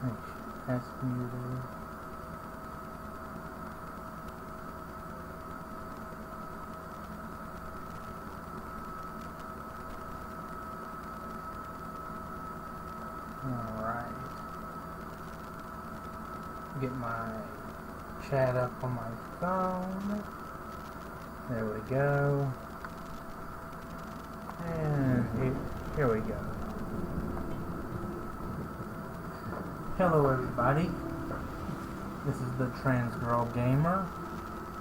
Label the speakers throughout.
Speaker 1: That's muted. Alright. Get my chat up on my phone. There we go. And here we go. Hello everybody. This is the Trans Girl Gamer,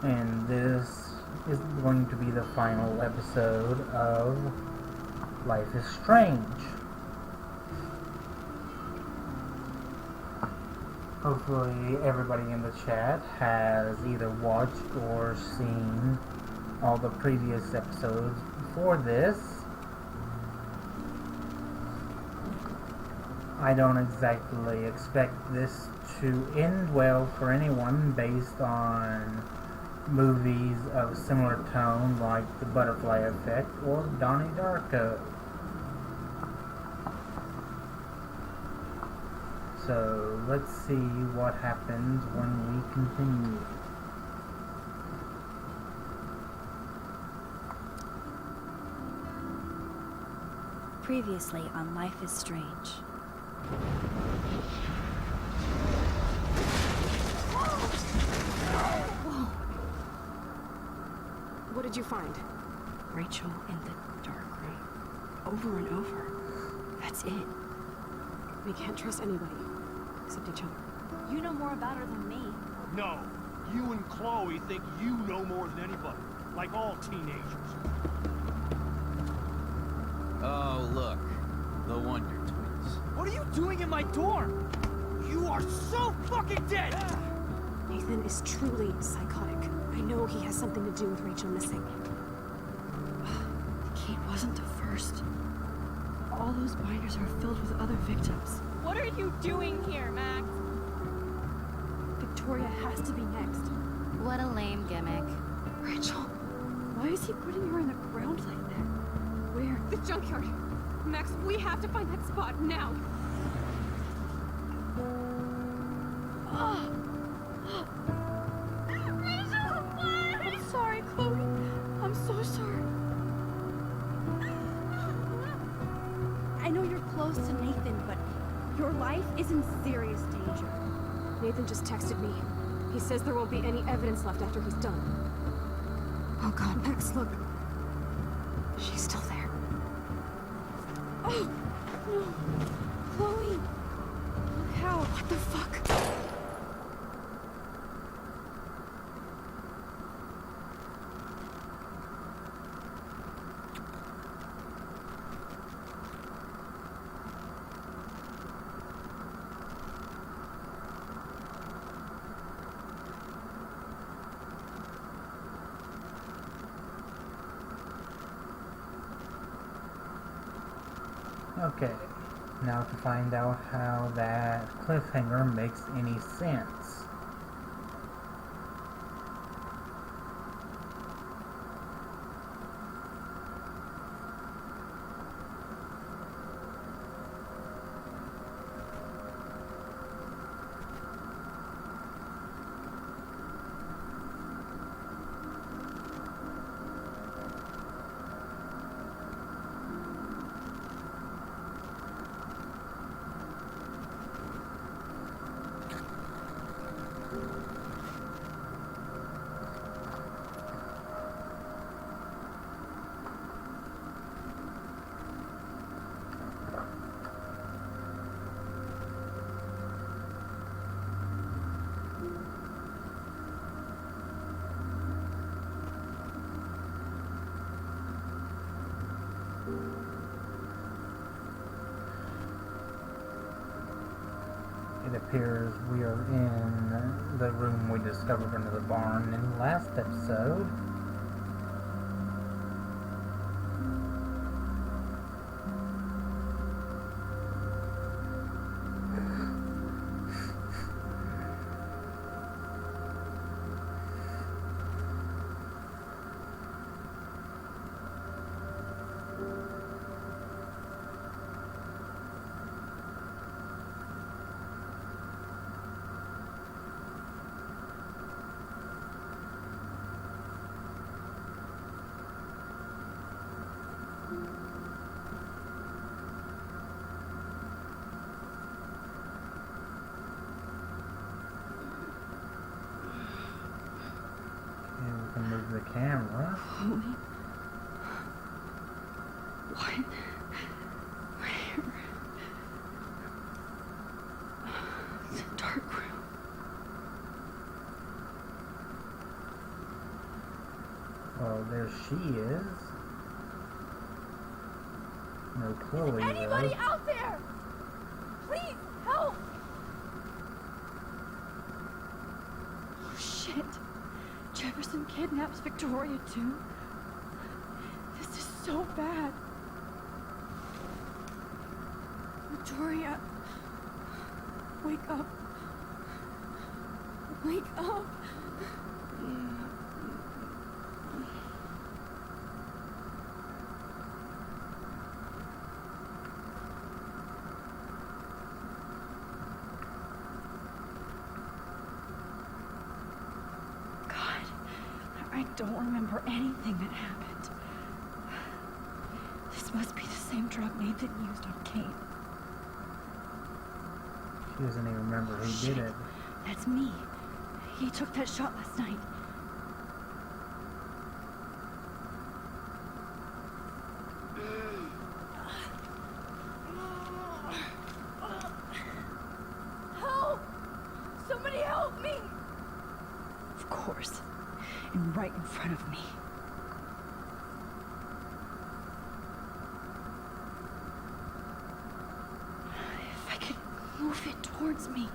Speaker 1: and this is going to be the final episode of Life is Strange. Hopefully everybody in the chat has either watched or seen all the previous episodes before this. I don't exactly expect this to end well for anyone based on movies of similar tone like The Butterfly Effect or Donnie Darko. So let's see what happens when we continue.
Speaker 2: Previously on Life is Strange.
Speaker 3: Whoa. What did you find?
Speaker 2: Rachel in the dark room. Over and over. That's it.
Speaker 3: We can't trust anybody. Except each other.
Speaker 2: You know more about her than me.
Speaker 4: No. You and Chloe think you know more than anybody. Like all teenagers.
Speaker 5: Oh, look. The Wonder Twins.
Speaker 4: What are you doing in my dorm? You are so fucking dead!
Speaker 3: Nathan is truly psychotic. I know he has something to do with Rachel missing.
Speaker 2: Kate wasn't the first. All those binders are filled with other victims.
Speaker 6: What are you doing here, Max?
Speaker 3: Victoria has to be next.
Speaker 2: What a lame gimmick.
Speaker 3: Rachel, why is he putting her in the ground like that? Where?
Speaker 6: The junkyard. Max, we have to find that spot now. Rachel, what?
Speaker 3: I'm sorry, Chloe. I'm so sorry. I know you're close to Nathan, but your life is in serious danger. Nathan just texted me. He says there won't be any evidence left after he's done. Oh God, Max, look. She's still there. Oh, no. Chloe. Look how. What the fuck?
Speaker 1: Okay, now to find out how that cliffhanger makes any sense. It appears we are in the room we discovered under the barn in the last episode. the camera.
Speaker 2: Holy. What? Where? The dark room.
Speaker 1: Well, there she is. No Chloe
Speaker 3: Anybody
Speaker 1: though.
Speaker 3: out there? Please, help!
Speaker 2: Oh, shit. Jefferson kidnaps Victoria, too? This is so bad. Victoria. Wake up. Wake up. I don't remember anything that happened. This must be the same drug Nathan used on Kate.
Speaker 1: She doesn't even remember who
Speaker 2: Shit.
Speaker 1: did it.
Speaker 2: That's me. He took that shot last night.
Speaker 3: Help! Somebody help me!
Speaker 2: Of course. And right in front of me. If I could move it towards me.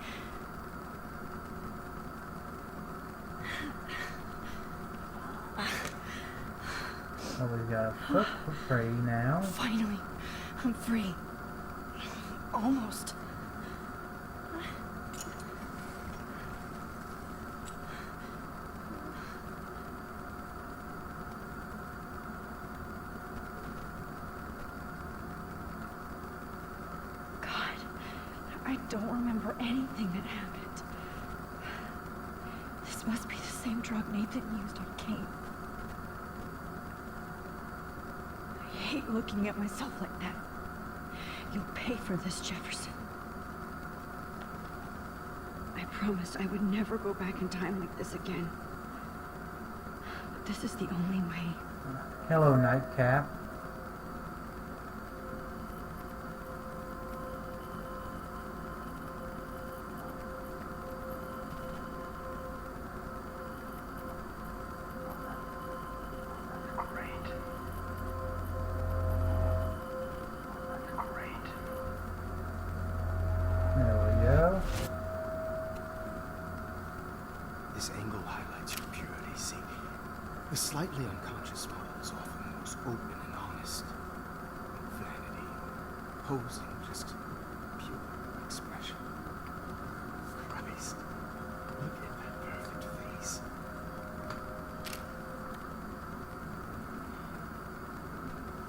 Speaker 1: Oh, we've got a foot free now.
Speaker 2: Finally, I'm free. Almost. God, I don't remember anything that happened. This must be the same drug Nathan used on Kate. I hate looking at myself like that. You'll pay for this, Jefferson. I promised I would never go back in time like this again. But this is the only way.
Speaker 1: Hello, Nightcap. There we go.
Speaker 7: This angle highlights your purity, see? The slightly unconscious model is often most open and honest. Vanity, posing, just pure expression. Christ, look at that perfect face.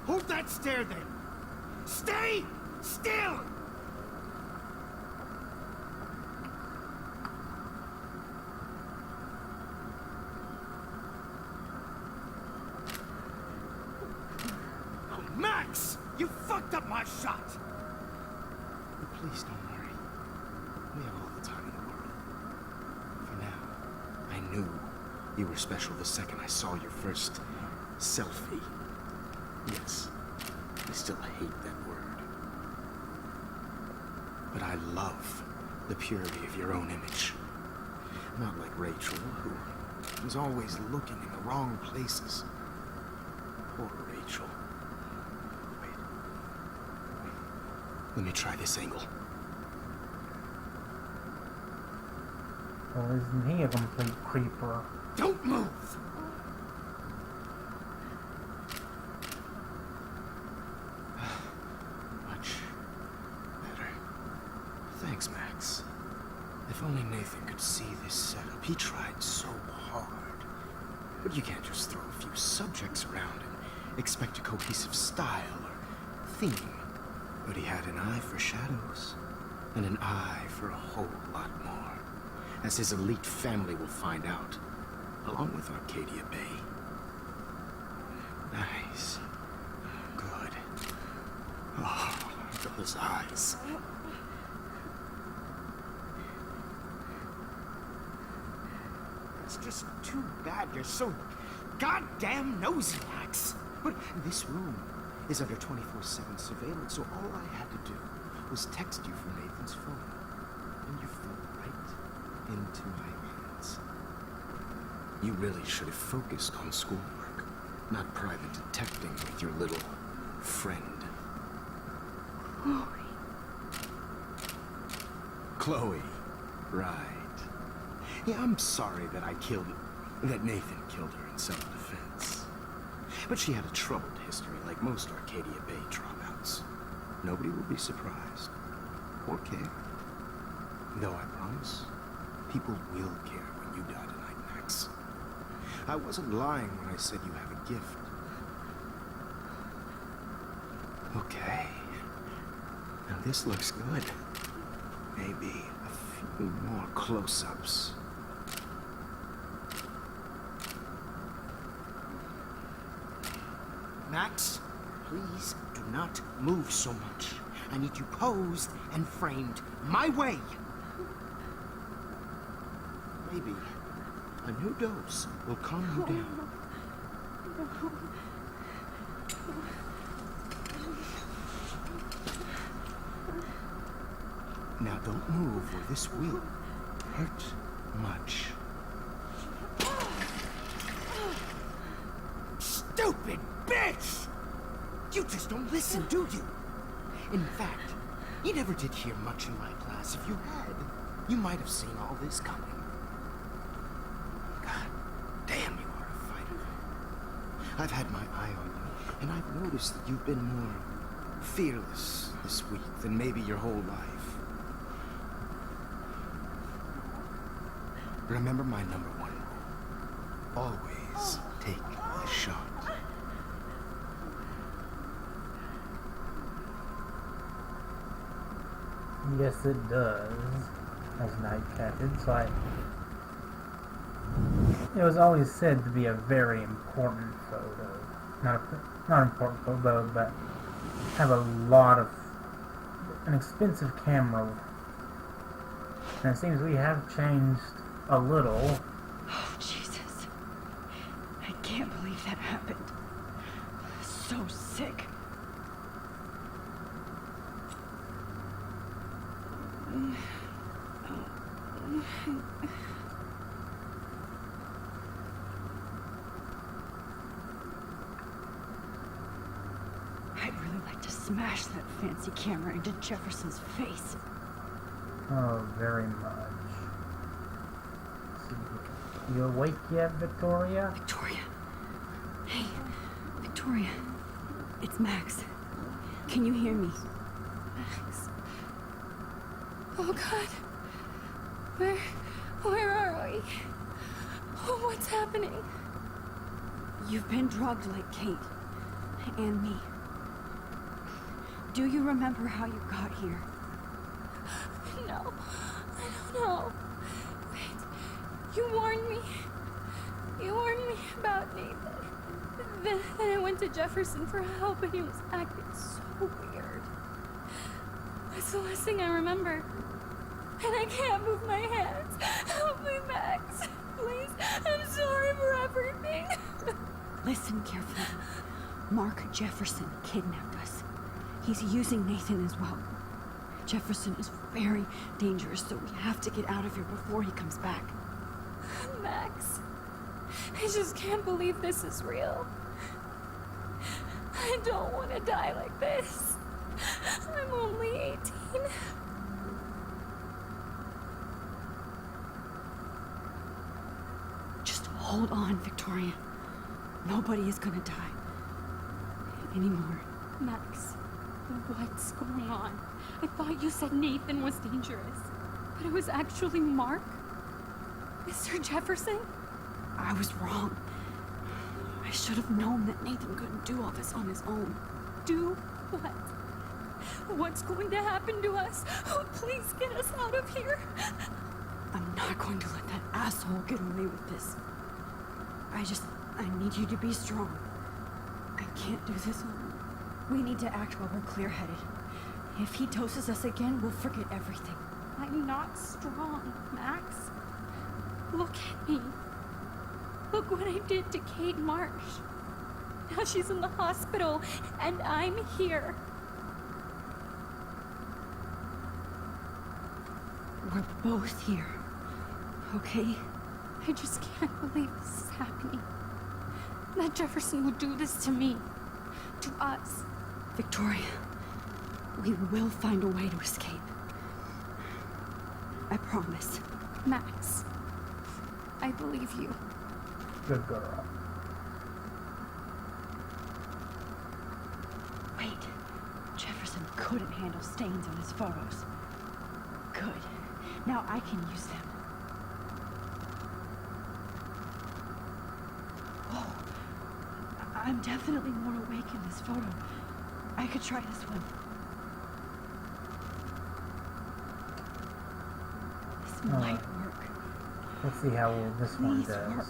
Speaker 4: Hold that stare then! Stay still! Oh, Max! You fucked up my shot!
Speaker 7: But please don't worry. We have all the time in the world. For now, I knew you were special the second I saw your first selfie. Yes, I still hate that word. But I love the purity of your own image. Not like Rachel, who was always looking in the wrong places. Poor Rachel. Wait. Let me try this angle.
Speaker 1: Well, isn't he a complete creeper?
Speaker 4: Don't move!
Speaker 7: Much better. Thanks, Max. If only Nathan could see this setup. He tried so hard. But you can't just throw a few subjects around and expect a cohesive style or theme. But he had an eye for shadows, and an eye for a whole lot more, as his elite family will find out, along with Arcadia Bay. Nice. Good. Oh, those eyes. It's just too bad you're so goddamn nosy, Max. But this room is under 24/7 surveillance, so all I had to do was text you from Nathan's phone. And you fell right into my hands. You really should have focused on schoolwork, not private detecting with your little friend. Chloe, right. Yeah, I'm sorry that that Nathan killed her in self-defense. But she had a troubled history like most Arcadia Bay dropouts. Nobody will be surprised or care. Though I promise, people will care when you die tonight, Max. I wasn't lying when I said you have a gift. Okay. Now this looks good. Maybe a few more close-ups. Max, please do not move so much. I need you posed and framed my way. Maybe a new dose will calm you down. Now don't move or this will hurt much. Stupid bitch! You just don't listen, do you? In fact, you never did hear much in my class. If you had, you might have seen all this coming. God damn, you are a fighter. I've had my eye on you, and I've noticed that you've been more fearless this week than maybe your whole life. Remember my number one rule. Always take a shot.
Speaker 1: Yes, it does. As Night chatted, so it was always said to be a very important photo. Not important photo, but have a lot of an expensive camera. And it seems we have changed a little.
Speaker 2: Oh, Jesus. I can't believe that happened. So sick. I'd really like to smash that fancy camera into Jefferson's face.
Speaker 1: Oh, very much. You awake yet, Victoria?
Speaker 2: Victoria. Hey, Victoria. It's Max. Can you hear me?
Speaker 3: Max. Oh God. Where are we? Oh, what's happening?
Speaker 2: You've been drugged like Kate. And me. Do you remember how you got here?
Speaker 3: No, I don't know. Wait, you warned me. You warned me about Nathan. Then I went to Jefferson for help and he was acting so weird. That's the last thing I remember. And I can't move my hands. Help me, Max. Please, I'm sorry for everything.
Speaker 2: Listen carefully. Mark Jefferson kidnapped us. He's using Nathan as well. Jefferson is very dangerous, so we have to get out of here before he comes back.
Speaker 3: Max, I just can't believe this is real. I don't want to die like this. I'm only 18.
Speaker 2: Just hold on, Victoria. Nobody is gonna die. Anymore.
Speaker 3: Max, what's going on? I thought you said Nathan was dangerous, but it was actually Mark? Mr. Jefferson?
Speaker 2: I was wrong. I should have known that Nathan couldn't do all this on his own.
Speaker 3: Do what? What's going to happen to us? Oh, please get us out of here.
Speaker 2: I'm not going to let that asshole get away with this. I need you to be strong. I can't do this alone. We need to act while we're clear-headed. If he doses us again, we'll forget everything.
Speaker 3: I'm not strong, Max. Look at me.
Speaker 6: Look what I did to Kate Marsh. Now she's in the hospital, and I'm here.
Speaker 2: We're both here. Okay?
Speaker 6: I just can't believe this is happening. That Jefferson would do this to me. To us.
Speaker 2: Victoria, we will find a way to escape. I promise.
Speaker 6: Max, I believe you.
Speaker 1: Good girl.
Speaker 2: Wait. Jefferson couldn't handle stains on his photos. Good. Now I can use them. Whoa. I'm definitely more awake in this photo. I could try this one. This might work.
Speaker 1: Let's see how well this one
Speaker 2: Please
Speaker 1: does.
Speaker 2: work.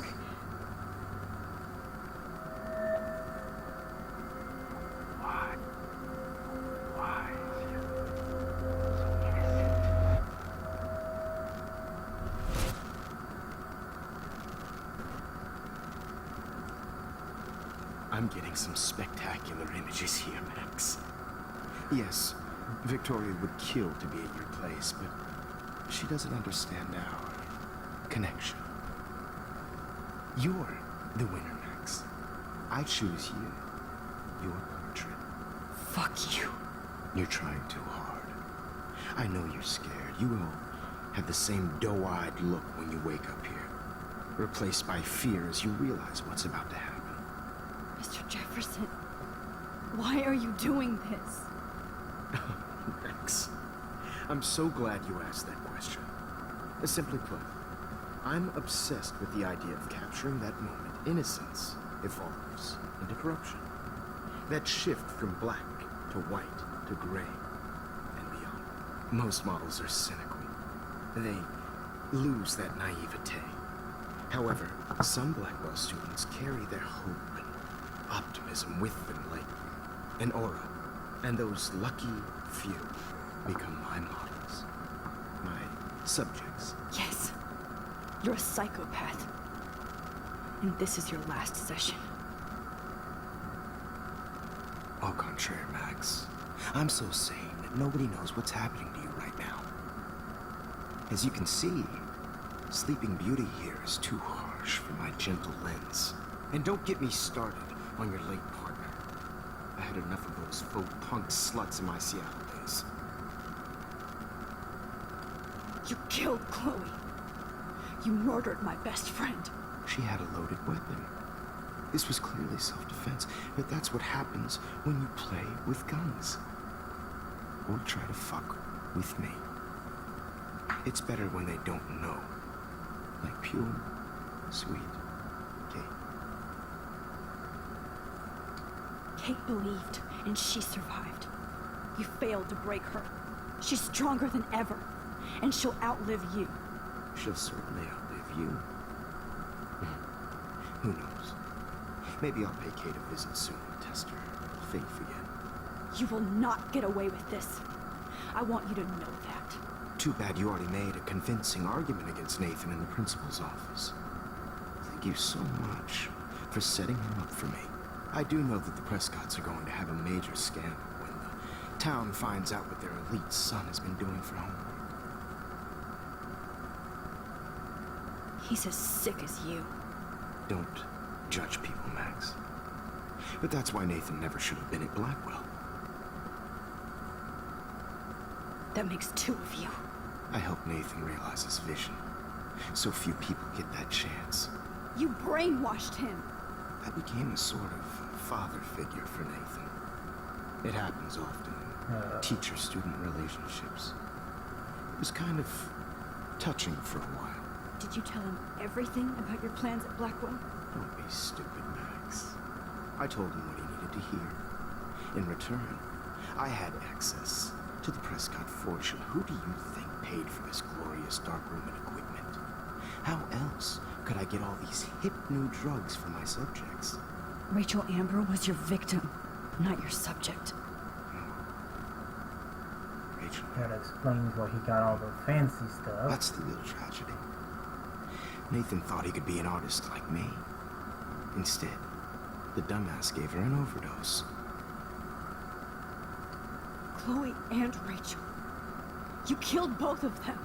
Speaker 7: I'm getting some spectacular images here, Max. Yes, Victoria would kill to be at your place, but she doesn't understand our connection. You're the winner, Max. I choose you. Your portrait.
Speaker 2: Fuck you.
Speaker 7: You're trying too hard. I know you're scared. You will have the same doe-eyed look when you wake up here, replaced by fear as you realize what's about to happen.
Speaker 2: Mr. Jefferson, why are you doing this?
Speaker 7: Max, I'm so glad you asked that question. Simply put, I'm obsessed with the idea of capturing that moment. Innocence evolves into corruption. That shift from black to white to gray and beyond. Most models are cynical. They lose that naivete. However, some Blackwell students carry their hope and optimism with them like an aura. And those lucky few become my models. My subjects.
Speaker 2: Yes, you're a psychopath. And this is your last session.
Speaker 7: Au contraire, Max. I'm so sane that nobody knows what's happening to you right now. As you can see, Sleeping Beauty here is too harsh for my gentle lens. And don't get me started on your late partner. I had enough of those faux punk sluts in my Seattle days.
Speaker 2: You killed Chloe. You murdered my best friend.
Speaker 7: She had a loaded weapon. This was clearly self-defense, but that's what happens when you play with guns. Or try to fuck with me. It's better when they don't know. Like pure, sweet Kate.
Speaker 2: Kate believed, and she survived. You failed to break her. She's stronger than ever, and she'll outlive you.
Speaker 7: She'll certainly outlive you. Who knows? Maybe I'll pay Kate a visit soon to test her faith again.
Speaker 2: You will not get away with this. I want you to know that.
Speaker 7: Too bad you already made a convincing argument against Nathan in the principal's office. Thank you so much for setting him up for me. I do know that the Prescotts are going to have a major scandal when the town finds out what their elite son has been doing for homework.
Speaker 2: He's as sick as you.
Speaker 7: Don't judge people, Max. But that's why Nathan never should have been at Blackwell.
Speaker 2: That makes two of you.
Speaker 7: I helped Nathan realize his vision. So few people get that chance.
Speaker 2: You brainwashed him.
Speaker 7: I became a sort of father figure for Nathan. It happens often in teacher-student relationships. It was kind of touching for a while.
Speaker 2: Did you tell him everything about your plans at Blackwell?
Speaker 7: Don't be stupid, Max. I told him what he needed to hear. In return, I had access to the Prescott fortune. Who do you think paid for this glorious darkroom and equipment? How else could I get all these hip new drugs for my subjects?
Speaker 2: Rachel Amber was your victim, not your subject.
Speaker 7: Rachel.
Speaker 1: That explains why he got all the fancy stuff.
Speaker 7: That's the real tragedy. Nathan thought he could be an artist like me. Instead, the dumbass gave her an overdose.
Speaker 2: Chloe and Rachel. You killed both of them.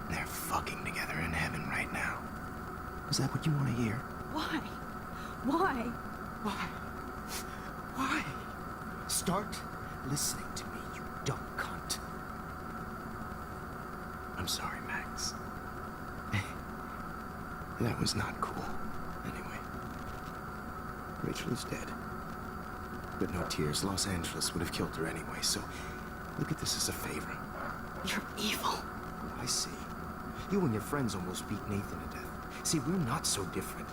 Speaker 7: They're fucking together in heaven right now. Is that what you want to hear?
Speaker 2: Why? Why?
Speaker 7: Why? Why? Start listening to me, you dumb cunt. I'm sorry, Max. That was not cool. Anyway, Rachel is dead. But no tears. Los Angeles would have killed her anyway, so look at this as a favor.
Speaker 2: You're evil.
Speaker 7: Oh, I see. You and your friends almost beat Nathan to death. See, we're not so different.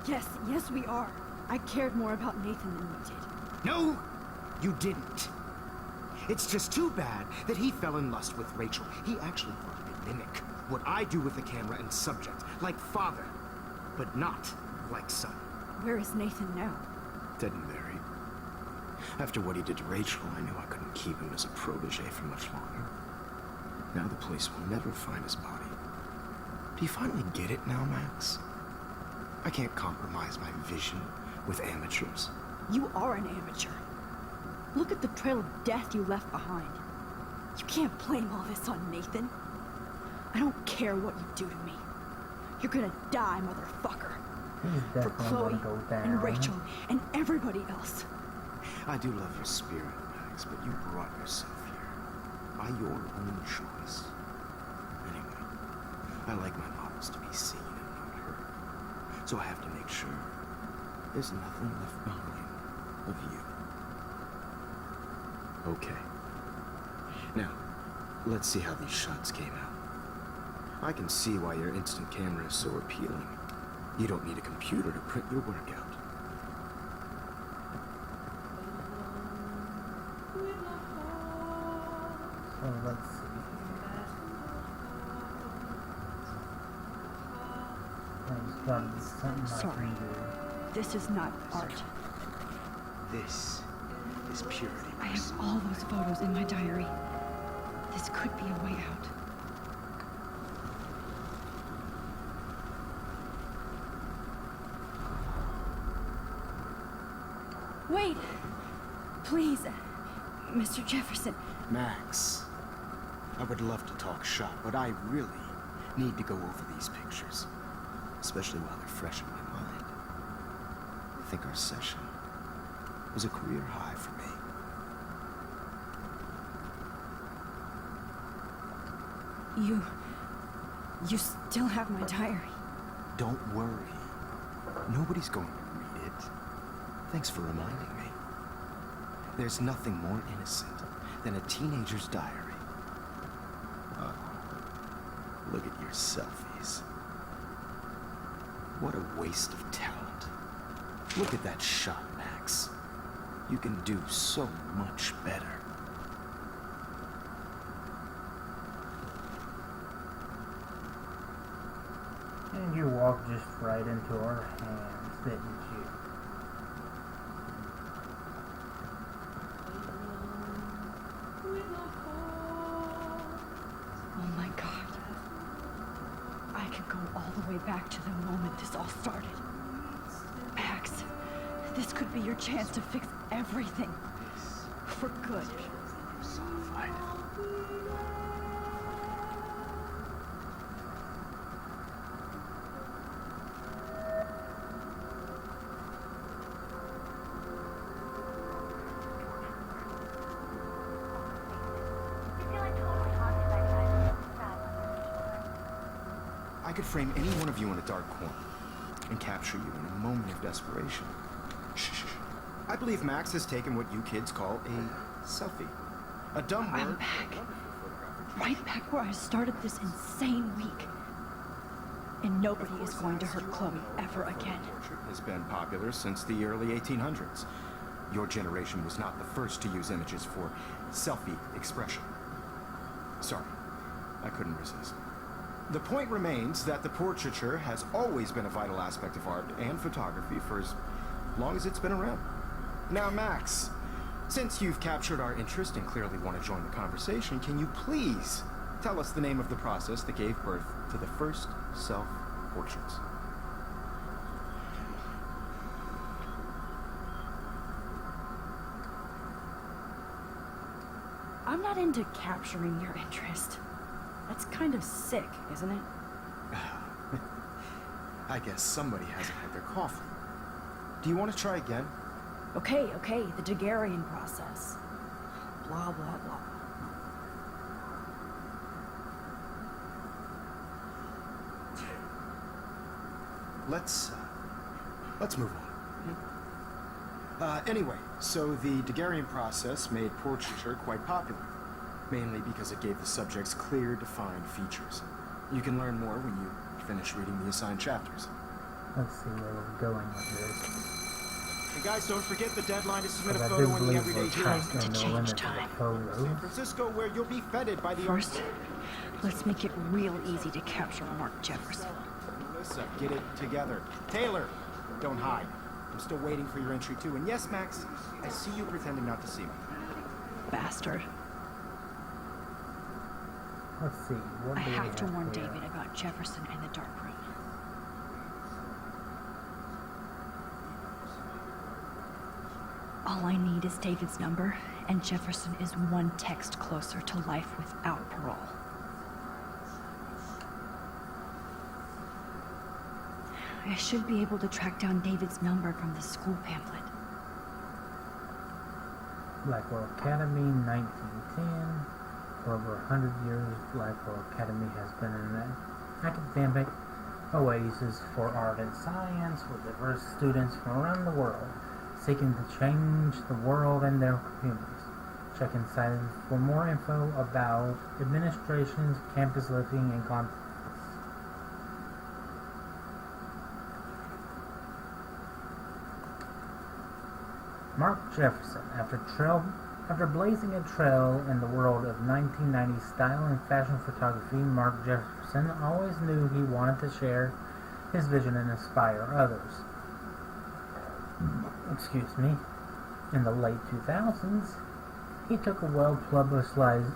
Speaker 2: Yes, we are. I cared more about Nathan than you did.
Speaker 7: No, you didn't. It's just too bad that he fell in lust with Rachel. He actually thought he could mimic what I do with the camera and subject, like father, but not like son.
Speaker 2: Where is Nathan now?
Speaker 7: Dead and buried. After what he did to Rachel, I knew I couldn't keep him as a protege for much longer. Now the police will never find his body. Do you finally get it now, Max? I can't compromise my vision with amateurs.
Speaker 2: You are an amateur. Look at the trail of death you left behind. You can't blame all this on Nathan. I don't care what you do to me. You're gonna die, motherfucker.
Speaker 1: He's
Speaker 2: For
Speaker 1: definitely
Speaker 2: Chloe
Speaker 1: gonna go down.
Speaker 2: and Rachel and everybody else.
Speaker 7: I do love your spirit, Max, but you brought yourself here by your own choice. Anyway, I like my models to be seen and not heard. So I have to make sure there's nothing left behind of you. Okay. Now, let's see how these shots came out. I can see why your instant camera is so appealing. You don't need a computer to print your work out.
Speaker 1: So let's see. There's gotta be something I
Speaker 2: Sorry.
Speaker 1: can do.
Speaker 2: This is not art.
Speaker 7: This is purity.
Speaker 2: I have all those photos in my diary. This could be a way out. Wait! Please, Mr. Jefferson.
Speaker 7: Max, I would love to talk shop, but I really need to go over these pictures, especially while they're fresh in my mind. I think our session was a career high for me.
Speaker 2: You still have my diary.
Speaker 7: Don't worry. Nobody's going to read it. Thanks for reminding me. There's nothing more innocent than a teenager's diary. Oh, look at your selfies. What a waste of talent. Look at that shot, Max. You can do so much better.
Speaker 1: And you walked just right into our hands, didn't you?
Speaker 2: Oh my God. I could go all the way back to the moment this all started. Max, this could be your chance to fix everything. For good.
Speaker 7: Personified. I could frame any one of you in a dark corner and capture you in a moment of desperation. Shh. I believe Max has taken what you kids call a selfie. A dumb word.
Speaker 2: I'm back. Right back where I started this insane week. And nobody is going to hurt Chloe ever again.
Speaker 7: Portrait has been popular since the early 1800s. Your generation was not the first to use images for selfie expression. Sorry, I couldn't resist. The point remains that the portraiture has always been a vital aspect of art and photography for as long as it's been around. Now, Max, since you've captured our interest and clearly want to join the conversation, can you please tell us the name of the process that gave birth to the first self-portraits?
Speaker 2: not into capturing your interest. That's kind of sick, isn't it?
Speaker 7: I guess somebody hasn't had their coffee. Do you want to try again?
Speaker 2: Okay, the Daguerrean process. Blah, blah, blah.
Speaker 7: Let's move on. Anyway, so the Daguerrean process made portraiture quite popular, mainly because it gave the subjects clear, defined features. You can learn more when you finish reading the assigned chapters.
Speaker 1: Let's see where we're going with this.
Speaker 4: And guys, don't forget the deadline to submit a
Speaker 1: But I
Speaker 4: photo
Speaker 1: do
Speaker 4: in the
Speaker 1: believe
Speaker 4: Everyday
Speaker 1: we're
Speaker 4: Hero.
Speaker 1: past the
Speaker 2: to
Speaker 1: limit
Speaker 2: change
Speaker 1: of the
Speaker 2: time.
Speaker 1: photos.
Speaker 4: San Francisco, where you'll be feted by the
Speaker 2: First, let's make it real easy to capture Mark Jefferson.
Speaker 4: Melissa, get it together. Taylor, don't hide. I'm still waiting for your entry too. And yes, Max, I see you pretending not to see me.
Speaker 2: Bastard.
Speaker 1: Let's see. What
Speaker 2: I
Speaker 1: do we
Speaker 2: have to warn
Speaker 1: here?
Speaker 2: David about Jefferson and the dark room. All I need is David's number, and Jefferson is one text closer to life without parole. I should be able to track down David's number from the school pamphlet.
Speaker 1: Blackwell Academy, 1910. For over 100 years, Blackwell Academy has been an academic oasis for art and science, with diverse students from around the world seeking to change the world and their communities. Check inside for more info about administrations, campus living, and content. Mark Jefferson, after blazing a trail in the world of 1990s style and fashion photography, Mark Jefferson always knew he wanted to share his vision and inspire others. Excuse me. In the late 2000s, he took a well-publicized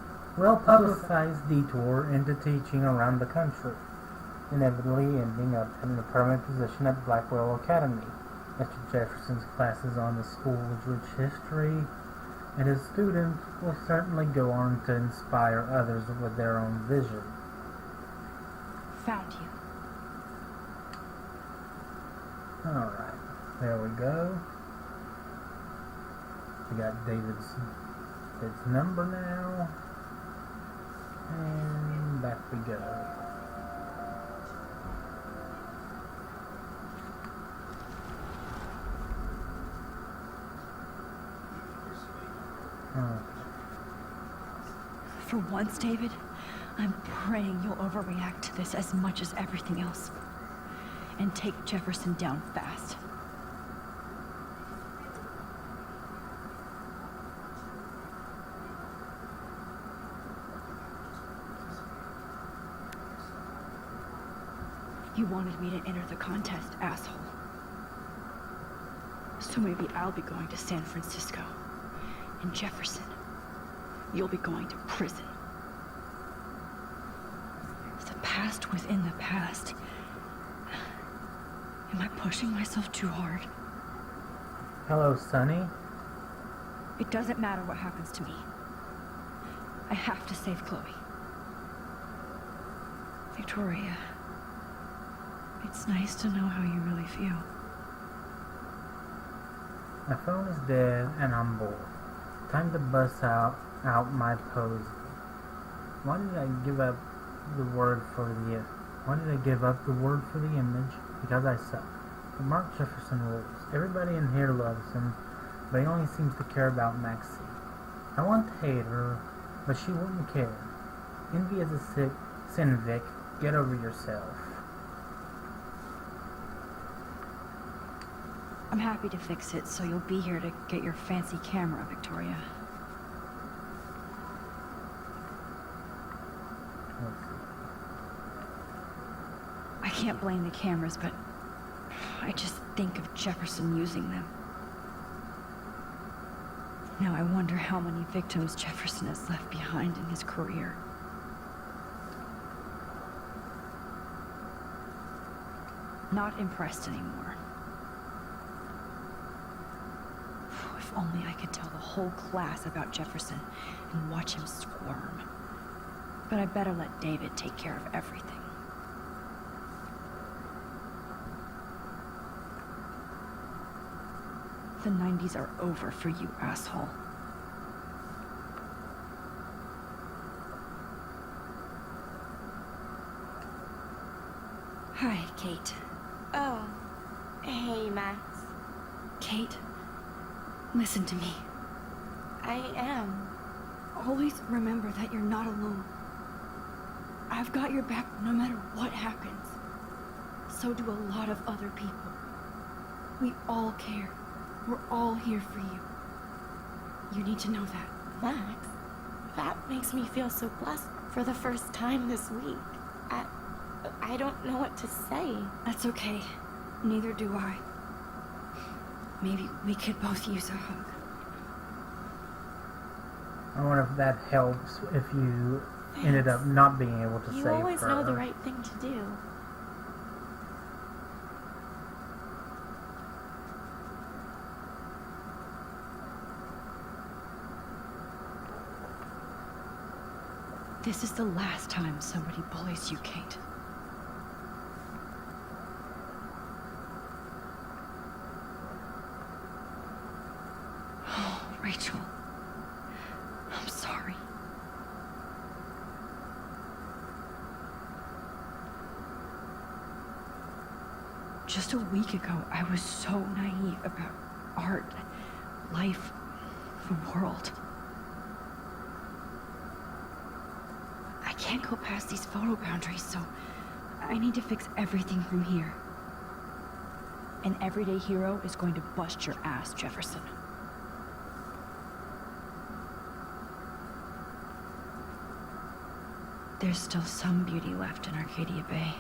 Speaker 1: detour into teaching around the country, inevitably ending up in a permanent position at Blackwell Academy. Mr. Jefferson's classes on the school's rich history and his students will certainly go on to inspire others with their own vision.
Speaker 2: Found you.
Speaker 1: Alright, there we go. We got David's number now. And back we go.
Speaker 2: For once, David, I'm praying you'll overreact to this as much as everything else. And take Jefferson down fast. You wanted me to enter the contest, asshole. So maybe I'll be going to San Francisco. And Jefferson, you'll be going to prison. The past within the past. Am I pushing myself too hard?
Speaker 1: Hello, Sonny.
Speaker 2: It doesn't matter what happens to me. I have to save Chloe. Victoria, it's nice to know how you really feel.
Speaker 1: My phone is dead and I'm bored. Time to bust out my pose. Why did I give up the word for the image? Because I suck. But Mark Jefferson rules. Everybody in here loves him, but he only seems to care about Maxie. I want to hate her, but she wouldn't care. Envy is a sick sin, Vic. Get over yourself.
Speaker 2: I'm happy to fix it, so you'll be here to get your fancy camera, Victoria.
Speaker 1: Let's see.
Speaker 2: I can't blame the cameras, but I just think of Jefferson using them. Now I wonder how many victims Jefferson has left behind in his career. Not impressed anymore. If If only I could tell the whole class about Jefferson and watch him squirm. But I better let David take care of everything. The 90s are over for you, asshole. Hi, Kate.
Speaker 6: Oh. Hey, Max.
Speaker 2: Kate, listen to me.
Speaker 6: I am.
Speaker 2: Always remember that you're not alone. I've got your back no matter what happens. So do a lot of other people. We all care. We're all here for you. You need to know that.
Speaker 6: Max, that makes me feel so blessed for the first time this week. I don't know what to say.
Speaker 2: That's okay. Neither do I. Maybe we could both use a hug.
Speaker 1: I wonder if that helps if you ended up not being able to
Speaker 6: You
Speaker 1: save
Speaker 6: always
Speaker 1: her.
Speaker 6: know the right thing to do.
Speaker 2: This is the last time somebody bullies you, Kate. Oh, Rachel. I'm sorry. Just a week ago, I was so naive about art, life, the world. I can't go past these photo boundaries, so I need to fix everything from here. An everyday hero is going to bust your ass, Jefferson. There's still some beauty left in Arcadia Bay.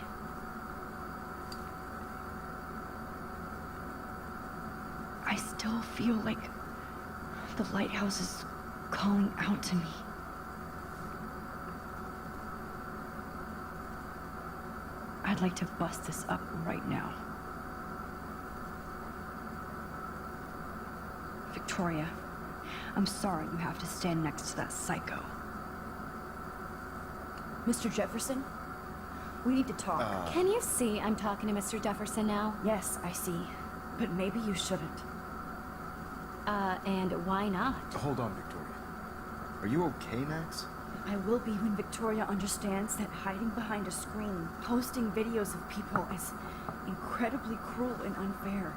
Speaker 2: I still feel like the lighthouse is calling out to me. I'd like to bust this up right now. Victoria, I'm sorry you have to stand next to that psycho. Mr. Jefferson, we need to talk.
Speaker 3: Can you see I'm talking to Mr. Jefferson now?
Speaker 2: Yes, I see. But maybe you shouldn't.
Speaker 3: And why not?
Speaker 4: Hold on, Victoria. Are you okay, Max?
Speaker 2: I will be when Victoria understands that hiding behind a screen, posting videos of people is incredibly cruel and unfair.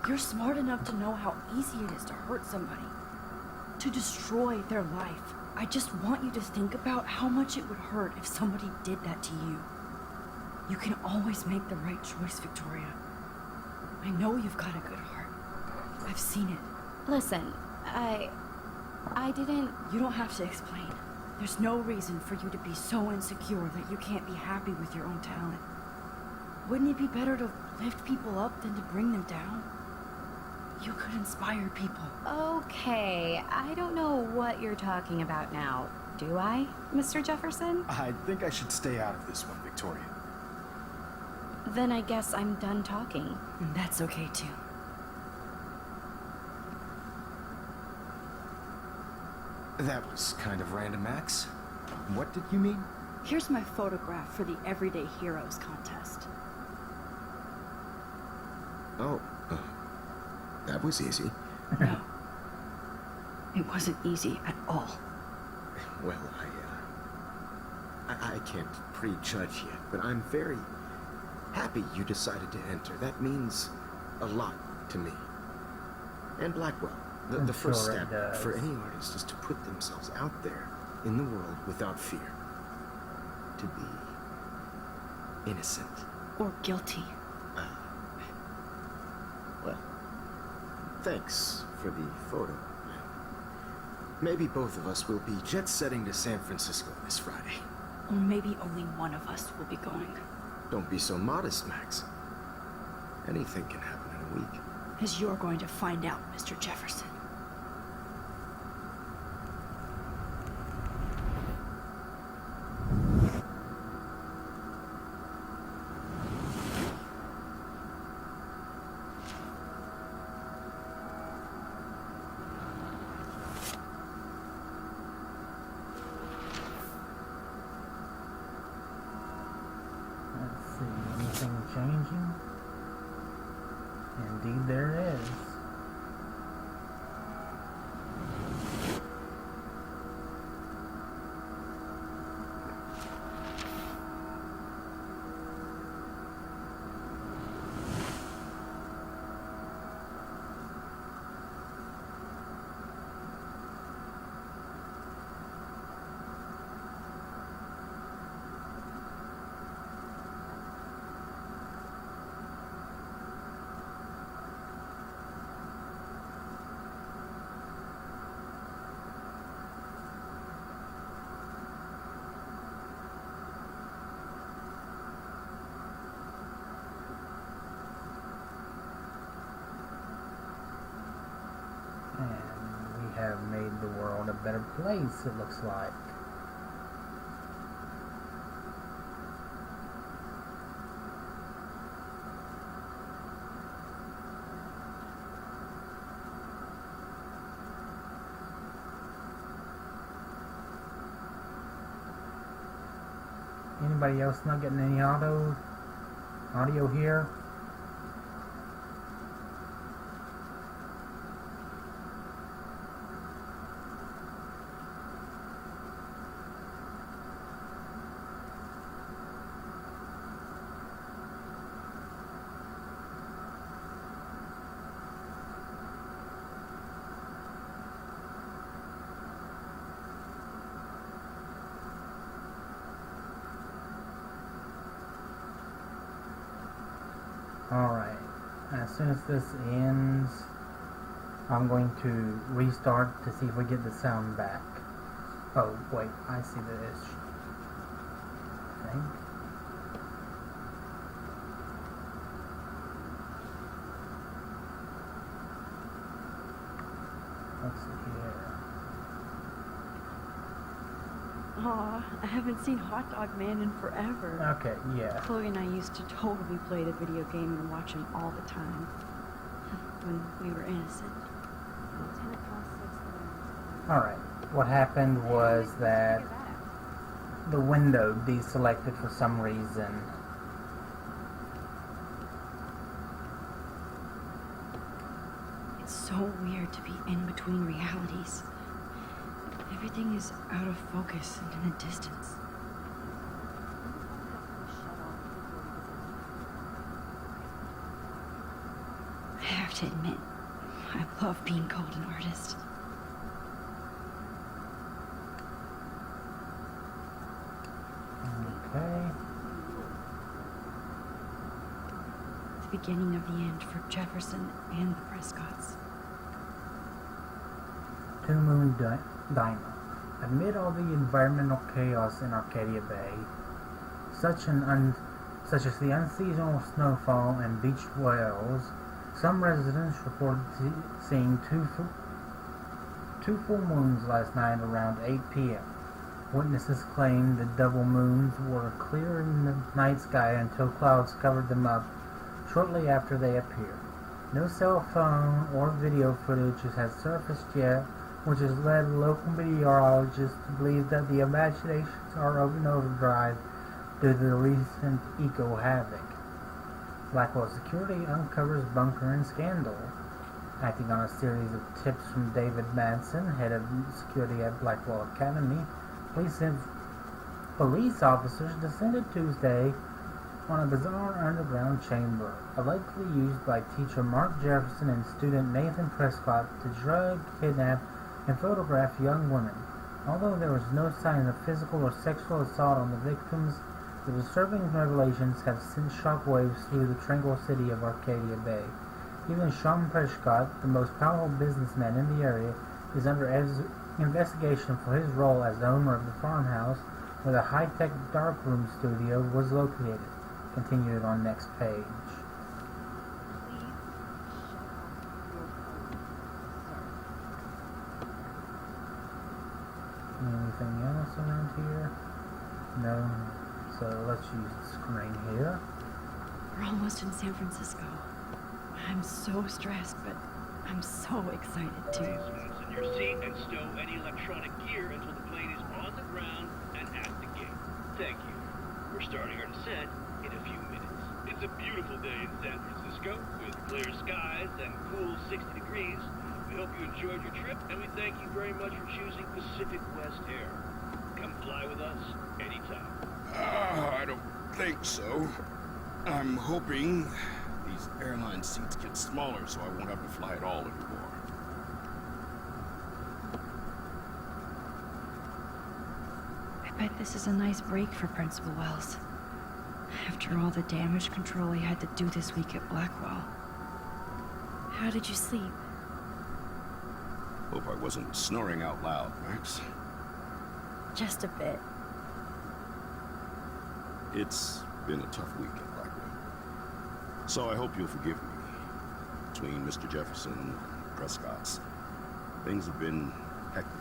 Speaker 2: You're smart enough to know how easy it is to hurt somebody, to destroy their life. I just want you to think about how much it would hurt if somebody did that to you. You can always make the right choice, Victoria. I know you've got a good heart. I've seen it.
Speaker 3: Listen, I didn't...
Speaker 2: You don't have to explain. There's no reason for you to be so insecure that you can't be happy with your own talent. Wouldn't it be better to lift people up than to bring them down? You could inspire people.
Speaker 3: Okay, I don't know what you're talking about now. Do I, Mr. Jefferson?
Speaker 4: I think I should stay out of this one, Victoria.
Speaker 3: Then I guess I'm done talking.
Speaker 2: And that's okay too.
Speaker 4: That was kind of random, Max. What did you mean?
Speaker 2: Here's my photograph for the Everyday Heroes contest.
Speaker 7: Oh, that was easy.
Speaker 2: No. It wasn't easy at all.
Speaker 7: Well, I can't prejudge yet, but I'm very happy you decided to enter. That means a lot to me. And Blackwell.
Speaker 1: I'm
Speaker 7: The first
Speaker 1: sure it
Speaker 7: step
Speaker 1: does.
Speaker 7: for any artist is to put themselves out there in the world without fear. To be innocent.
Speaker 2: Or guilty.
Speaker 7: Well, thanks for the photo. Maybe both of us will be jet-setting to San Francisco this Friday.
Speaker 2: Or maybe only one of us will be going.
Speaker 7: Don't be so modest, Max. Anything can happen in a week.
Speaker 2: As you're going to find out, Mr. Jefferson.
Speaker 1: anything changing? Indeed there is. And we have made the world a better place, it looks like. Anybody else not getting any audio here? Alright, as soon as this ends, I'm going to restart to see if we get the sound back. Oh, wait, I see the issue. I think. Let's see here.
Speaker 2: Aw, I haven't seen Hot Dog Man in forever.
Speaker 1: Okay, yeah.
Speaker 2: Chloe and I used to totally play the video game and watch him all the time. When we were innocent.
Speaker 1: Alright, what happened was that the window deselected for some reason.
Speaker 2: It's so weird to be in between realities. Everything is out of focus and in the distance. I have to admit, I love being called an artist.
Speaker 1: Okay.
Speaker 2: The beginning of the end for Jefferson and the Prescotts.
Speaker 1: Two Moon Diner. Amid all the environmental chaos in Arcadia Bay, such as the unseasonal snowfall and beach whales, some residents reported seeing two full moons last night around 8 p.m. Witnesses claimed the double moons were clear in the night sky until clouds covered them up shortly after they appeared. No cell phone or video footage has surfaced yet, which has led local meteorologists to believe that the imaginations are in overdrive due to the recent eco-havoc. Blackwell Security uncovers bunker and scandal. Acting on a series of tips from David Madsen, head of security at Blackwell Academy, police officers descended Tuesday on a bizarre underground chamber, allegedly used by teacher Mark Jefferson and student Nathan Prescott to drug, kidnap, and photograph young women. Although there was no sign of physical or sexual assault on the victims, the disturbing revelations have sent shockwaves through the tranquil city of Arcadia Bay. Even Sean Prescott, the most powerful businessman in the area, is under investigation for his role as the owner of the farmhouse where the high-tech darkroom studio was located. Continuing on next page. Anything else around here? No. So let's use the screen here.
Speaker 2: We're almost in San Francisco. I'm so stressed, but I'm so excited too.
Speaker 8: Please fasten your seat and stow any electronic gear until the plane is on the ground and at the gate. Thank you. We're starting our descent in a few minutes. It's It's a beautiful day in San Francisco with clear skies and cool 60 degrees. We hope you enjoyed your trip, and we thank you very much for choosing Pacific West Air. Come fly with us anytime.
Speaker 7: I don't think so. I'm hoping these airline seats get smaller so I won't have to fly at all anymore.
Speaker 2: I bet this is a nice break for Principal Wells. After all the damage control he had to do this week at Blackwell. How did you sleep?
Speaker 7: Hope I wasn't snoring out loud, Max.
Speaker 2: Just a bit.
Speaker 7: It's been a tough week at Blackwell. So I hope you'll forgive me. Between Mr. Jefferson and Prescott's, things have been hectic,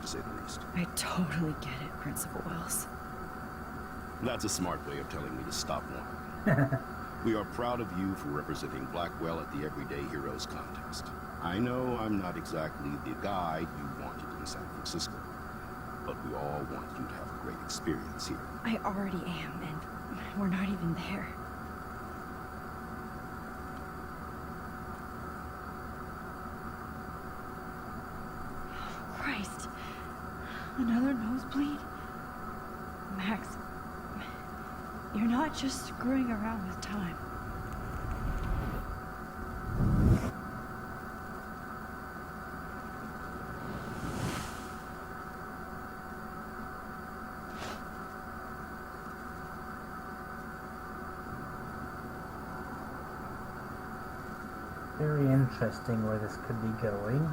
Speaker 7: to say the least.
Speaker 2: I totally get it, Principal Wells.
Speaker 7: That's a smart way of telling me to stop whining. We are proud of you for representing Blackwell at the Everyday Heroes contest. I know I'm not exactly the guy you wanted in San Francisco, but we all want you to have a great experience here.
Speaker 2: I already am, and we're not even there. Christ. Another nosebleed? Max, you're not just screwing around with time.
Speaker 1: Very interesting where this could be going.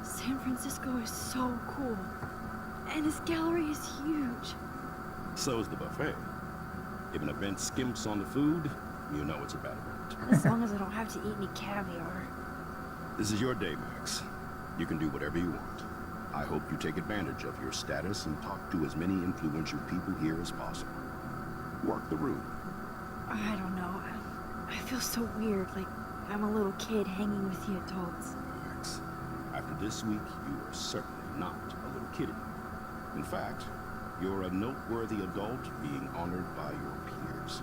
Speaker 2: San Francisco is so cool. And this gallery is huge.
Speaker 7: So is the buffet. If an event skimps on the food, you know it's a bad event.
Speaker 2: As long as I don't have to eat any caviar.
Speaker 7: This is your day, Max. You can do whatever you want. I hope you take advantage of your status and talk to as many influential people here as possible. Work the room.
Speaker 2: I don't know. I feel so weird, like I'm a little kid hanging with the adults.
Speaker 7: Max, after this week, you are certainly not a little kid anymore. In fact, you're a noteworthy adult being honored by your peers.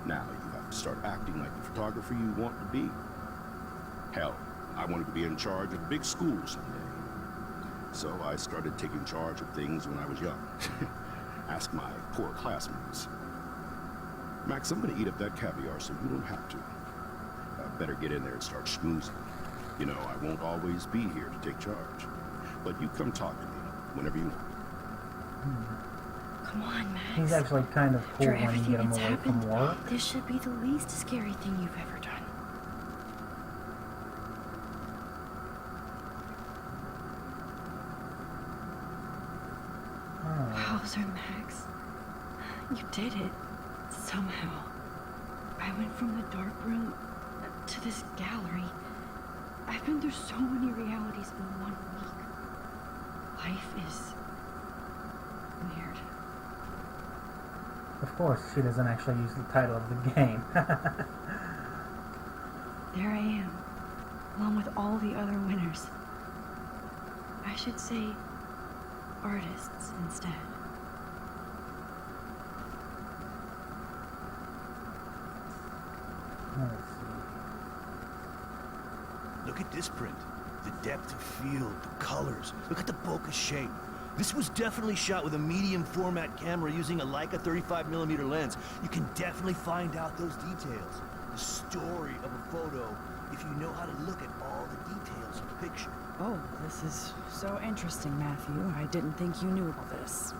Speaker 7: Now you have to start acting like the photographer you want to be. Hell, I wanted to be in charge of a big school someday. So I started taking charge of things when I was young. Ask my poor classmates. Max, I'm gonna eat up that caviar so you don't have to. Better get in there and start schmoozing. You know, I won't always be here to take charge. But you come talk to me whenever you want.
Speaker 2: Come on, Max.
Speaker 1: He's actually kind of cool
Speaker 2: After
Speaker 1: when you
Speaker 2: everything
Speaker 1: get him
Speaker 2: that's
Speaker 1: away
Speaker 2: happened,
Speaker 1: from work.
Speaker 2: this should be the least scary thing you've ever done.
Speaker 1: Oh.
Speaker 2: Wowzer, Max. You did it. Somehow. I went from the dark room to this gallery. I've been through so many realities in 1 week. Life is weird.
Speaker 1: Of course, she doesn't actually use the title of the game.
Speaker 2: There I am, along with all the other winners. I should say artists instead.
Speaker 1: Let's see.
Speaker 9: Look at this print. The depth of field, the colors. Look at the bokeh shape. This was definitely shot with a medium format camera using a Leica 35mm lens. You can definitely find out those details. The story of a photo if you know how to look at all the details of the picture.
Speaker 10: Oh, this is so interesting, Matthew. I didn't think you knew all this.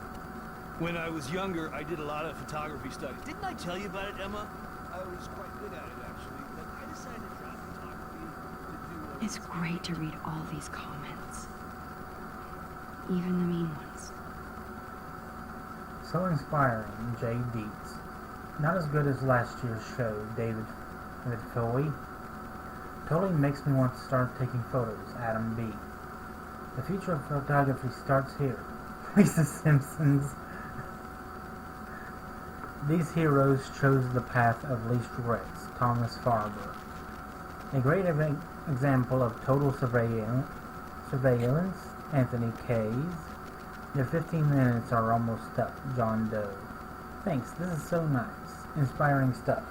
Speaker 9: When I was younger, I did a lot of photography studies. Didn't I tell you about it, Emma? I was quite good at it, actually, but I decided to drop photography to do...
Speaker 2: It's great to read all these comments. even the mean ones.
Speaker 1: So inspiring, Jay Dietz. Not as good as last year's show, David Foey. Totally makes me want to start taking photos, Adam B. The future of photography starts here. Lisa Simpsons. These heroes chose the path of least risks, Thomas Farber. A great example of total surveillance, Anthony Kays. Their 15 minutes are almost up, John Doe. Thanks, this is so nice. Inspiring stuff,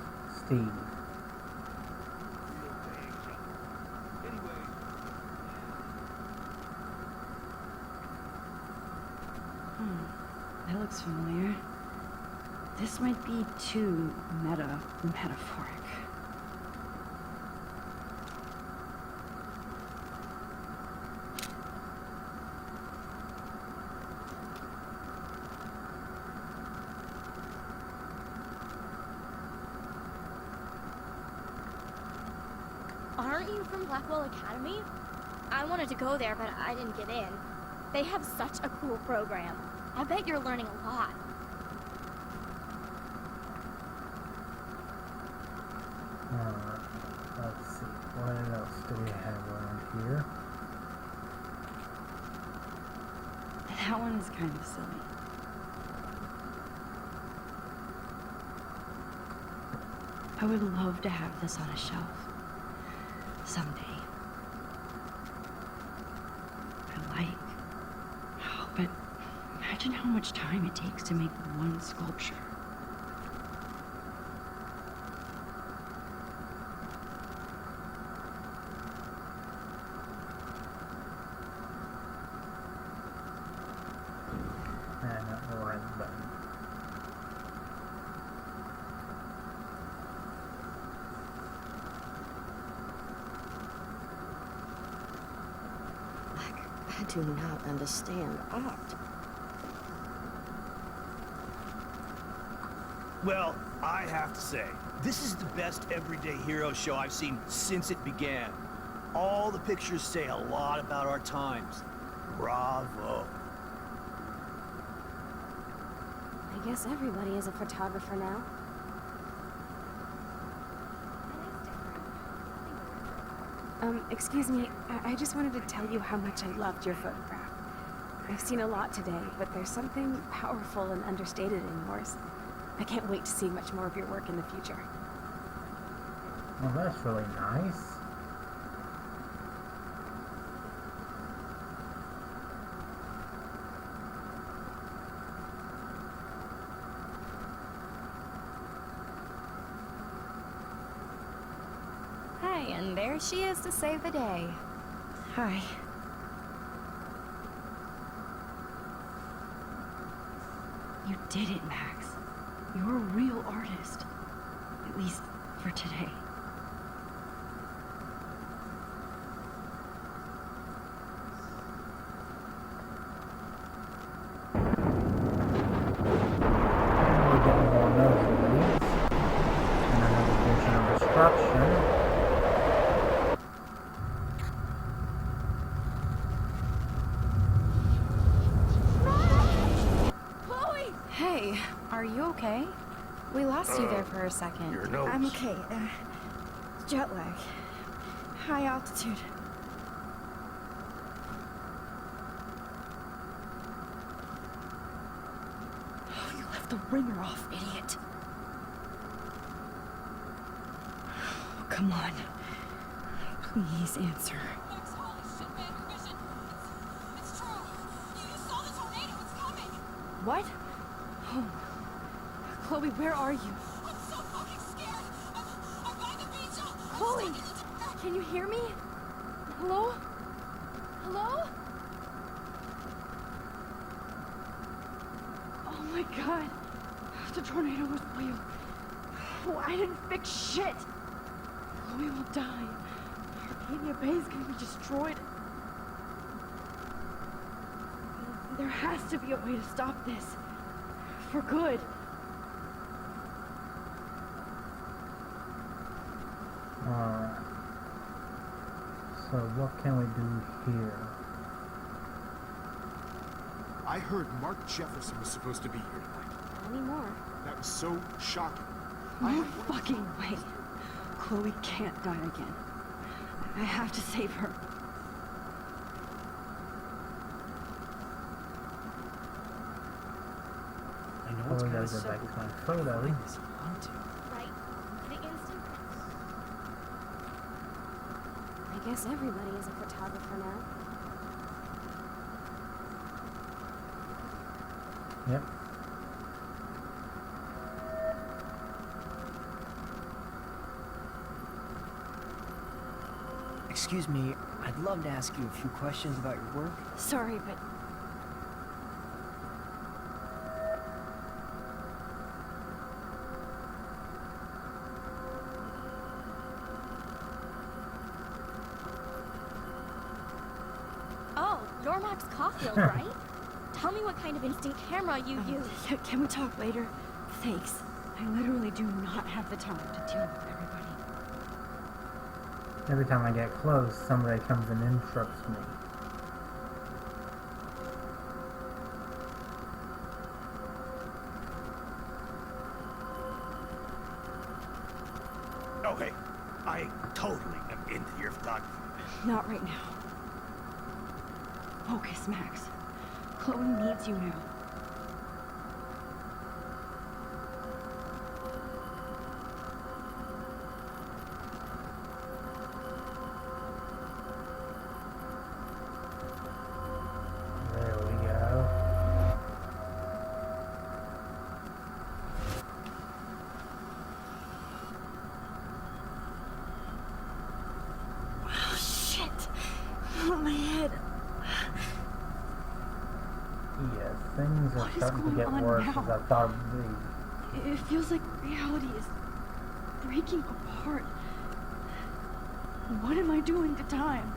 Speaker 1: Steve.
Speaker 10: That looks familiar. This might be too metaphoric.
Speaker 6: Aren't you from Blackwell Academy? I wanted to go there, but I didn't get in. They have such a cool program. I bet you're learning a lot.
Speaker 1: Alright, let's see. What else do we have around here?
Speaker 10: That one is kind of silly. I would love to have this on a shelf. Someday. But imagine how much time it takes to make one sculpture.
Speaker 1: And that red button.
Speaker 11: I do not understand art.
Speaker 9: Well, I have to say, this is the best everyday hero show I've seen since it began. All the pictures say a lot about our times. Bravo.
Speaker 3: I guess everybody is a photographer now. Excuse me, I just wanted to tell you how much I loved your photograph. I've seen a lot today, but there's something powerful and understated in yours. I can't wait to see much more of your work in the future.
Speaker 1: Well, that's really nice.
Speaker 6: Hi, and there she is to save the day.
Speaker 10: Hi. You did it, Max. You're a real artist. At least for today.
Speaker 1: We're getting more nosebleeds. And another vision of destruction.
Speaker 10: Hey, are you okay? We lost you there for a second.
Speaker 7: Your nose.
Speaker 2: I'm okay. Jet lag. High altitude.
Speaker 10: Oh, you left the ringer off, idiot. Oh, come on. Please answer.
Speaker 2: What? Oh. Chloe, where are you?
Speaker 12: I'm so fucking scared. I'm by the beach.
Speaker 2: Chloe! Can you hear me? Hello? Hello? Oh my god. The tornado was real. Oh, I didn't fix shit. Chloe will die. Arcadia Bay is gonna be destroyed. There has to be a way to stop this. For good.
Speaker 1: Alright. So what can we do here?
Speaker 4: I heard Mark Jefferson was supposed to be here tonight.
Speaker 2: Tell me more.
Speaker 4: That was so shocking.
Speaker 10: No fucking way. Chloe can't die again. I have to save her.
Speaker 1: I know it's gotta go back to my photo.
Speaker 6: Right? The instant.
Speaker 2: I guess everybody is a photographer now.
Speaker 1: Yep.
Speaker 13: Excuse me, I'd love to ask you a few questions about your work.
Speaker 10: Sorry, but
Speaker 6: Oh, you're Max Caulfield, right? Tell me what kind of instant camera you use.
Speaker 10: can we talk later? Thanks. I literally do not have the time to deal with everybody.
Speaker 1: Every time I get close, somebody comes and interrupts me.
Speaker 9: Okay, I totally am into your photography.
Speaker 10: Not right now. Focus, Max. Chloe needs you now.
Speaker 1: There we go.
Speaker 10: Oh, shit. Oh, my head.
Speaker 1: Yes, things are
Speaker 10: What is
Speaker 1: starting to
Speaker 10: going
Speaker 1: get
Speaker 10: on
Speaker 1: worse
Speaker 10: now?
Speaker 1: as I thought it would be.
Speaker 10: It feels like reality is breaking apart. What am I doing to time?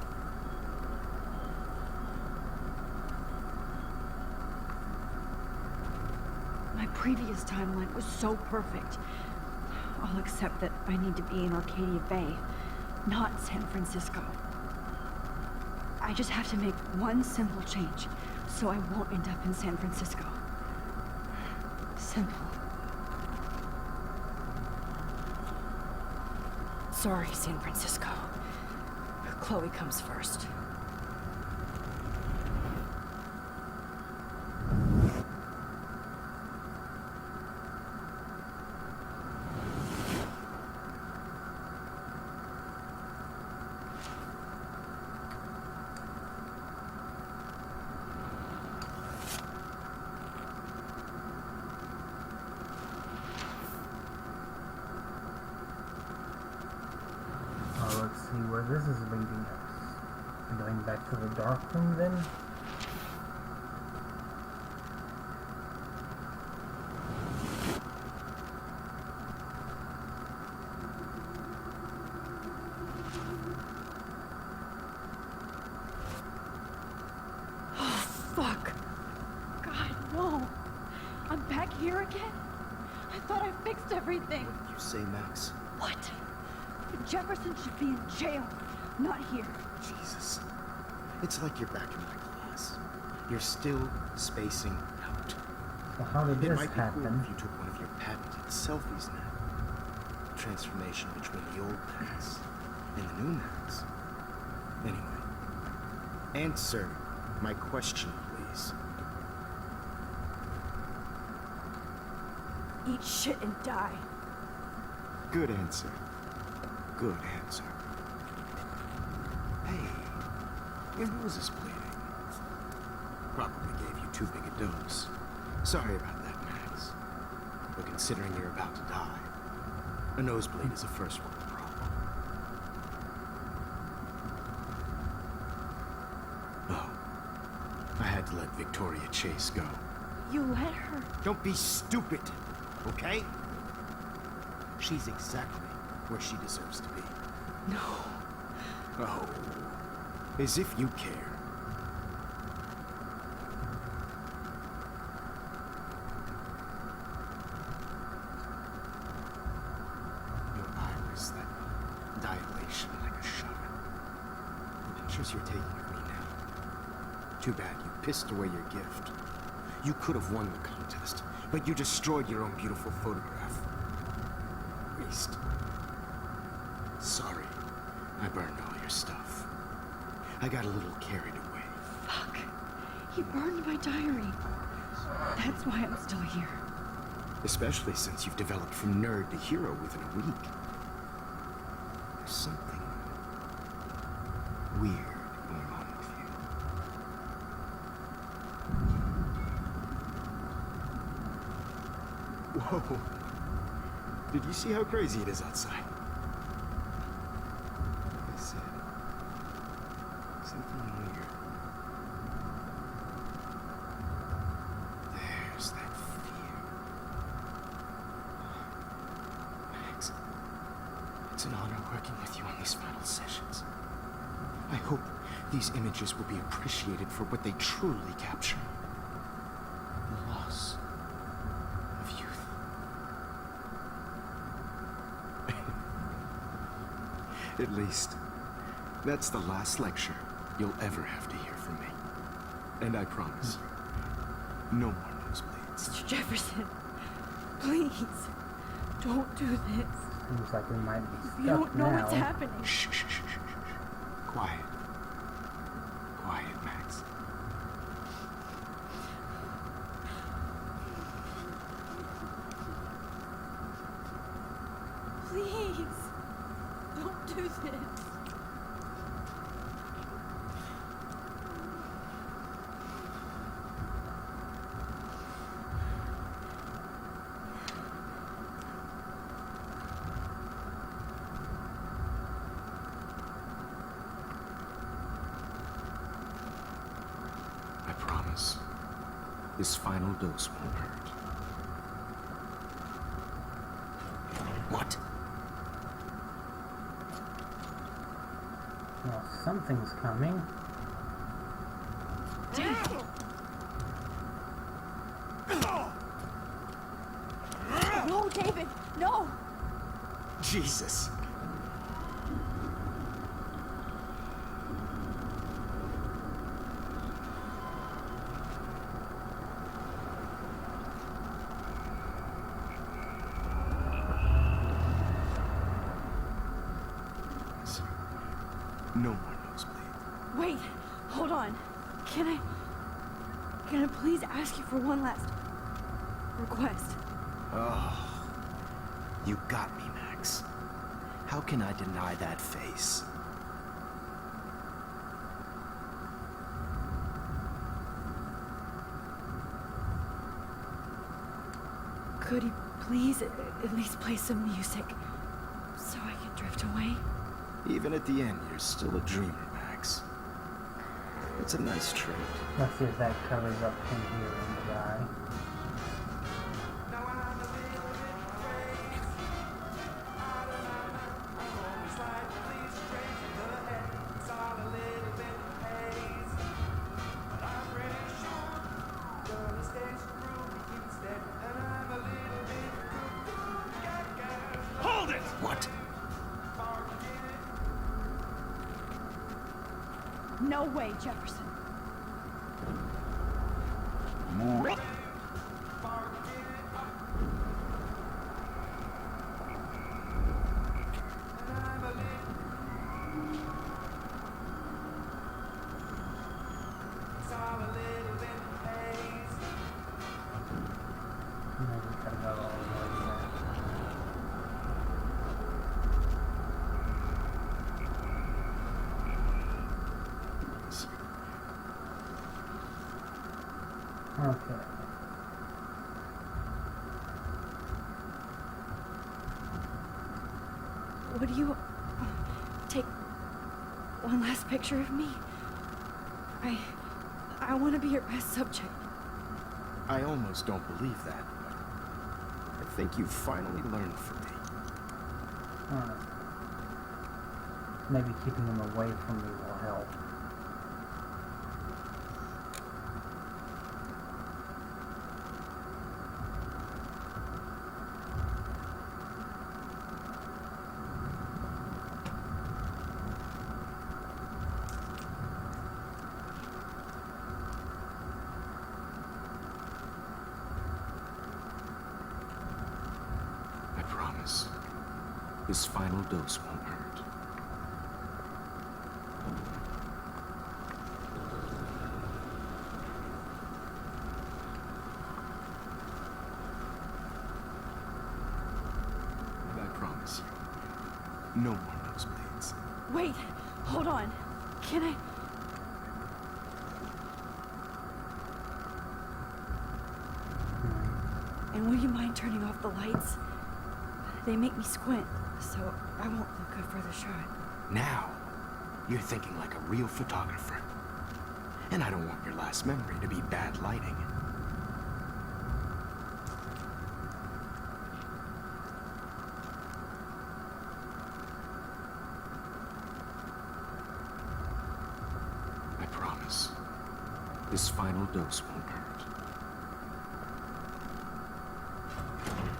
Speaker 10: My previous timeline was so perfect. I'll accept that I need to be in Arcadia Bay, not San Francisco. I just have to make one simple change, so I won't end up in San Francisco. Simple. Sorry, San Francisco. Chloe comes first.
Speaker 1: Let's see where this is leading us. I'm going back to the dark room then?
Speaker 10: Oh, fuck. God, no. I'm back here again? I thought I fixed everything.
Speaker 7: What did you say, Max?
Speaker 10: What? Jefferson should be in jail, not here.
Speaker 7: Jesus. It's like you're back in my class. You're still spacing out.
Speaker 1: So how did
Speaker 7: It
Speaker 1: this
Speaker 7: might be cool
Speaker 1: happen?
Speaker 7: if you took one of your patented selfies now. Transformation between the old Max and the new Max. Anyway, answer my question, please.
Speaker 10: Eat shit and die.
Speaker 7: Good answer. Good answer. Hey, your nose is bleeding. Probably gave you too big a dose. Sorry about that, Max. But considering you're about to die, a nosebleed is a first world problem. Oh, I had to let Victoria Chase go.
Speaker 10: You let her?
Speaker 4: Don't be stupid, okay? She's exactly where she deserves to be.
Speaker 10: No.
Speaker 7: Oh, as if you care. Your iris, that dilation like a shutter. The pictures you're taking of me now. Too bad you pissed away your gift. You could have won the contest, but you destroyed your own beautiful photograph. Waste. Sorry, I burned all your stuff. I got a little carried away.
Speaker 10: Fuck. He burned my diary. That's why I'm still here.
Speaker 7: Especially since you've developed from nerd to hero within a week. There's something weird going on with you. Whoa. Did you see how crazy it is outside? Like I said, something weird. There's that fear. Max, it's an honor working with you on these final sessions. I hope these images will be appreciated for what they truly capture. The loss of youth. At least, that's the last lecture you'll ever have to hear from me. And I promise you, no more nosebleeds.
Speaker 10: Mr. Jefferson, please, don't do this.
Speaker 1: Seems like we might be stuck
Speaker 10: You don't know
Speaker 1: now.
Speaker 10: what's happening.
Speaker 7: Shh, shh, shh, shh, shh. Quiet. Quiet, Max.
Speaker 10: Please, don't do this.
Speaker 7: I promise. This final dose won't hurt. What?
Speaker 1: Well, something's coming.
Speaker 10: No, David, no!
Speaker 7: Jesus. No more nosebleed.
Speaker 10: Wait, hold on. Can I please ask you for one last request?
Speaker 7: Oh, you got me, Max. How can I deny that face?
Speaker 10: Could you please at least play some music so I can drift away?
Speaker 7: Even at the end, you're still a dreamer, Max. It's a nice trait.
Speaker 1: Let's see if that covers up him hearing the guy.
Speaker 9: Hold it!
Speaker 7: What?
Speaker 10: No way, Jefferson.
Speaker 1: Maybe gotta go all the way back. Okay.
Speaker 10: Would you take one last picture of me? I want to be your best subject.
Speaker 7: I almost don't believe that, but I think you've finally learned from me.
Speaker 1: Alright. Maybe keeping him away from me will help.
Speaker 7: This final dose won't hurt. And I promise you, no more nosebleeds.
Speaker 10: Wait, hold on. Can I... And would you mind turning off the lights? They make me squint, so I won't look good for the shot.
Speaker 7: Now, you're thinking like a real photographer. And I don't want your last memory to be bad lighting. I promise, this final dose won't hurt.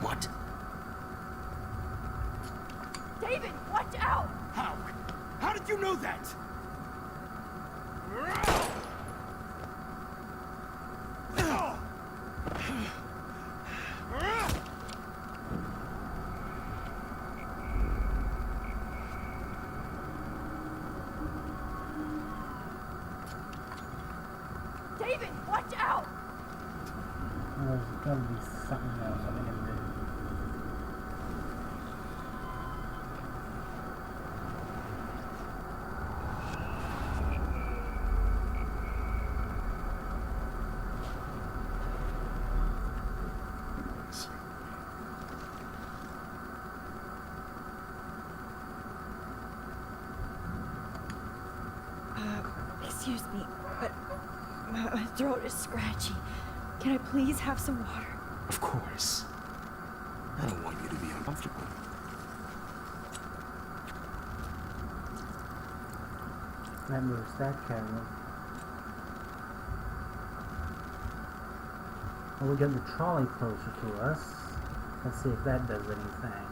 Speaker 7: What?
Speaker 10: David, watch out!
Speaker 7: How? How did you know that?
Speaker 10: David, watch out!
Speaker 1: There's gotta be something else I can do.
Speaker 10: Excuse me, but my throat is scratchy. Can I please have some water?
Speaker 7: Of course. I don't want you to be uncomfortable.
Speaker 1: That moves that camera. Well, we got the trolley closer to us. Let's see if that does anything.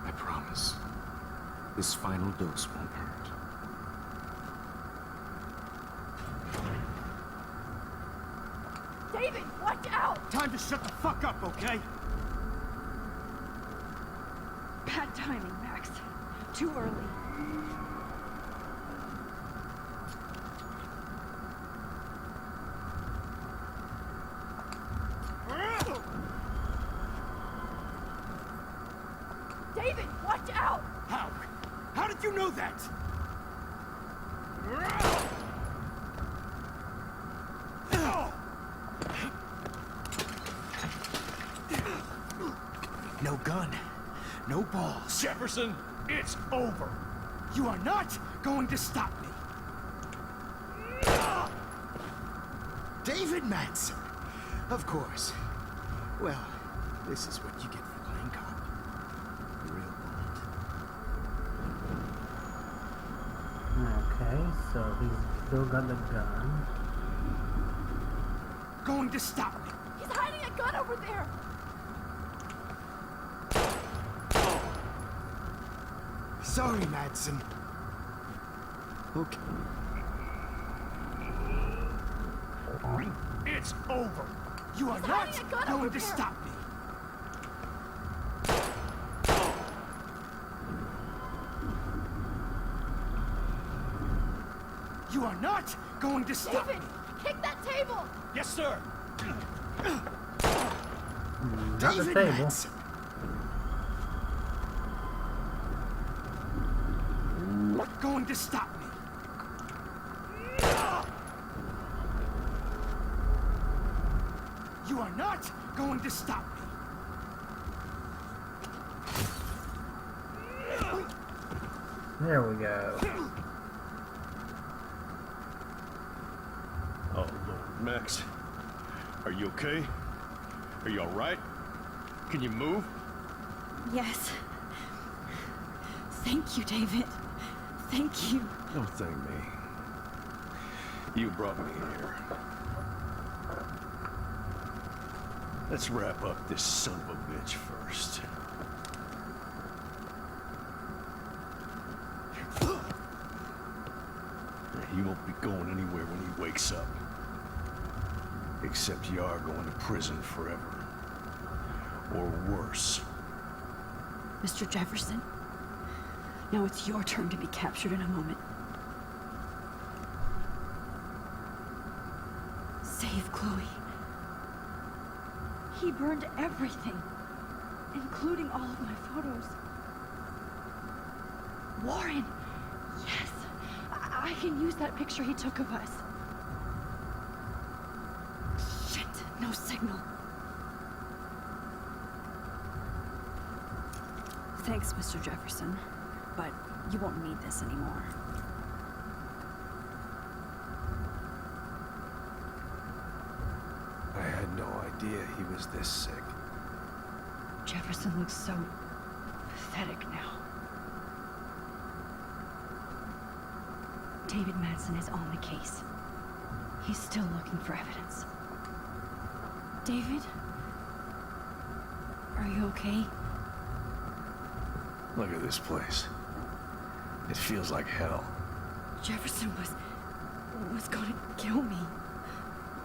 Speaker 7: I promise, this final dose won't hurt.
Speaker 10: David, watch out!
Speaker 4: Time to shut the fuck up, okay?
Speaker 10: Bad timing, Max. Too early. David, watch out!
Speaker 7: How? How did you know that? No gun. No balls.
Speaker 4: Jefferson, it's over.
Speaker 7: You are not going to stop me. David Madsen. Of course. Well, this is what you get for playing cop. A real bullet.
Speaker 1: Okay, so he's still got the gun.
Speaker 7: Going to stop me.
Speaker 10: He's hiding a gun over there!
Speaker 7: Sorry, Madsen. Okay.
Speaker 4: It's over.
Speaker 7: You are
Speaker 10: He's
Speaker 7: not
Speaker 10: hiding a gun
Speaker 7: going
Speaker 10: over
Speaker 7: to
Speaker 10: there.
Speaker 7: stop me. You are not going to stop
Speaker 10: David,
Speaker 7: me.
Speaker 10: kick that table!
Speaker 4: Yes, sir.
Speaker 1: Not the
Speaker 7: David
Speaker 1: table.
Speaker 7: Madsen. Going to stop me. You are not going to stop me.
Speaker 1: There we go.
Speaker 9: Oh, Lord, Max. Are you okay? Are you alright? Can you move?
Speaker 10: Yes. Thank you, David. Thank you.
Speaker 9: Don't thank me. You brought me here. Let's wrap up this son of a bitch first. you won't be going anywhere when he wakes up. Except you are going to prison forever. Or worse.
Speaker 10: Mr. Jefferson, now it's your turn to be captured in a moment. Save Chloe. He burned everything, including all of my photos. Warren! Yes! I can use that picture he took of us. Shit! No signal. Thanks, Mr. Jefferson, but you won't need this anymore.
Speaker 7: I had no idea he was this sick.
Speaker 10: Jefferson looks so pathetic now. David Madsen is on the case. He's still looking for evidence. David? Are you okay?
Speaker 9: Look at this place. It feels like hell.
Speaker 10: Jefferson was gonna kill me.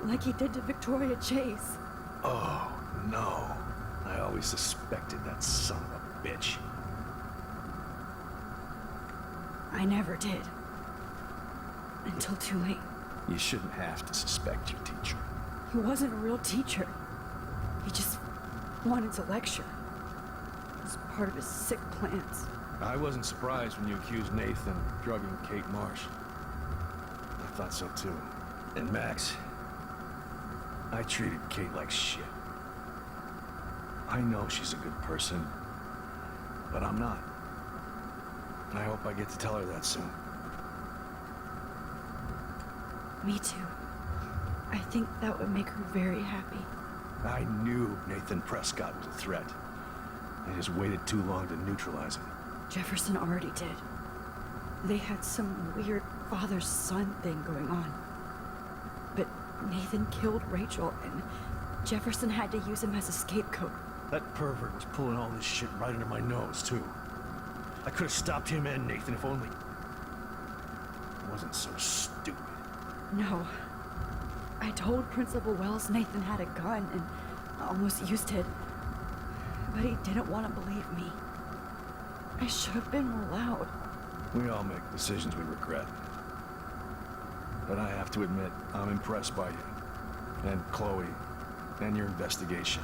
Speaker 10: Like he did to Victoria Chase.
Speaker 9: Oh, no. I always suspected that son of a bitch.
Speaker 10: I never did. Until too late.
Speaker 9: You shouldn't have to suspect your teacher.
Speaker 10: He wasn't a real teacher. He just wanted to lecture. It was part of his sick plans.
Speaker 9: I wasn't surprised when you accused Nathan of drugging Kate Marsh. I thought so too. And Max, I treated Kate like shit. I know she's a good person, but I'm not. And I hope I get to tell her that soon.
Speaker 10: Me too. I think that would make her very happy.
Speaker 9: I knew Nathan Prescott was a threat. I just waited too long to neutralize him.
Speaker 10: Jefferson already did. They had some weird father-son thing going on. But Nathan killed Rachel, and Jefferson had to use him as a scapegoat.
Speaker 9: That pervert was pulling all this shit right under my nose, too. I could have stopped him and Nathan if only... I wasn't so stupid.
Speaker 10: No. I told Principal Wells Nathan had a gun and almost used it. But he didn't want to believe me. I should have been more loud.
Speaker 9: We all make decisions we regret. But I have to admit, I'm impressed by you. And Chloe. And your investigation.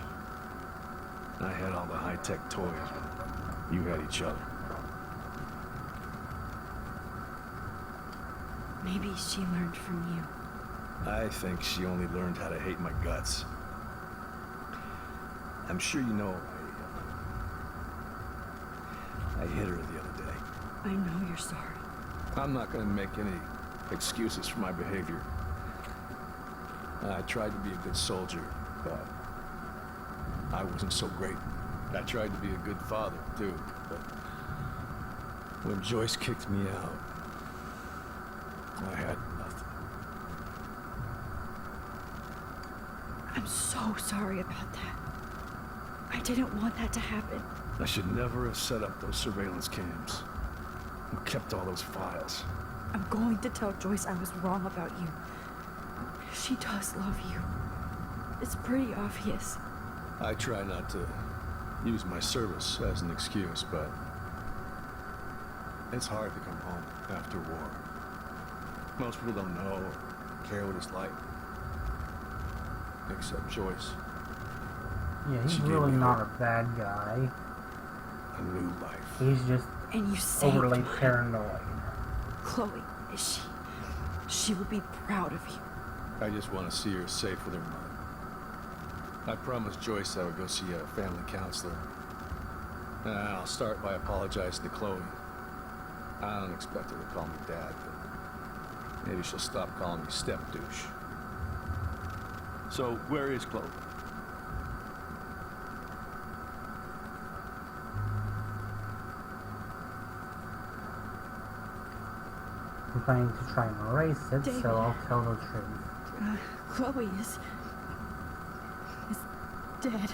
Speaker 9: I had all the high-tech toys. You had each other.
Speaker 10: Maybe she learned from you.
Speaker 9: I think she only learned how to hate my guts. I'm sure you know I hit her the other day.
Speaker 10: I know you're sorry.
Speaker 9: I'm not gonna make any excuses for my behavior. I tried to be a good soldier, but I wasn't so great. I tried to be a good father, too, but when Joyce kicked me out, I had nothing.
Speaker 10: I'm so sorry about that. I didn't want that to happen.
Speaker 9: I should never have set up those surveillance cams. And kept all those files.
Speaker 10: I'm going to tell Joyce I was wrong about you. She does love you. It's pretty obvious.
Speaker 9: I try not to use my service as an excuse, but it's hard to come home after war. Most people don't know or care what it's like. Except Joyce.
Speaker 1: Yeah, he's
Speaker 9: She gave
Speaker 1: really
Speaker 9: me
Speaker 1: not
Speaker 9: hope.
Speaker 1: a bad guy.
Speaker 9: A new life.
Speaker 1: He's just
Speaker 10: And you saved
Speaker 1: overly
Speaker 10: mine.
Speaker 1: paranoid.
Speaker 10: Chloe, she will be proud of you.
Speaker 9: I just want to see her safe with her mom. I promised Joyce I would go see a family counselor. And I'll start by apologizing to Chloe. I don't expect her to call me Dad, but maybe she'll stop calling me step-douche. So, where is Chloe?
Speaker 1: I'm planning to try and erase it,
Speaker 10: David.
Speaker 1: so I'll tell the truth.
Speaker 10: Chloe is dead.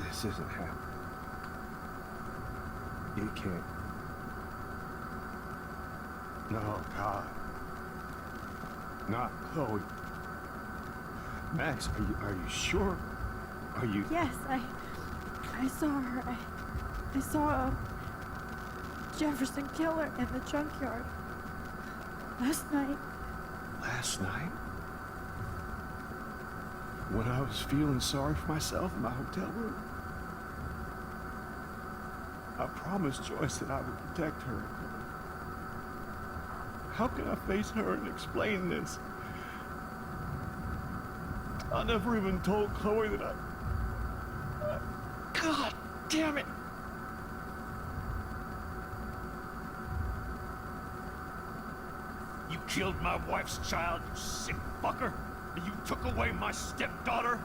Speaker 9: This isn't happening. You can't.
Speaker 7: No, God. Not Chloe. Max, are you sure? Are you...
Speaker 2: Yes, I saw her. I saw a Jefferson killer in the junkyard. Last night.
Speaker 7: Last night? When I was feeling sorry for myself in my hotel room? I promised Joyce that I would protect her. How can I face her and explain this? I never even told Chloe that God damn it! You killed my wife's child, you sick fucker! And you took away my stepdaughter?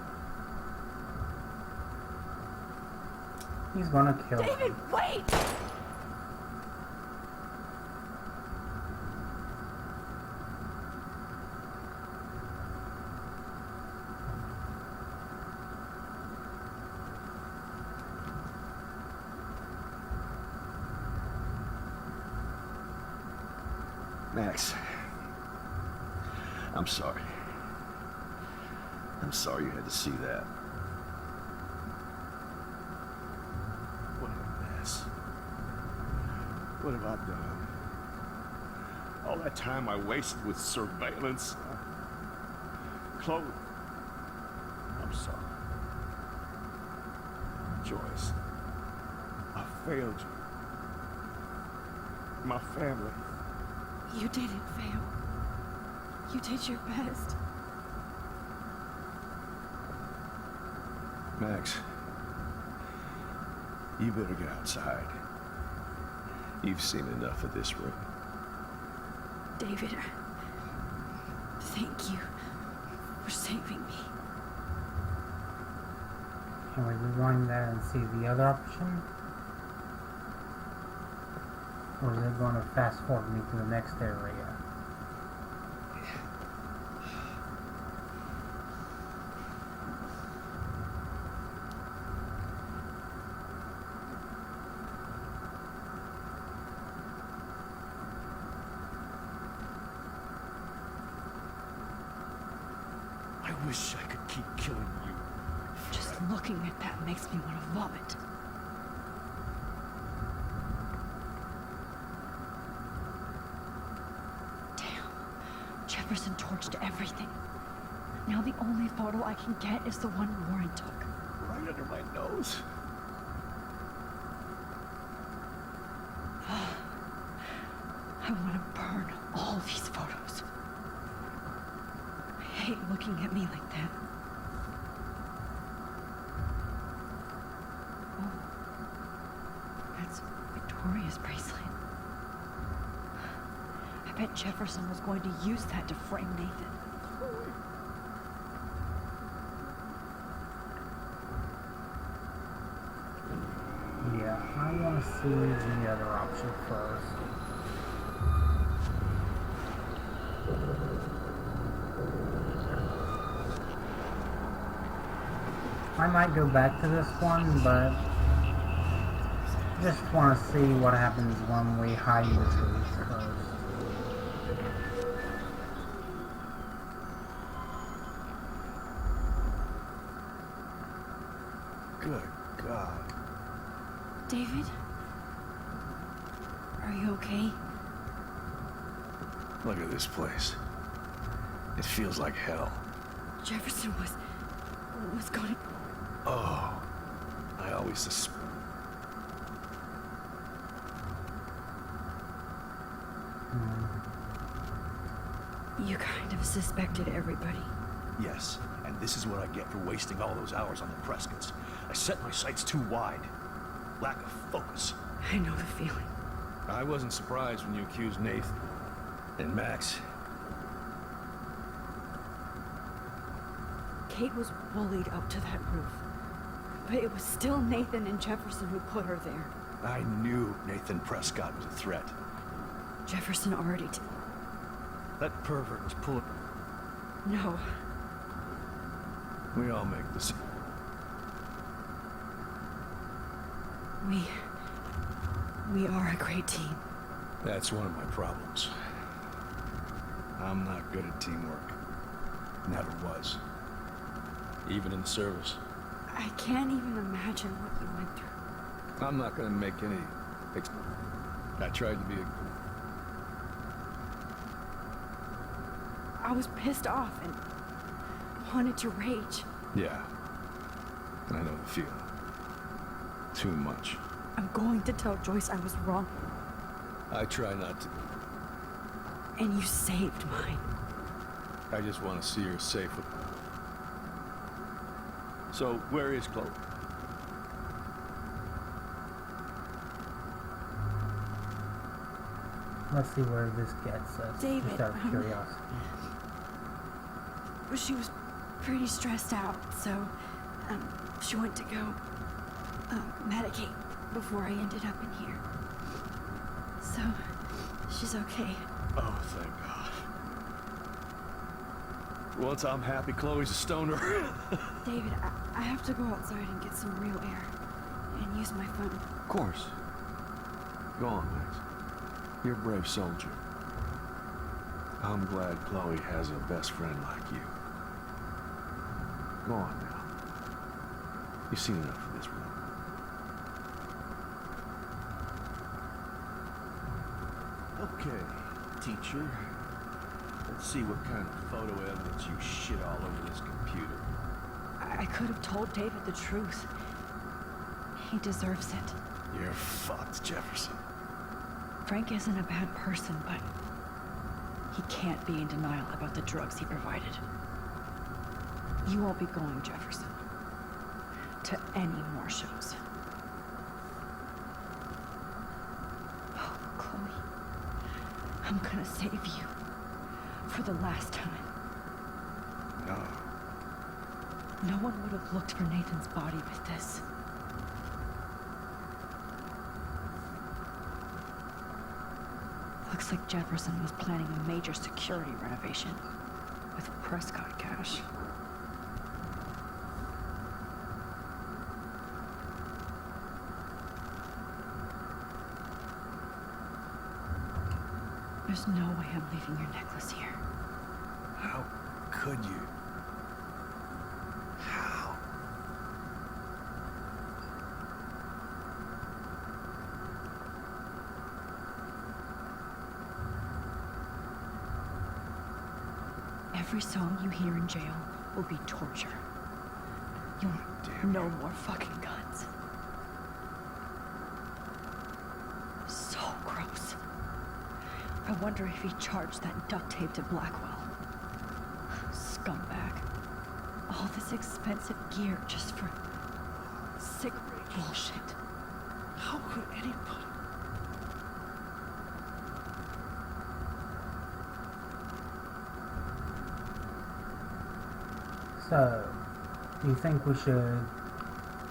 Speaker 1: He's gonna kill her.
Speaker 2: David, wait!
Speaker 7: Max, I'm sorry. I'm sorry you had to see that. What a mess. What have I done? All that time I wasted with surveillance. Chloe, I'm sorry. Joyce, I failed you. My family.
Speaker 2: You didn't fail. You did your best.
Speaker 7: Max, you better get outside. You've seen enough of this room.
Speaker 2: David, thank you for saving me.
Speaker 1: Can we rewind that and see the other option? Or is it going to fast forward me to the next area?
Speaker 7: I wish I could keep killing you.
Speaker 10: Just looking at that makes me want to vomit. Damn. Jefferson torched everything. Now the only photo I can get is the one Warren took.
Speaker 7: Right under my nose.
Speaker 10: I want to burn all these photos. I hate looking at me like that. Oh, that's Victoria's bracelet. I bet Jefferson was going to use that to frame Nathan.
Speaker 1: Yeah, I want to see the other option first. I might go back to this one, but just want to see what happens when we hide the truth first.
Speaker 7: Good God.
Speaker 10: David? Are you okay?
Speaker 7: Look at this place. It feels like hell.
Speaker 10: Jefferson was going to...
Speaker 7: Oh, I always suspect.
Speaker 10: You kind of suspected everybody.
Speaker 9: Yes, and this is what I get for wasting all those hours on the Prescotts. I set my sights too wide. Lack of focus.
Speaker 10: I know the feeling.
Speaker 7: I wasn't surprised when you accused Nathan.
Speaker 9: And Max.
Speaker 2: Kate was bullied up to that roof. But it was still Nathan and Jefferson who put her there.
Speaker 9: I knew Nathan Prescott was a threat.
Speaker 2: Jefferson already did.
Speaker 9: That pervert was pulling...
Speaker 2: No.
Speaker 9: We all make this...
Speaker 2: We are a great team.
Speaker 7: That's one of my problems.
Speaker 9: I'm not good at teamwork. Never was. Even in the service.
Speaker 10: I can't even imagine what you went through.
Speaker 9: I'm not gonna make any... I tried to be a...
Speaker 10: I was pissed off and wanted to rage.
Speaker 9: Yeah. I know the feeling. Too much.
Speaker 10: I'm going to tell Joyce I was wrong.
Speaker 9: I try not to.
Speaker 10: And you saved mine.
Speaker 9: I just want to see her safe. So, where is Chloe?
Speaker 1: Let's see where this gets us.
Speaker 10: David,
Speaker 1: just out of curiosity.
Speaker 10: She was pretty stressed out, so she went to go medicate before I ended up in here. So, she's okay.
Speaker 9: Oh, thank God. Once I'm happy, Chloe's a stoner.
Speaker 10: David, I have to go outside and get some real air and use my phone.
Speaker 9: Of course. Go on, Max. You're a brave soldier. I'm glad Chloe has a best friend like you. Go on now. You've seen enough of this room. Okay, teacher. Let's see what kind of photo evidence you shit all over this computer.
Speaker 10: I could have told David the truth. He deserves it.
Speaker 9: You're fucked, Jefferson.
Speaker 10: Frank isn't a bad person, but he can't be in denial about the drugs he provided. You won't be going, Jefferson, to any more shows. Oh, Chloe, I'm gonna save you for the last time.
Speaker 9: No.
Speaker 10: No one would have looked for Nathan's body with this. Looks like Jefferson was planning a major security renovation with Prescott cash. There's no way I'm leaving your necklace here.
Speaker 9: How could you? How?
Speaker 10: Every song you hear in jail will be torture. You'll no more fucking guns. So gross. I wonder if he charged that duct tape to Blackwell. Scumbag. All this expensive gear just for sick bullshit.
Speaker 9: How could anybody?
Speaker 1: So, do you think we should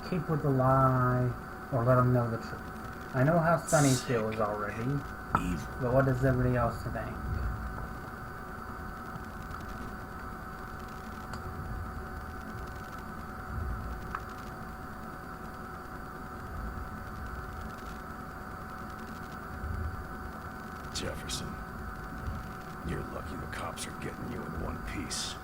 Speaker 1: keep with the lie or let them know the truth? I know how Sonny feels already, but what does everybody else think?
Speaker 9: Jefferson, you're lucky the cops are getting you in one piece.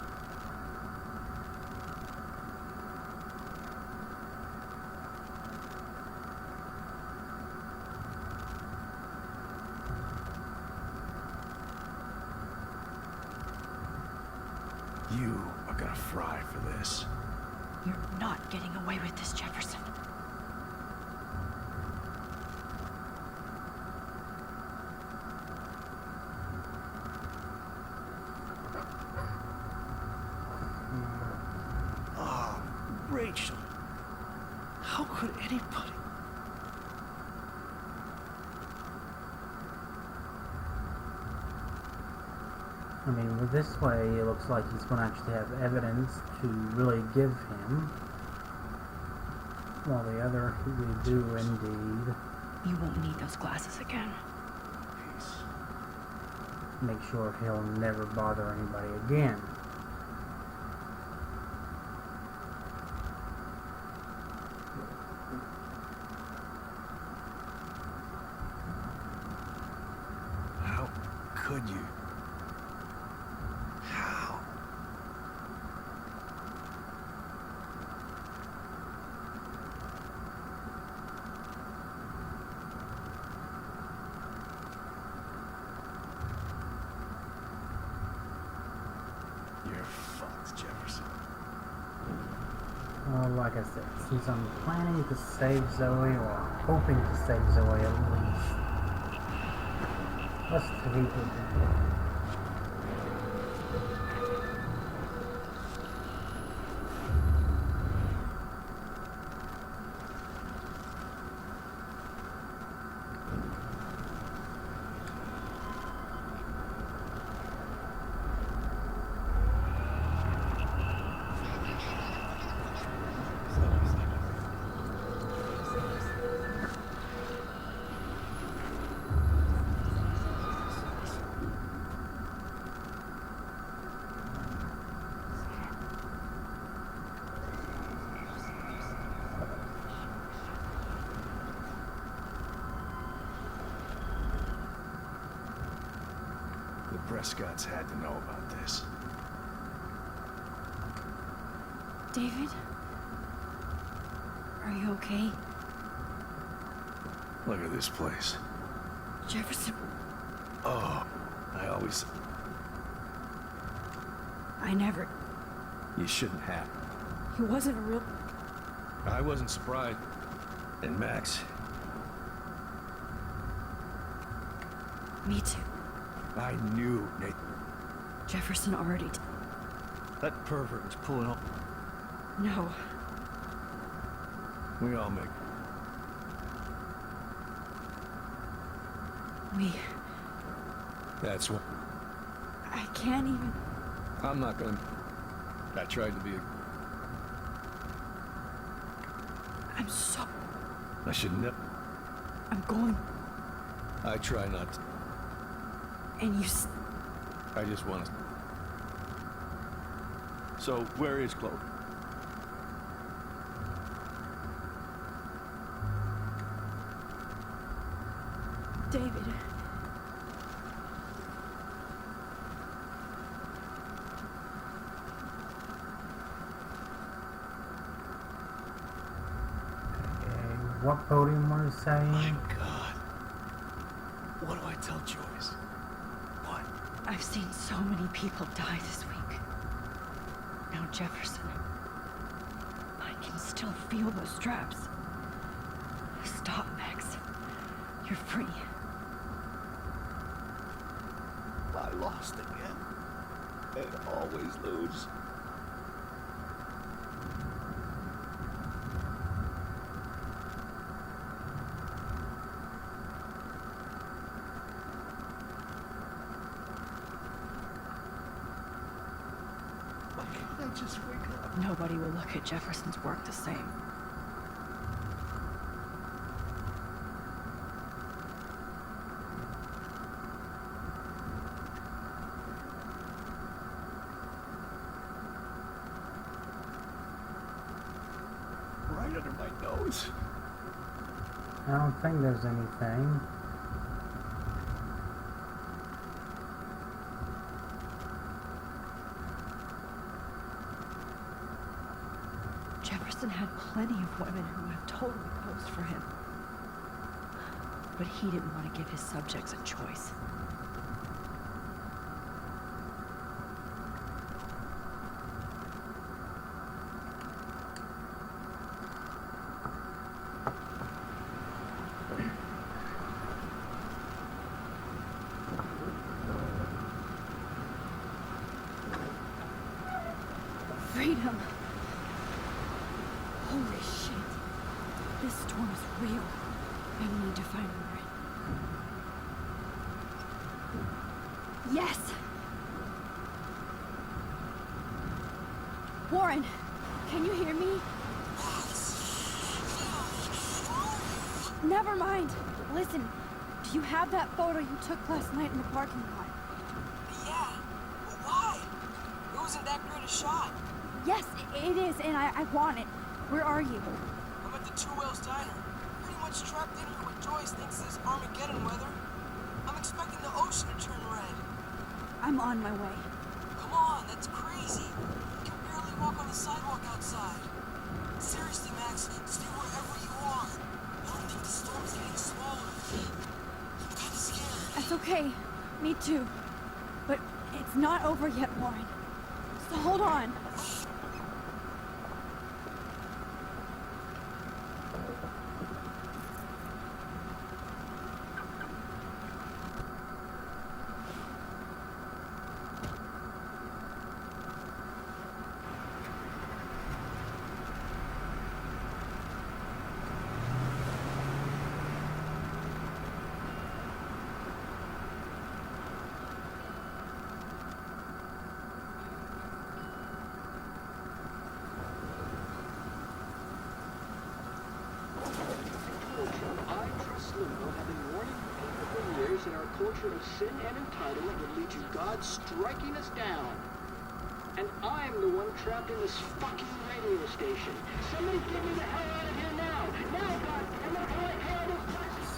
Speaker 9: You are gonna fry for this.
Speaker 10: You're not getting away with this, Jefferson.
Speaker 9: Oh, Rachel. How could anybody?
Speaker 1: I mean, with this way, it looks like he's going to actually have evidence to really give him. While the other, we do indeed.
Speaker 10: You won't need those glasses again.
Speaker 9: Peace.
Speaker 1: Make sure he'll never bother anybody again.
Speaker 9: How could you?
Speaker 1: Like I said, since I'm planning to save Zoe, or hoping to save Zoe at least, let's take it.
Speaker 9: Prescott's had to know about this.
Speaker 10: David? Are you okay?
Speaker 9: Look at this place.
Speaker 10: Jefferson...
Speaker 9: Oh,
Speaker 10: I never...
Speaker 9: You shouldn't have.
Speaker 10: He wasn't a real...
Speaker 9: I wasn't surprised. And Max?
Speaker 10: Me too.
Speaker 9: I knew, Nathan.
Speaker 10: Jefferson already...
Speaker 9: That pervert was pulling up.
Speaker 10: No.
Speaker 9: We all make... That's what...
Speaker 10: I can't even...
Speaker 9: I'm not gonna... I tried to be a...
Speaker 10: I'm so...
Speaker 9: I should never...
Speaker 10: I'm going...
Speaker 9: I try not to...
Speaker 10: And you...
Speaker 9: I just want to... So, where is Chloe?
Speaker 10: David...
Speaker 1: What podium were you saying?
Speaker 9: My God. What do I tell Joyce? What?
Speaker 10: I've seen so many people die this week. Now Jefferson. I can still feel those straps. Stop, Max. You're free.
Speaker 9: I lost again. And always lose. Just wake up.
Speaker 10: Nobody will look at Jefferson's work the same.
Speaker 9: Right under my nose.
Speaker 1: I don't think there's anything.
Speaker 10: Jefferson had plenty of women who have totally posed for him. But he didn't want to give his subjects a choice. Freedom! Holy shit. This storm is real. I need to find Warren. Yes! Warren, can you hear me? Never mind. Listen, do you have that photo you took last night in the parking lot?
Speaker 12: Yeah, but why? It wasn't that great a shot.
Speaker 10: Yes, it is, and I want it. Where are you?
Speaker 12: I'm at the Two Whales Diner. Pretty much trapped in here with Joyce thinks this Armageddon weather. I'm expecting the ocean to turn red.
Speaker 10: I'm on my way.
Speaker 12: Come on, that's crazy. You can barely walk on the sidewalk outside. Seriously, Max, stay wherever you are. I don't think the storm's getting smaller. I'm kinda scared.
Speaker 10: That's okay. Me too. But it's not over yet, Warren. So hold on.
Speaker 14: Limo have been warning people for years that our culture of sin and entitlement would lead to God striking us down. And I'm the one trapped in this fucking radio station. Somebody get me the hell out of here now! Now, God, I'm not going to hell this place!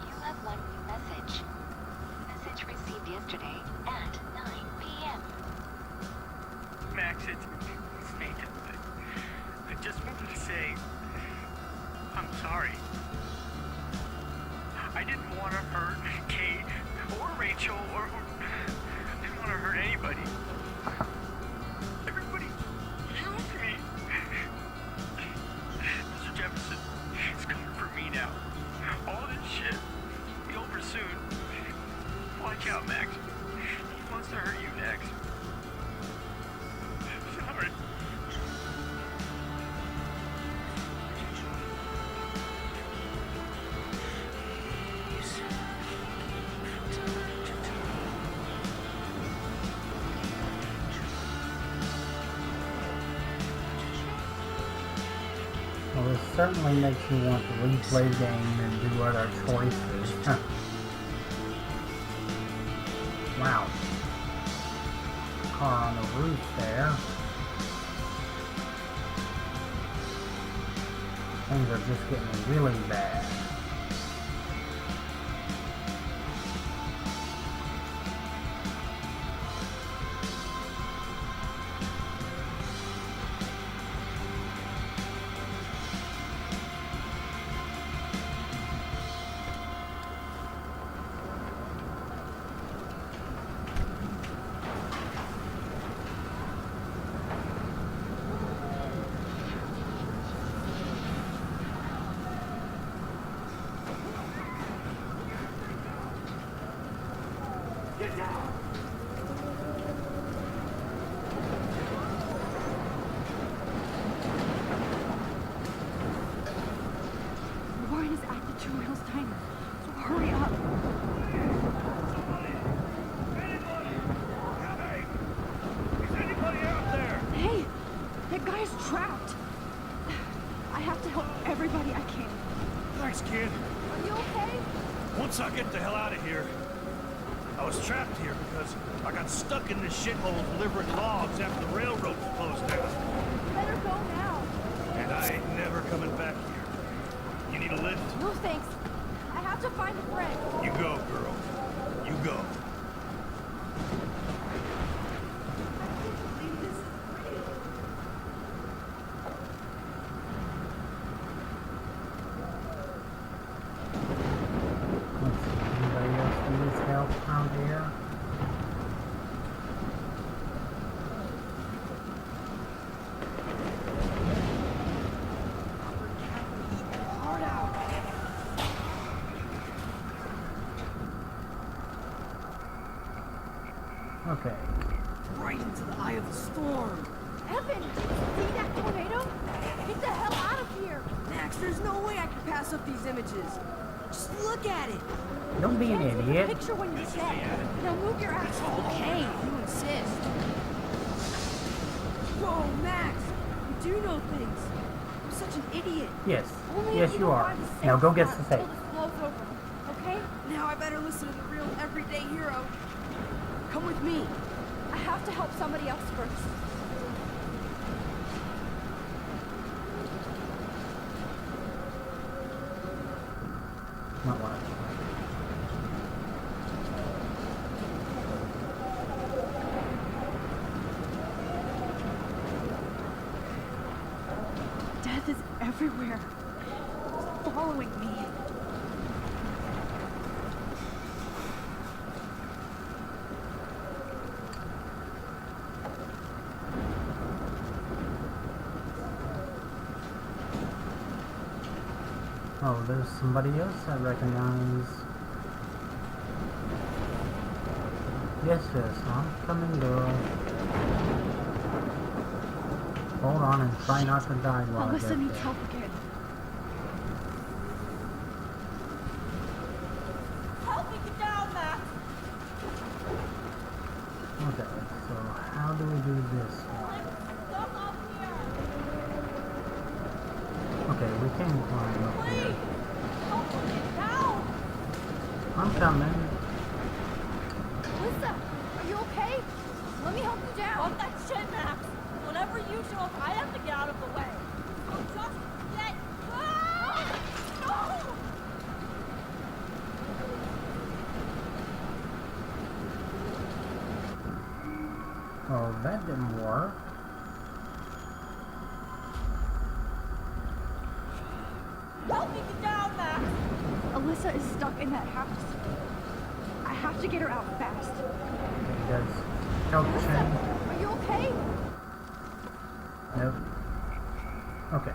Speaker 15: You have one new message. Message received yesterday at 9 p.m.
Speaker 16: Max, it's me. I just wanted to say, I'm sorry. I didn't want to hurt Kate or Rachel or I didn't want to hurt anybody. Everybody used me. Mr. Jefferson, it's coming for me now. All this shit will be over soon. Watch out, Max. He wants to hurt you next. Sorry.
Speaker 1: Well, this certainly makes me want to replay the game and do other choices. Wow. Car on the roof there. Things are just getting really bad.
Speaker 10: Warren is at the 2 Miles Diner, so hurry up.
Speaker 9: Is anybody out there?
Speaker 10: Hey, that guy's trapped. I have to help everybody I can.
Speaker 9: Thanks, kid.
Speaker 3: Are you okay?
Speaker 9: Once I get the hell out of here, I was trapped here because I got stuck in this shithole delivering logs after the railroad was closed down.
Speaker 3: Better go now.
Speaker 9: And I ain't never coming back here. You need a lift?
Speaker 3: No thanks. I have to find a friend.
Speaker 9: You go, girl. You go.
Speaker 1: Anybody else needs help out here?
Speaker 10: Hard out.
Speaker 1: Okay.
Speaker 13: Right into the eye of the storm.
Speaker 3: Evan, see that tornado? Get the hell out of here.
Speaker 13: Max, there's no way I can pass up these images. Just look at it.
Speaker 1: Don't be an idiot.
Speaker 3: Picture when you're dead. Now move your ass.
Speaker 13: Okay, you insist. Whoa, Max, you do know things. I'm such an idiot.
Speaker 1: Yes.
Speaker 3: Only
Speaker 1: Yes,
Speaker 3: if
Speaker 1: you
Speaker 3: don't
Speaker 1: are.
Speaker 3: find the safe
Speaker 1: Now go get
Speaker 3: spot
Speaker 1: the safe.
Speaker 3: until this blows over. Okay?
Speaker 13: Now I better listen to the real everyday hero. Come with me.
Speaker 3: I have to help somebody else first.
Speaker 1: Not much.
Speaker 10: Death is everywhere. It's following me.
Speaker 1: Oh, there's somebody else I recognize. Yes, yes, I'm coming, girl. Hold on and try not to die while I
Speaker 10: Alyssa
Speaker 1: get
Speaker 10: needs
Speaker 1: there.
Speaker 10: help again.
Speaker 3: Help me get down, Max.
Speaker 1: Okay, so how do we do this one? can climb up here.
Speaker 6: Help me get down!
Speaker 1: I'm coming.
Speaker 6: Lisa, are you okay? Let me help you down. Fuck that shit, Max. Whenever you show up, I have to get out of the way. So just get... Ah! No!
Speaker 1: Oh, that didn't work.
Speaker 6: Help me get down, Max!
Speaker 10: Alyssa is stuck in that house. I have to get her out fast.
Speaker 1: It does help change.
Speaker 6: Are you okay?
Speaker 1: Nope. Okay.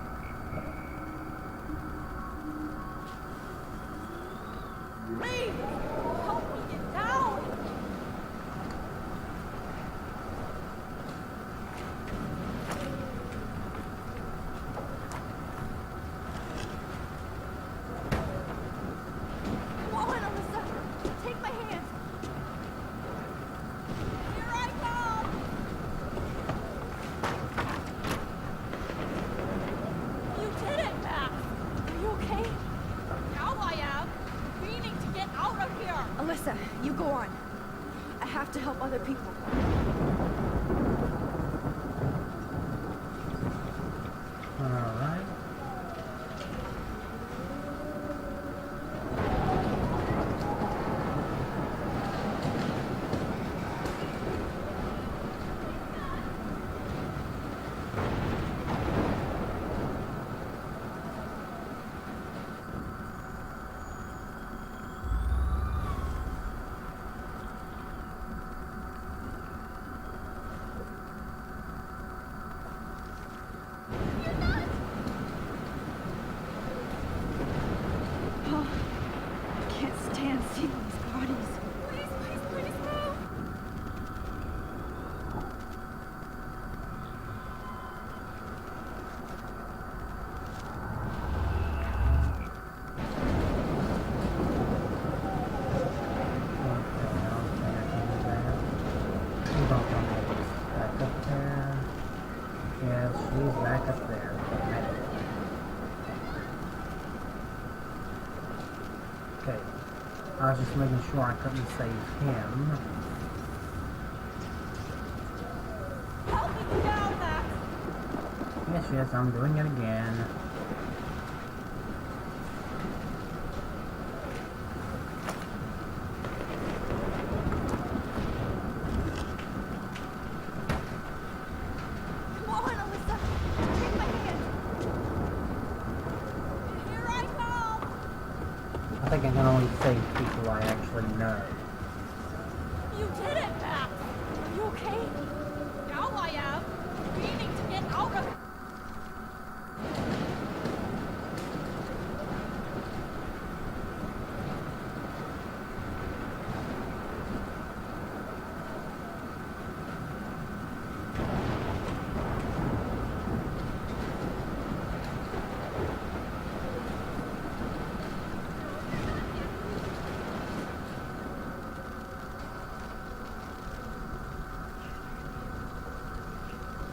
Speaker 6: Please! Help me get down! Come on, Alyssa! Take my hand! Here I come! You did it, Max! Are you okay? Now I am! Meaning to get out of here!
Speaker 10: Alyssa, you go on. I have to help other people.
Speaker 1: Alright.
Speaker 10: Oh, I can't stand seeing these bodies.
Speaker 6: Please, please, please move!
Speaker 1: Back up there. Yeah, she's back up there. Okay. I was just making sure I couldn't save him.
Speaker 6: Help me get down, Max!
Speaker 1: Yes, I'm doing it again.
Speaker 6: Come on, Alyssa! Take my hand! Here I come!
Speaker 1: I think I can only save people I actually know.
Speaker 6: You did it, Max! Are you okay? Now I am! Meaning to get out of...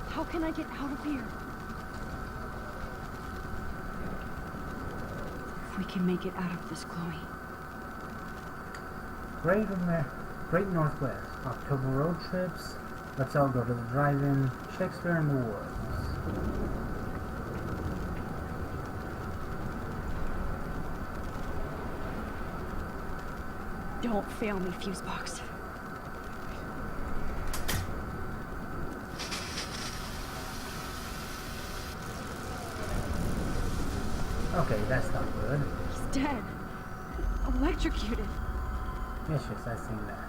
Speaker 10: How can I get out of here? If we can make it out of this, Chloe.
Speaker 1: Great Northwest. October road trips. Let's all go to the drive-in. Shakespeare in the Woods.
Speaker 10: Don't fail me, Fusebox.
Speaker 1: Okay, that's not good.
Speaker 10: He's dead. Electrocuted.
Speaker 1: Yes, I've seen that.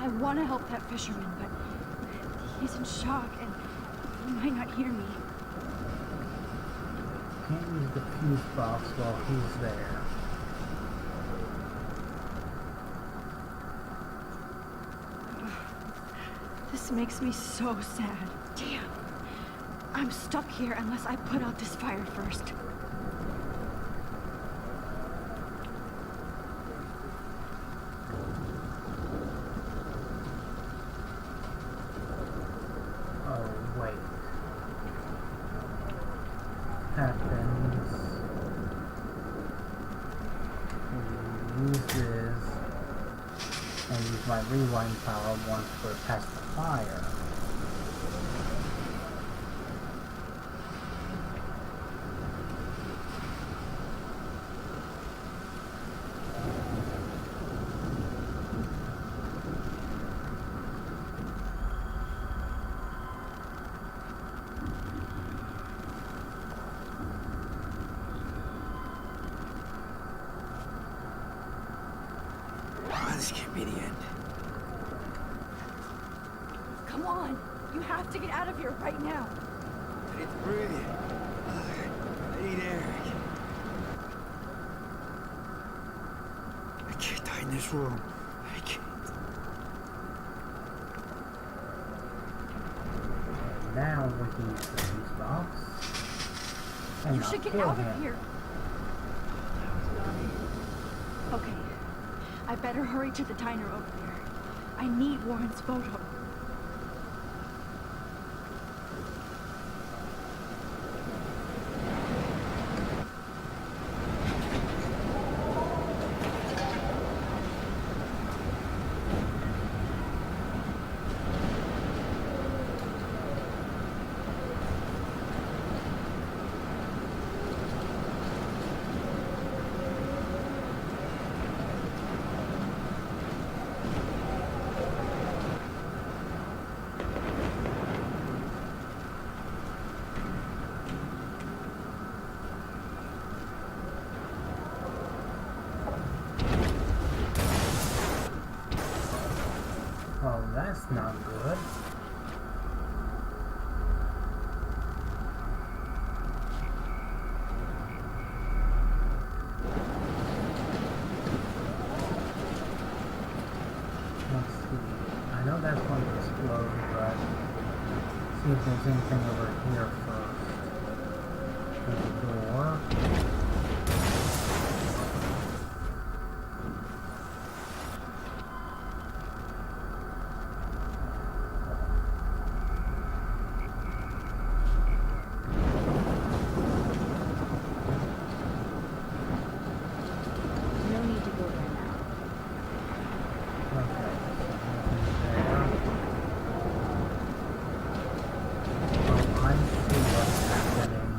Speaker 10: I want to help that fisherman, but he's in shock and he might not hear me.
Speaker 1: Can't use the fuse box while he's there.
Speaker 10: This makes me so sad. Damn. I'm stuck here unless I put out this fire first.
Speaker 1: my rewind power once we're past the fire.
Speaker 7: This can't be the end.
Speaker 10: Come on! You have to get out of here right now!
Speaker 7: I need to breathe. I need air. I can't die in this room. I can't.
Speaker 1: Now we can use the fuse box. And
Speaker 10: You
Speaker 1: not
Speaker 10: should get
Speaker 1: kill
Speaker 10: out
Speaker 1: him.
Speaker 10: of here! Okay. I better hurry to the diner over there. I need Warren's photo.
Speaker 1: Oh, that's not good. Let's see. I know that's going to explode, but see if there's anything over here first. There's a door.
Speaker 10: No need to go there now.
Speaker 1: Okay. There. Oh, I see what's happening.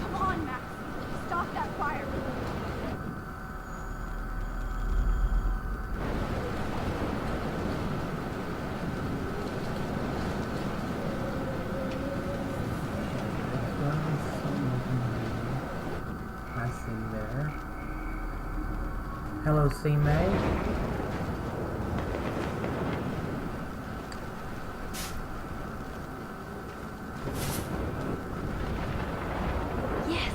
Speaker 10: Come on, Max! Stop that fire!
Speaker 1: I see there. Hello, C. May.
Speaker 10: Yes!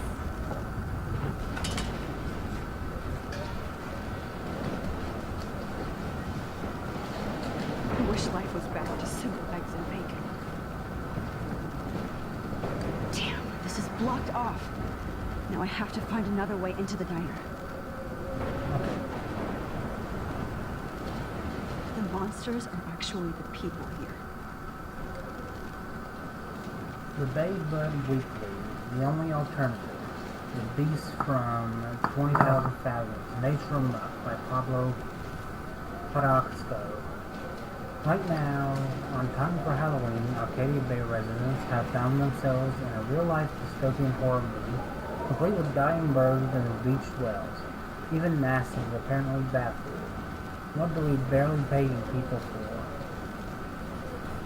Speaker 10: I wish life was back to simple eggs and bacon. Damn, this is blocked off. Now I have to find another way into the diner. The monsters are actually the people here.
Speaker 1: The Bay Bud Weekly, the only alternative. The Beast from 20,000 Fathoms, Nature Muck by Pablo Carrasco. Right now, on time for Halloween, Arcadia Bay residents have found themselves in a real-life dystopian horror movie, complete with dying birds and beached whales. Even NASA is apparently baffled. What do we barely pay people for?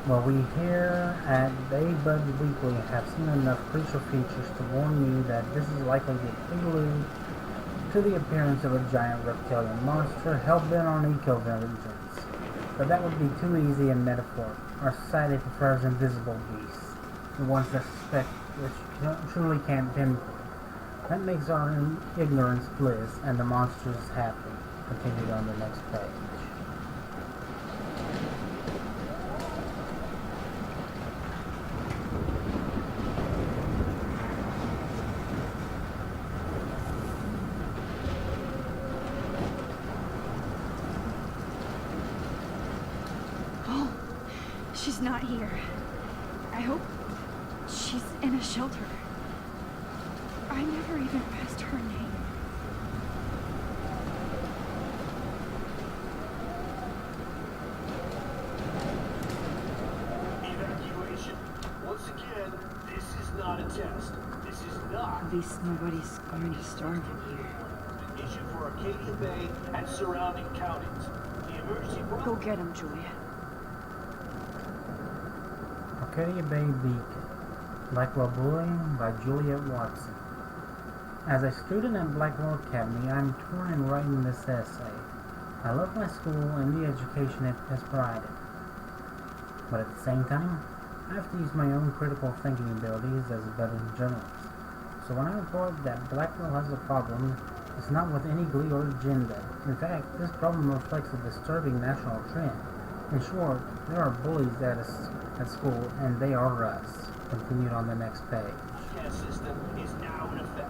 Speaker 1: Well, we here at Bay Bud Weekly have seen enough creature features to warn you that this is likely the prelude to the appearance of a giant reptilian monster hell-bent on eco-vengeance. But that would be too easy a metaphor. Our society prefers invisible beasts, the ones that suspect which truly can't pinpoint. That makes our ignorance bliss and the monsters happy. Continued on the next page.
Speaker 10: She's not here. I hope she's in a shelter. I never even asked her name.
Speaker 17: Evacuation. Once again, this is not a test. This is not.
Speaker 10: At least nobody's going to starve in here.
Speaker 17: Issue for Arcadia Bay and surrounding counties. The emergency.
Speaker 10: Go get him, Julia.
Speaker 1: Arcadia Bay Beacon, Blackwell Bullying by Juliet Watson. As a student at Blackwell Academy, I'm torn in writing this essay. I love my school and the education it has provided. But at the same time, I have to use my own critical thinking abilities as a veteran journalist. So when I report that Blackwell has a problem, it's not with any glee or agenda. In fact, this problem reflects a disturbing national trend. In short, there are bullies at school, and they are us. Continued on the next page.
Speaker 17: The system is now in effect.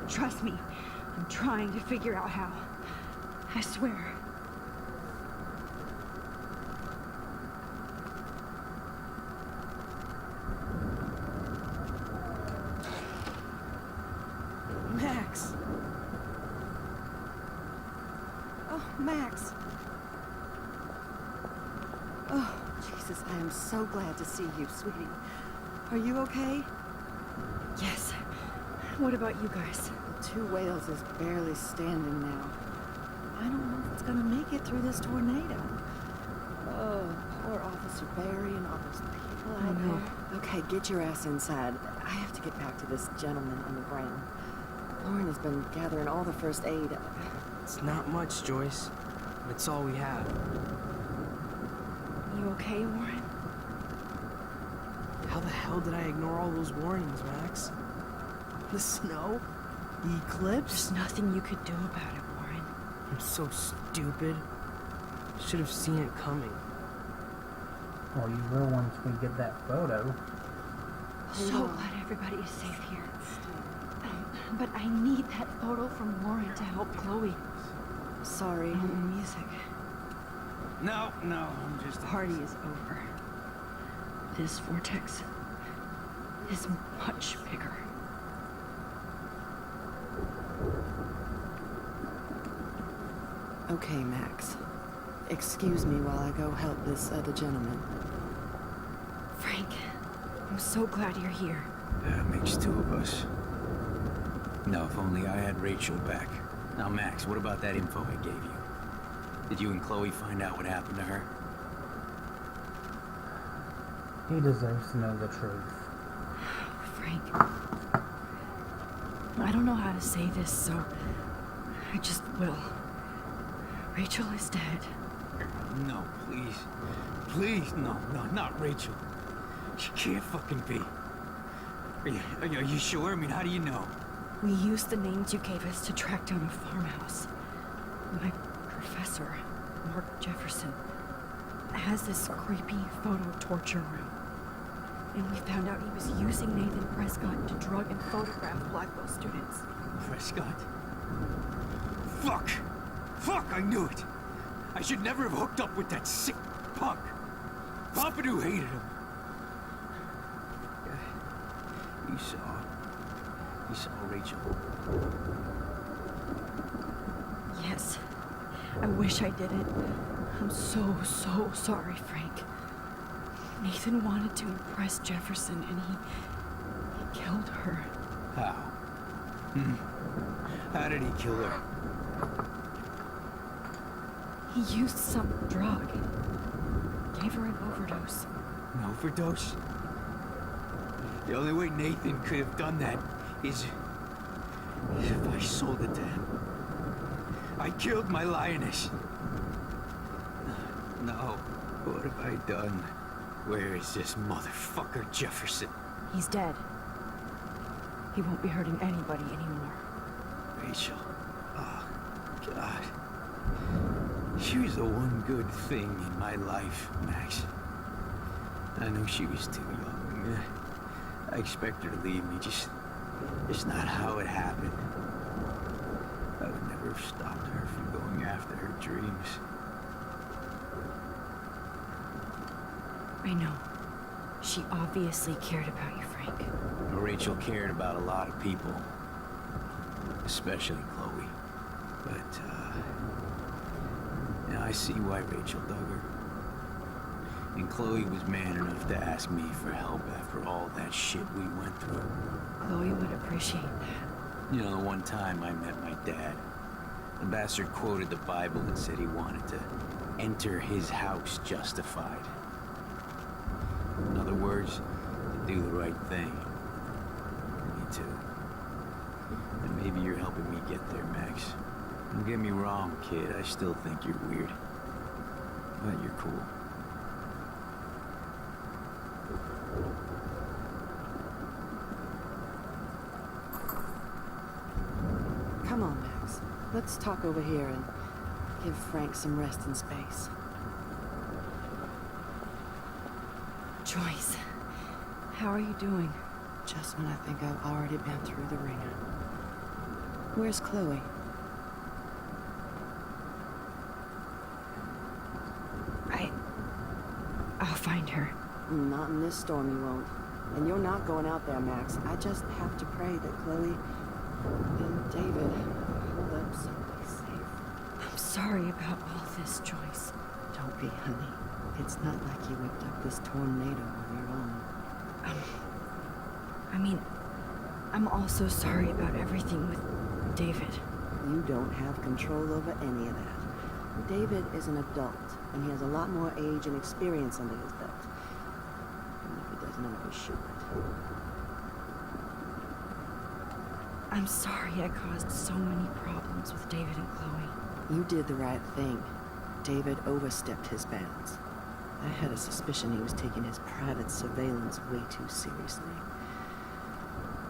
Speaker 10: Trust me, I'm trying to figure out how. I swear.
Speaker 13: Max. Oh, Max.
Speaker 11: Oh, Jesus, I am so glad to see you, sweetie. Are you okay?
Speaker 10: Yes. What about you guys?
Speaker 11: The Two Whales is barely standing now. I don't know if it's gonna make it through this tornado. Oh, poor Officer Barry and all those people out there. Okay, get your ass inside. I have to get back to this gentleman on the ground. Lauren has been gathering all the first aid.
Speaker 18: It's not much, Joyce. But it's all we have.
Speaker 10: You okay, Warren?
Speaker 18: How the hell did I ignore all those warnings, Max? The snow? The eclipse?
Speaker 10: There's nothing you could do about it, Warren.
Speaker 18: I'm so stupid. Should have seen it coming.
Speaker 1: Well, you will once we get that photo.
Speaker 10: So glad everybody is safe here. But I need that photo from Warren to help Chloe.
Speaker 11: Sorry.
Speaker 10: Music.
Speaker 18: No, I'm just...
Speaker 10: The party is over. This vortex is much bigger.
Speaker 11: Okay, Max. Excuse me while I go help this other gentleman.
Speaker 10: Frank, I'm so glad you're here.
Speaker 5: That makes two of us. No, if only I had Rachel back. Now, Max, what about that info I gave you? Did you and Chloe find out what happened to her?
Speaker 1: He deserves to know the truth.
Speaker 10: Frank, I don't know how to say this, so I just will. Rachel is dead.
Speaker 5: No, please. Please, no, not Rachel. She can't fucking be. Are you sure? I mean, how do you know?
Speaker 10: We used the names you gave us to track down a farmhouse. My professor, Mark Jefferson, has this creepy photo torture room. And we found out he was using Nathan Prescott to drug and photograph Blackwell students.
Speaker 5: Prescott? Fuck, I knew it. I should never have hooked up with that sick punk. Pompidou hated him. You saw Rachel.
Speaker 10: Yes. I wish I didn't. I'm so sorry, Frank. Nathan wanted to impress Jefferson, and he killed her.
Speaker 5: How? How did he kill her?
Speaker 10: He used some drug. Gave her an overdose.
Speaker 5: An overdose? The only way Nathan could have done that is if I sold it to him. I killed my lioness. No, what have I done? Where is this motherfucker Jefferson?
Speaker 10: He's dead. He won't be hurting anybody anymore.
Speaker 5: Rachel. Oh, God. She was the one good thing in my life, Max. I know she was too young. I expect her to leave me, just not how it happened. I would never have stopped her from going after her dreams.
Speaker 10: I know. She obviously cared about you, Frank.
Speaker 5: Rachel cared about a lot of people. Especially Chloe. But, now I see why Rachel dug her. And Chloe was man enough to ask me for help after all that shit we went through.
Speaker 10: Chloe would appreciate that.
Speaker 5: You know, the one time I met my dad, the bastard quoted the Bible and said he wanted to enter his house justified. In other words, to do the right thing. Me too. And maybe you're helping me get there, Max. Don't get me wrong, kid. I still think you're weird. But you're cool.
Speaker 11: Come on, Max. Let's talk over here and give Frank some rest and space.
Speaker 10: Joyce, how are you doing?
Speaker 11: Just when I think I've already been through the ringer. Where's Chloe?
Speaker 10: I'll find her.
Speaker 11: Not in this storm, you won't. And you're not going out there, Max. I just have to pray that Chloe and David hold up someday safe.
Speaker 10: I'm sorry about all this, Joyce.
Speaker 11: Don't be, honey. It's not like you whipped up this tornado on your own.
Speaker 10: I mean, I'm also sorry about everything with David.
Speaker 11: You don't have control over any of that. David is an adult, and he has a lot more age and experience under his belt. Even if he doesn't always show it.
Speaker 10: I'm sorry I caused so many problems with David and Chloe.
Speaker 11: You did the right thing. David overstepped his bounds. I had a suspicion he was taking his private surveillance way too seriously.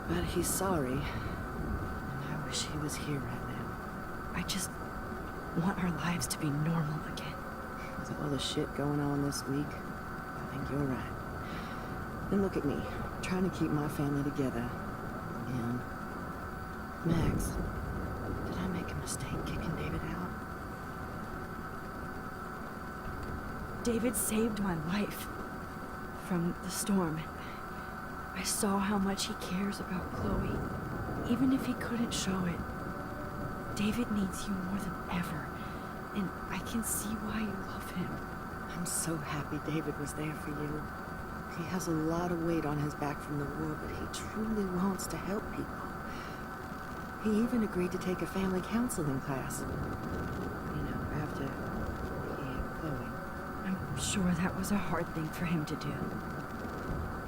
Speaker 11: But he's sorry, and I wish he was here right now.
Speaker 10: I just want our lives to be normal again.
Speaker 11: With all the shit going on this week, I think you're right. And look at me, trying to keep my family together. And Max, did I make a mistake kicking David out?
Speaker 10: David saved my life from the storm. I saw how much he cares about Chloe, even if he couldn't show it. David needs you more than ever, and I can see why you love him.
Speaker 11: I'm so happy David was there for you. He has a lot of weight on his back from the war, but he truly wants to help people. He even agreed to take a family counseling class. You know, after he and Chloe.
Speaker 10: I'm sure that was a hard thing for him to do.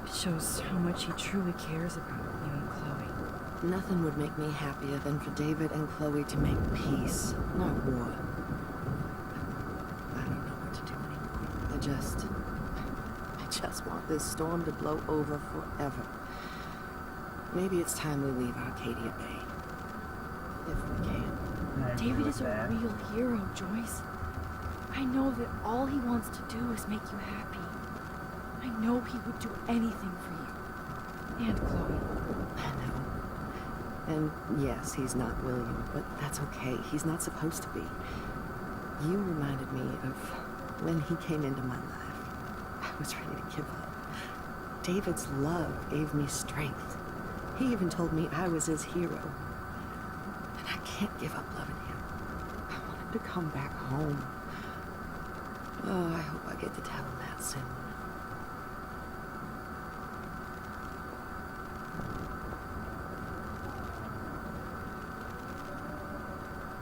Speaker 10: It shows how much he truly cares about you and Chloe.
Speaker 11: Nothing would make me happier than for David and Chloe to make peace, not war. I don't know what to do anymore. I just want this storm to blow over forever. Maybe it's time we leave Arcadia Bay. If we can.
Speaker 10: David is a real hero, Joyce. I know that all he wants to do is make you happy. I know he would do anything for you. And Chloe.
Speaker 11: I know. And yes, he's not William, but that's okay. He's not supposed to be. You reminded me of when he came into my life. I was ready to give up. David's love gave me strength. He even told me I was his hero. And I can't give up loving him. I want him to come back home. Oh, I hope I get to tell him that soon.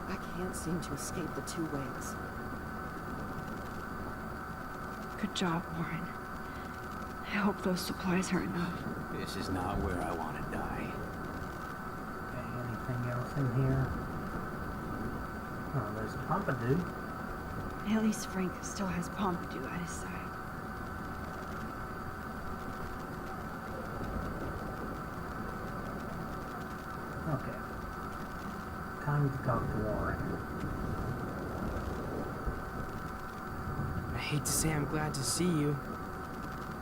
Speaker 11: I can't seem to escape the two ways.
Speaker 10: Good job, Warren. I hope those supplies are enough.
Speaker 5: This is not where I want to die.
Speaker 1: Okay, anything else in here? Oh, there's Pompidou.
Speaker 10: At least Frank still has Pompidou at his side.
Speaker 1: Okay. Time to talk to Warren.
Speaker 18: I hate to say I'm glad to see you,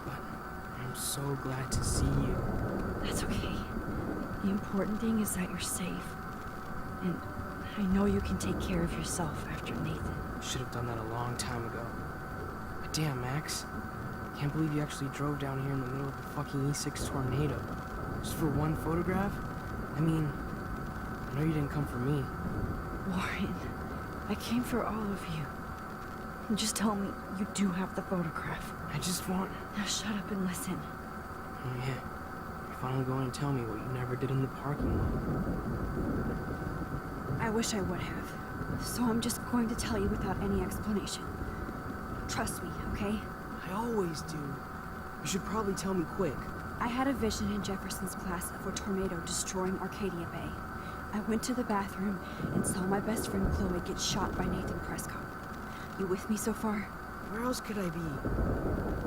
Speaker 18: but I'm so glad to see you.
Speaker 10: That's okay. The important thing is that you're safe. And I know you can take care of yourself after Nathan.
Speaker 18: Should have done that a long time ago. But damn, Max. Can't believe you actually drove down here in the middle of a fucking E6 tornado. Just for one photograph? I mean, I know you didn't come for me.
Speaker 10: Warren, I came for all of you. And just tell me you do have the photograph.
Speaker 18: I just want...
Speaker 10: Now shut up and listen.
Speaker 18: Oh yeah. You're finally going to tell me what you never did in the parking lot.
Speaker 2: I wish I would have. So I'm just going to tell you without any explanation. Trust me, okay?
Speaker 18: I always do. You should probably tell me quick.
Speaker 2: I had a vision in Jefferson's class of a tornado destroying Arcadia Bay. I went to the bathroom and saw my best friend Chloe get shot by Nathan Prescott. You with me so far?
Speaker 18: Where else could I be?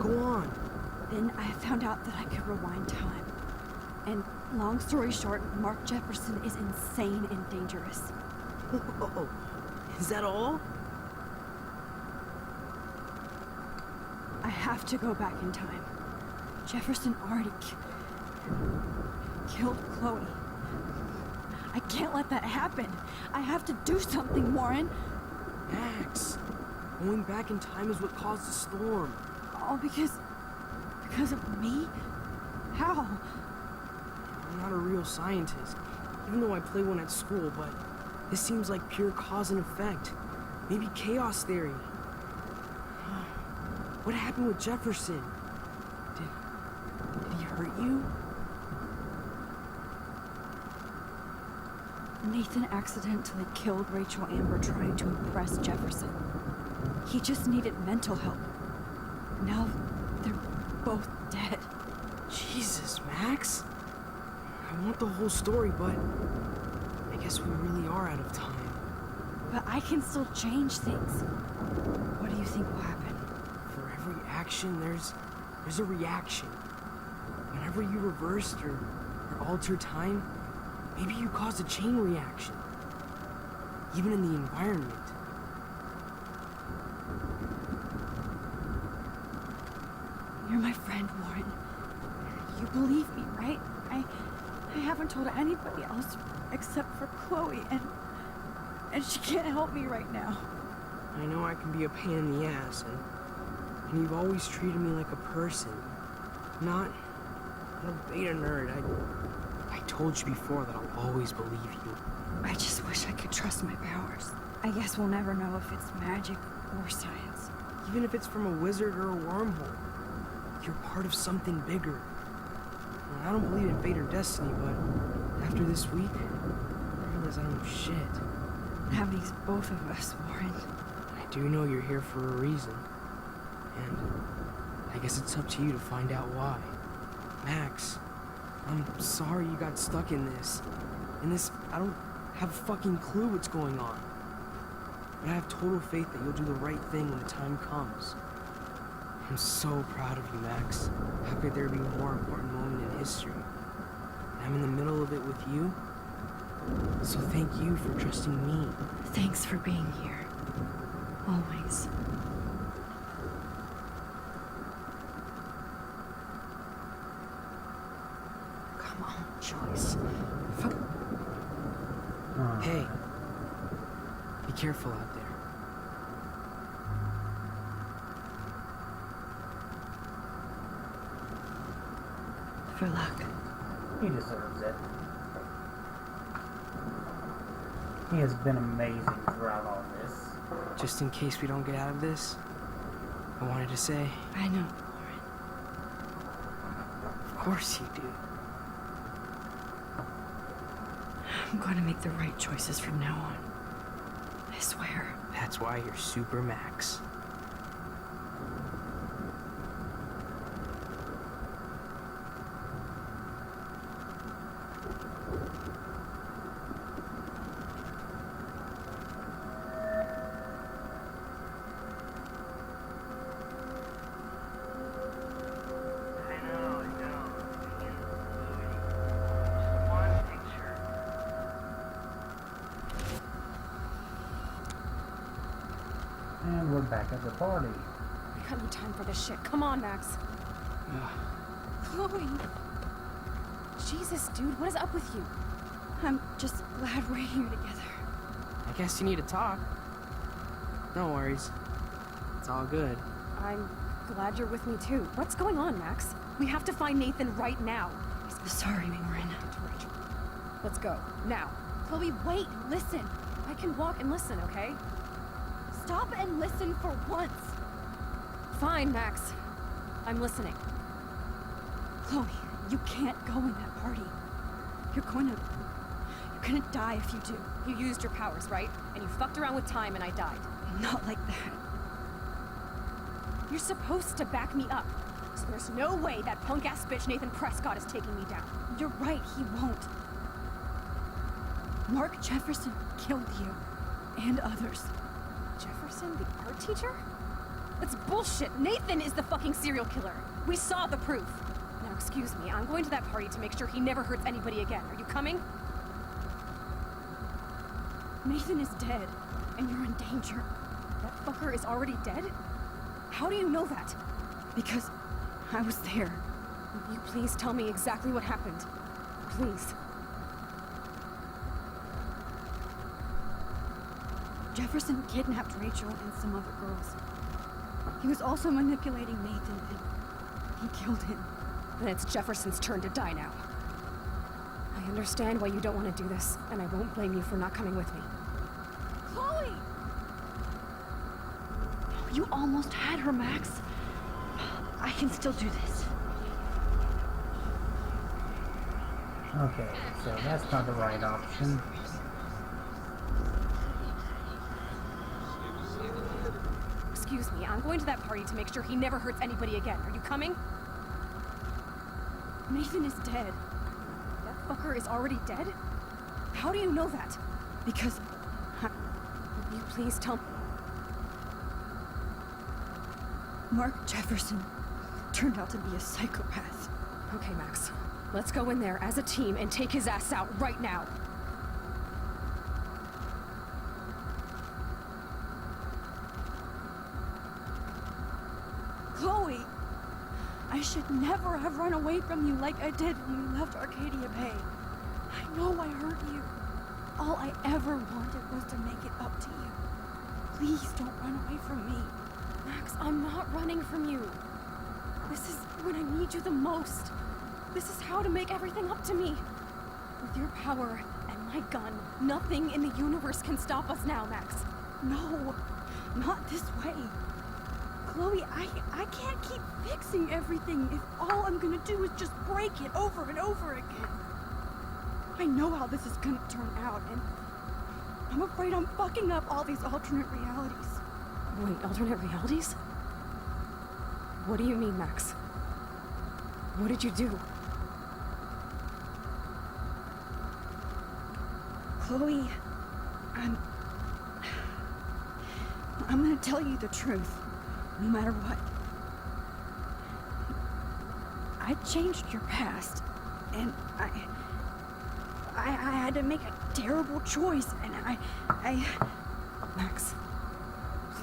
Speaker 18: Go on.
Speaker 2: Then I found out that I could rewind time. And long story short, Mark Jefferson is insane and dangerous.
Speaker 18: Whoa. Is that all?
Speaker 2: I have to go back in time. Jefferson already killed Chloe. I can't let that happen. I have to do something, Warren.
Speaker 18: Max, going back in time is what caused the storm.
Speaker 2: All because of me? How?
Speaker 18: I'm not a real scientist, even though I play one at school, but this seems like pure cause and effect. Maybe chaos theory. What happened with Jefferson? Did he hurt you?
Speaker 2: Nathan accidentally killed Rachel Amber trying to impress Jefferson. He just needed mental help. Now they're both dead.
Speaker 18: Jesus, Max. I want the whole story, but I guess we really are out of time.
Speaker 2: But I can still change things. What do you think will happen?
Speaker 18: For every action, there's a reaction. Whenever you reversed or altered time, maybe you caused a chain reaction. Even in the environment.
Speaker 2: You're my friend, Warren. You believe me, right? I haven't told anybody else except for Chloe, and she can't help me right now.
Speaker 18: I know I can be a pain in the ass, and you've always treated me like a person. Not a beta nerd. I told you before that I'll always believe you.
Speaker 2: I just wish I could trust my powers. I guess we'll never know if it's magic or science.
Speaker 18: Even if it's from a wizard or a wormhole, you're part of something bigger. I don't believe in fate or destiny, but after this week, I realize I don't know shit.
Speaker 2: That makes both of us, Warren.
Speaker 18: I do know you're here for a reason. And I guess it's up to you to find out why. Max, I'm sorry you got stuck in this. I don't have a fucking clue what's going on. But I have total faith that you'll do the right thing when the time comes. I'm so proud of you, Max. How could there be a more important moment in history? I'm in the middle of it with you. So thank you for trusting me.
Speaker 2: Thanks for being here. Always.
Speaker 10: Come on, Joyce.
Speaker 18: Hey. Be careful out there.
Speaker 10: For luck.
Speaker 1: He deserves it. He has been amazing throughout all this.
Speaker 18: Just in case we don't get out of this, I wanted to say...
Speaker 2: I know, Warren.
Speaker 18: Of course you do.
Speaker 10: I'm going to make the right choices from now on. I swear.
Speaker 18: That's why you're Super Max.
Speaker 1: And we're back at the party.
Speaker 3: I got no time for this shit. Come on, Max. Chloe. Jesus, dude, what is up with you?
Speaker 2: I'm just glad we're here together.
Speaker 18: I guess you need to talk. No worries. It's all good.
Speaker 3: I'm glad you're with me too. What's going on, Max? We have to find Nathan right now.
Speaker 10: Sorry, Maureen.
Speaker 3: Let's go. Now. Chloe, wait. Listen. I can walk and listen, okay? Stop and listen for once. Fine, Max. I'm listening.
Speaker 2: Chloe, you can't go in that party. You're gonna die if you do.
Speaker 3: You used your powers, right? And you fucked around with time and I died.
Speaker 2: Not like that.
Speaker 3: You're supposed to back me up. So there's no way that punk-ass bitch Nathan Prescott is taking me down.
Speaker 2: You're right, he won't. Mark Jefferson killed you. And others.
Speaker 3: Jefferson, the art teacher? That's bullshit. Nathan is the fucking serial killer. We saw the proof. Now, excuse me, I'm going to that party to make sure he never hurts anybody again. Are you coming?
Speaker 2: Nathan is dead, and you're in danger.
Speaker 3: That fucker is already dead? How do you know that?
Speaker 2: Because I was there.
Speaker 3: Will you please tell me exactly what happened? Please.
Speaker 2: Jefferson kidnapped Rachel and some other girls. He was also manipulating Nathan, and he killed him.
Speaker 3: Then it's Jefferson's turn to die now. I understand why you don't want to do this, and I won't blame you for not coming with me.
Speaker 2: Chloe! You almost had her, Max. I can still do this.
Speaker 1: Okay, so that's not the right option.
Speaker 3: Excuse me, I'm going to that party to make sure he never hurts anybody again. Are you coming?
Speaker 2: Nathan is dead.
Speaker 3: That fucker is already dead? How do you know that?
Speaker 2: Because...
Speaker 3: Will you please tell me?
Speaker 2: Mark Jefferson turned out to be a psychopath.
Speaker 3: Okay, Max. Let's go in there as a team and take his ass out right now.
Speaker 2: Chloe! I should never have run away from you like I did when we left Arcadia Bay. I know I hurt you. All I ever wanted was to make it up to you. Please don't run away from me.
Speaker 3: Max, I'm not running from you. This is when I need you the most. This is how to make everything up to me. With your power and my gun, nothing in the universe can stop us now, Max.
Speaker 2: No, not this way. Chloe, I can't keep fixing everything if all I'm gonna do is just break it over and over again. I know how this is gonna turn out, and I'm afraid I'm fucking up all these alternate realities.
Speaker 3: Wait, alternate realities? What do you mean, Max? What did you do?
Speaker 2: Chloe, I'm gonna tell you the truth, no matter what. I changed your past, and I had to make a terrible choice, and I...
Speaker 3: Max,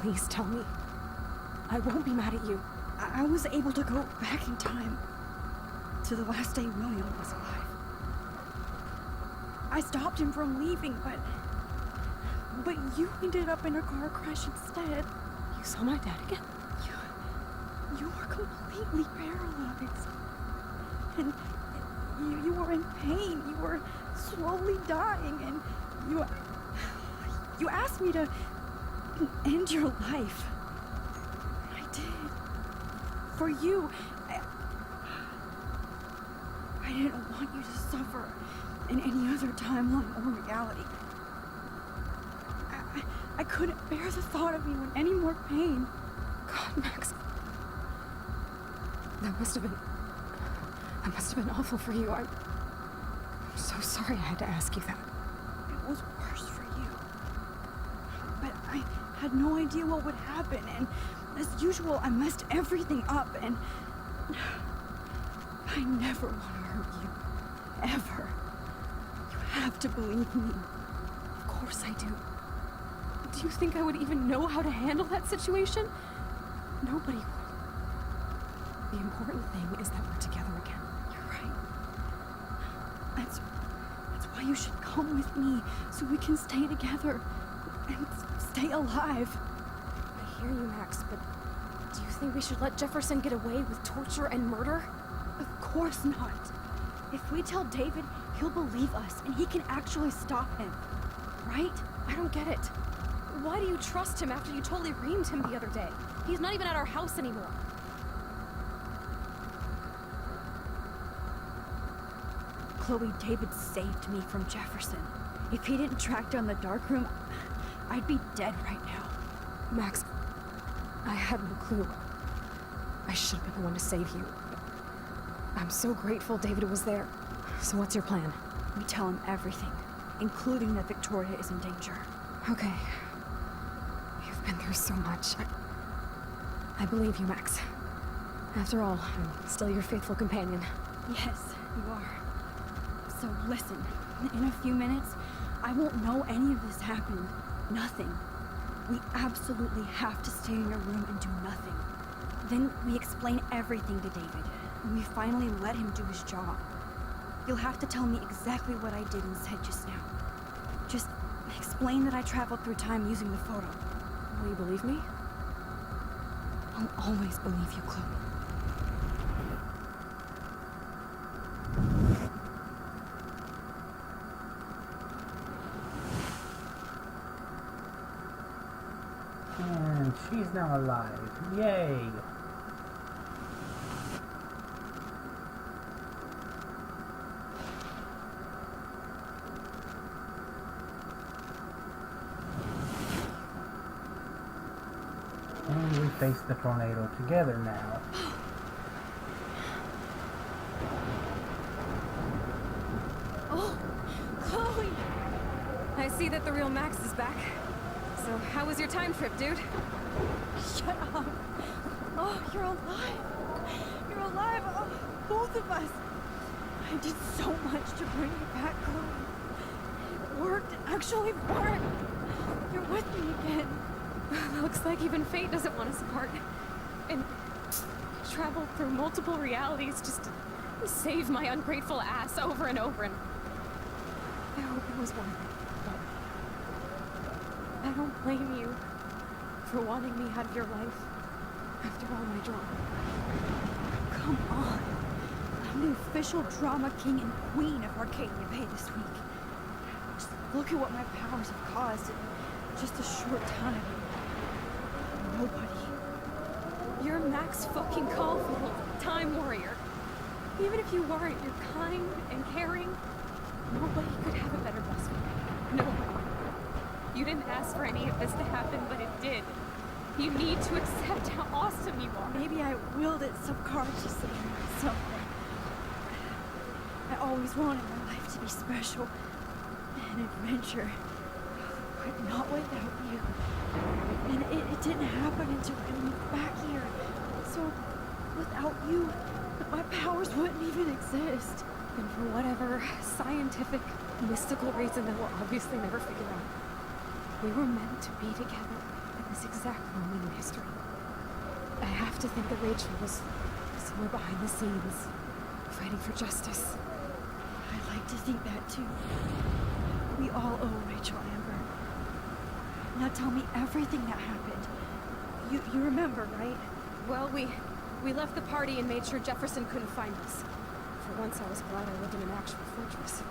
Speaker 3: please tell me. I won't be mad at you.
Speaker 2: I was able to go back in time to the last day William was alive. I stopped him from leaving, but you ended up in a car crash instead.
Speaker 3: You saw my dad again?
Speaker 2: You were completely paralyzed. And you were in pain. You were slowly dying, and you asked me to end your life. I did. For you. I didn't want you to suffer in any other timeline or reality. I couldn't bear the thought of you in any more pain.
Speaker 3: God, Max. That must have been awful for you. I'm so sorry I had to ask you that.
Speaker 2: It was worse for you. But I had no idea what would happen, and as usual, I messed everything up, and I never want to hurt you. Ever. You have to believe me.
Speaker 3: Of course I do. Do you think I would even know how to handle that situation? Nobody would. The important thing is that we're together again.
Speaker 2: You're right. That's why you should come with me, so we can stay together and stay alive.
Speaker 3: hear you, Max, but do you think we should let Jefferson get away with torture and murder?
Speaker 2: Of course not. If we tell David, he'll believe us and he can actually stop him. Right?
Speaker 3: I don't get it. Why do you trust him after you totally reamed him the other day? He's not even at our house anymore.
Speaker 2: Chloe, David saved me from Jefferson. If he didn't track down the darkroom, I'd be dead right now.
Speaker 3: Max, I had no clue. I should have been the one to save you. I'm so grateful David was there. So what's your plan?
Speaker 2: We tell him everything, including that Victoria is in danger.
Speaker 3: Okay. You've been through so much. I believe you, Max. After all, I'm still your faithful companion.
Speaker 2: Yes, you are. So listen, in a few minutes, I won't know any of this happened. Nothing. We absolutely have to stay in your room and do nothing. Then we explain everything to David. And we finally let him do his job. You'll have to tell me exactly what I did and said just now. Just explain that I traveled through time using the photo.
Speaker 3: Will you believe me?
Speaker 2: I'll always believe you, Chloe.
Speaker 1: And she's now alive. Yay! And we face the tornado together now.
Speaker 3: Oh, Chloe! I see that the real Max is back. So, how was your time trip, dude?
Speaker 2: Shut up. Oh, you're alive. You're alive. Oh, both of us. I did so much to bring you back, Chloe. It worked. It actually worked. You're with me again.
Speaker 3: Looks like even fate doesn't want us apart. And travel through multiple realities just to save my ungrateful ass over and over. And I hope it was worth it. I don't blame you for wanting me out of your life after all my drama.
Speaker 2: Come on. I'm the official drama king and queen of Arcadia Bay this week. Just look at what my powers have caused in just a short time. Nobody.
Speaker 3: You're Max fucking Caulfield, Time Warrior. Even if you weren't, you're kind and caring. Nobody could have a better best friend. Nobody. You didn't ask for any of this to happen, but it did. You need to accept how awesome you are.
Speaker 2: Maybe I willed it subconsciously or something. I always wanted my life to be special. An adventure. But not without you. And it didn't happen until I moved back here. So, without you, my powers wouldn't even exist.
Speaker 3: And for whatever scientific, mystical reason that we'll obviously never figure out, we were meant to be together at this exact moment in history. I have to think that Rachel was somewhere behind the scenes, fighting for justice.
Speaker 2: I like to think that too. We all owe Rachel Amber. Now tell me everything that happened. You remember, right?
Speaker 3: Well, we left the party and made sure Jefferson couldn't find us. For once, I was glad I lived in an actual fortress.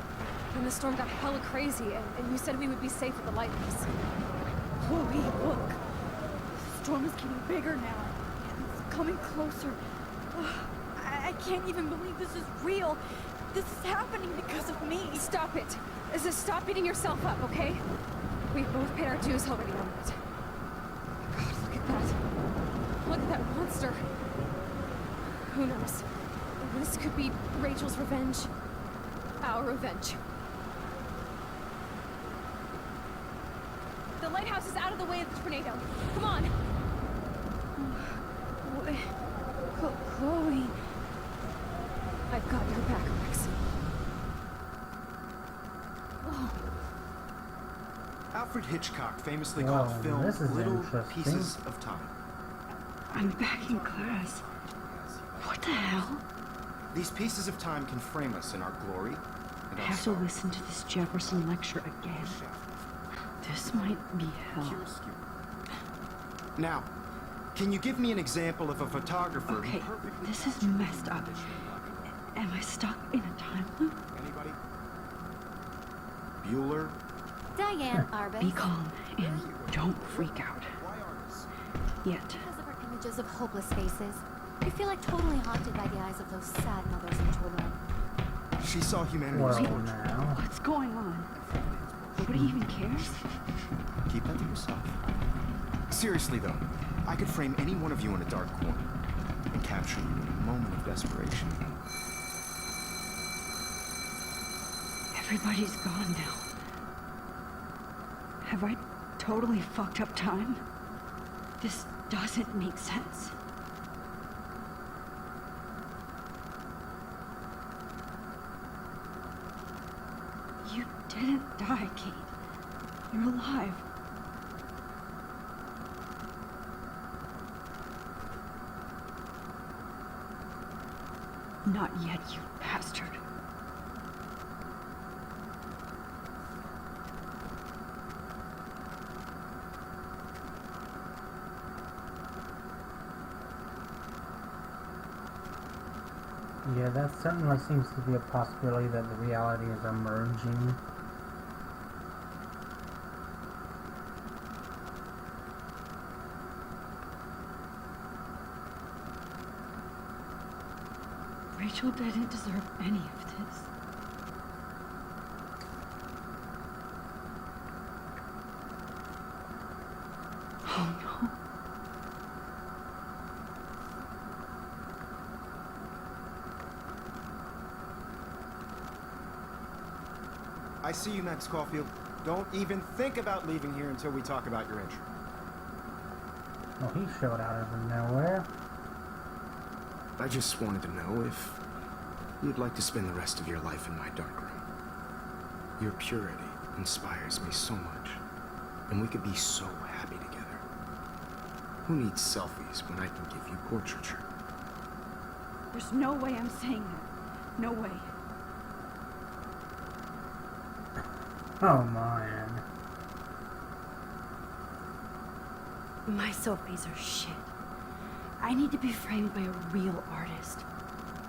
Speaker 3: Then the storm got hella crazy, and you said we would be safe at the lighthouse.
Speaker 2: Chloe, look. The storm is getting bigger now. It's coming closer. I can't even believe this is real. This is happening because of me.
Speaker 3: Stop it. Stop beating yourself up, okay? We've both paid our dues already on it. God, look at that. Look at that monster. Who knows? This could be Rachel's revenge. Our revenge. The lighthouse is out of the way of the tornado. Come on!
Speaker 2: Chloe.
Speaker 3: I've got your back, Max.
Speaker 2: Oh.
Speaker 4: Alfred Hitchcock famously called film Little Pieces of Time.
Speaker 2: I'm back in class. What the hell?
Speaker 4: These pieces of time can frame us in our glory and
Speaker 10: I
Speaker 4: our
Speaker 10: have to
Speaker 4: sorrow.
Speaker 10: listen to this Jefferson lecture again. This might be hell.
Speaker 4: Now, Can you give me an example of a photographer?
Speaker 10: Okay, this is messed up. Am I stuck in a time loop?
Speaker 4: Anybody? Bueller?
Speaker 6: Diane Arbus.
Speaker 10: Be calm and don't freak out. Yet.
Speaker 6: Because of her images of hopeless faces, I feel like totally haunted by the eyes of those sad mothers and children.
Speaker 4: She saw humanity.
Speaker 1: Well, now.
Speaker 10: What's going on? Nobody even cares?
Speaker 4: Keep that to yourself. Seriously, though, I could frame any one of you in a dark corner and capture you in a moment of desperation.
Speaker 10: Everybody's gone now. Have I totally fucked up time? This doesn't make sense. You didn't die, Kate. You're alive. Not yet, you bastard.
Speaker 1: Yeah, that certainly seems to be a possibility that the reality is emerging.
Speaker 10: Rachel didn't deserve any of this. Oh no.
Speaker 4: I see you, Max Caulfield. Don't even think about leaving here until we talk about your entry.
Speaker 1: Well, he showed out of nowhere.
Speaker 7: I just wanted to know if you'd like to spend the rest of your life in my darkroom. Your purity inspires me so much, and we could be so happy together. Who needs selfies when I can give you portraiture?
Speaker 10: There's no way I'm saying that. No way.
Speaker 1: Oh, man.
Speaker 10: My selfies are shit. I need to be framed by a real artist.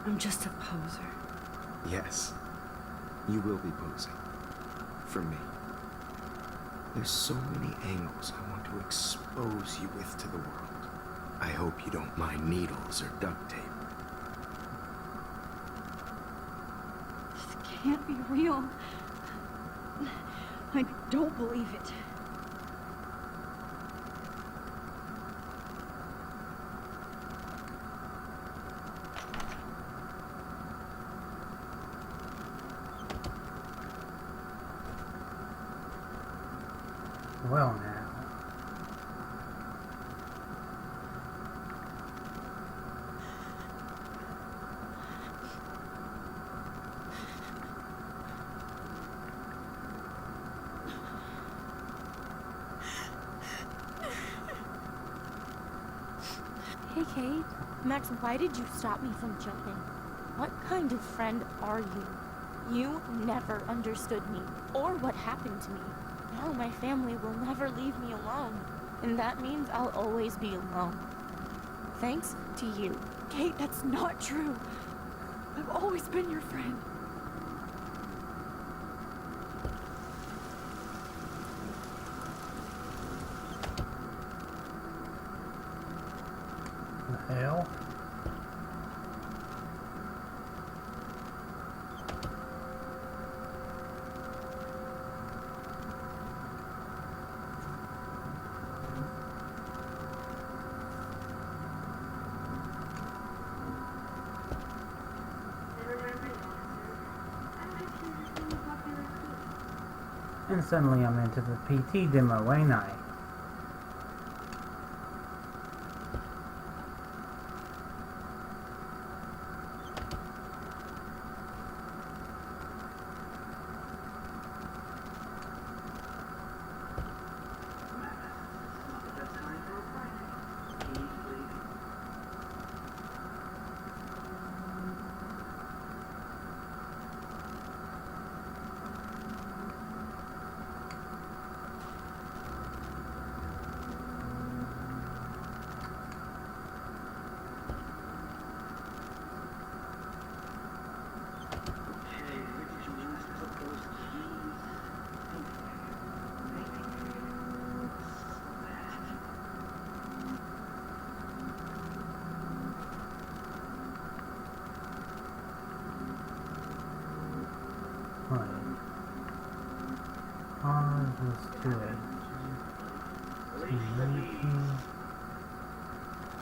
Speaker 10: I'm just a poser.
Speaker 7: Yes, you will be posing. For me. There's so many angles I want to expose you with to the world. I hope you don't mind needles or duct tape.
Speaker 10: This can't be real. I don't believe it.
Speaker 1: Well, now.
Speaker 6: Hey, Kate. Max, why did you stop me from jumping? What kind of friend are you? You never understood me, or what happened to me. Now my family will never leave me alone, and that means I'll always be alone. Thanks to you.
Speaker 10: Kate, that's not true. I've always been your friend.
Speaker 1: The hell? And suddenly I'm into the PT demo, ain't I?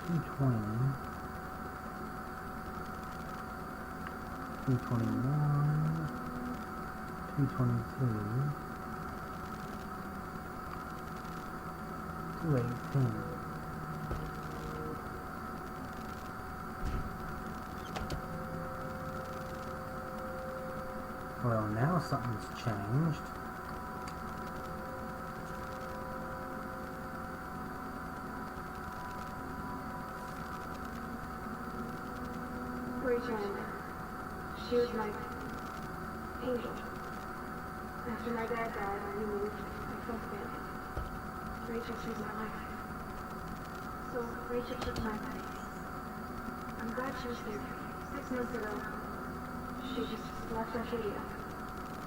Speaker 1: 220. 221. 222. 218. Well, now something's changed.
Speaker 3: Rachel, she was my angel. After my dad died, I removed my folk family. Rachel saved my life. So Rachel took my place. I'm glad she was there. 6 months ago, she just left Arcadia.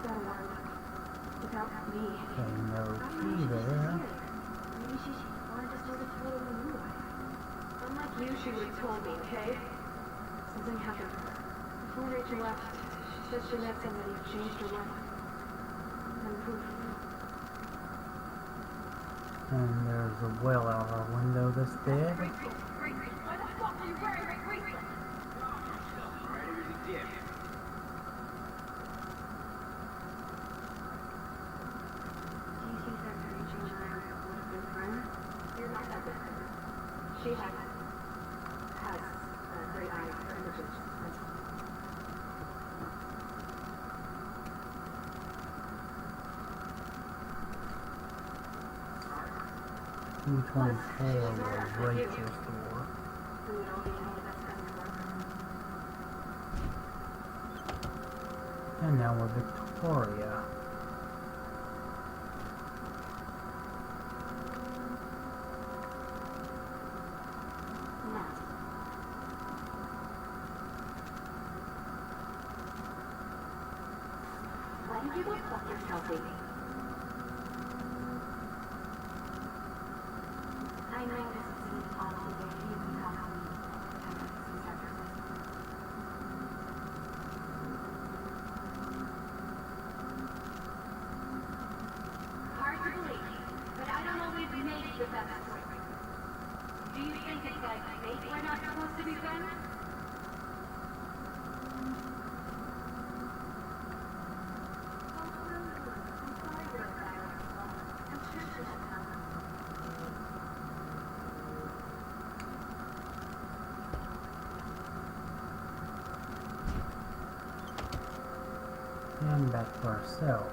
Speaker 3: Got a while. Without me.
Speaker 1: Okay, no key there.
Speaker 3: Maybe she wanted to start a totally new life. Unlike you, she would have told me, okay? Something happened. Before Rachel left, she said she met somebody who changed her life. And proof.
Speaker 1: And there's a well out our window that's dead.
Speaker 3: Why the fuck are you wearing my bracelet?
Speaker 16: Right over the dip.
Speaker 3: Do you think that Rachel and I would have been friends? You're not that different. She has a great eye for images.
Speaker 1: 224 was Rachel's door. And now we're Victoria.
Speaker 15: Why did you go fuck yourself, baby? I know this is an awful way for you to come to me. Hard to believe, but I don't always make the best choice. Do you think it's like fate we're not supposed to be friends?
Speaker 1: And back to ourselves.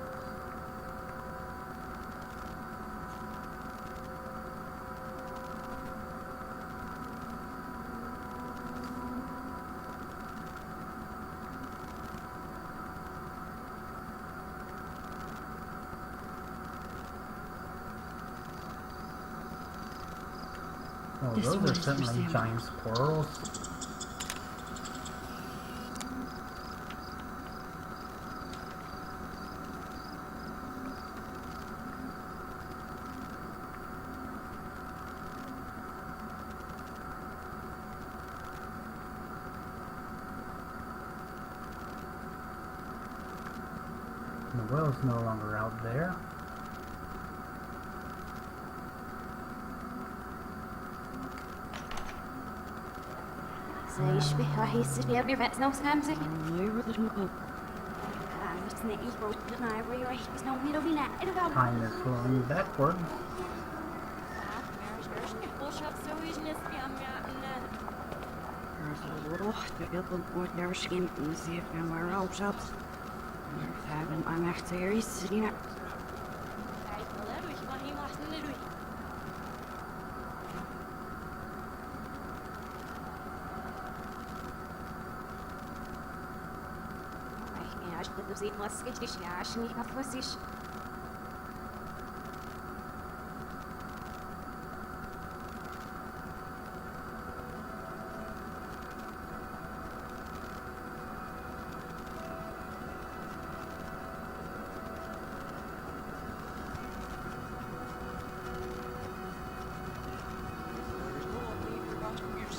Speaker 1: Oh,
Speaker 10: This
Speaker 1: those
Speaker 10: one
Speaker 1: are
Speaker 10: is for
Speaker 1: certainly
Speaker 10: Sam.
Speaker 1: giant squirrels. The well's no longer out there.
Speaker 19: يشبه راح يصير بيرفع نفس خمسة.
Speaker 1: Time is flowing backwards.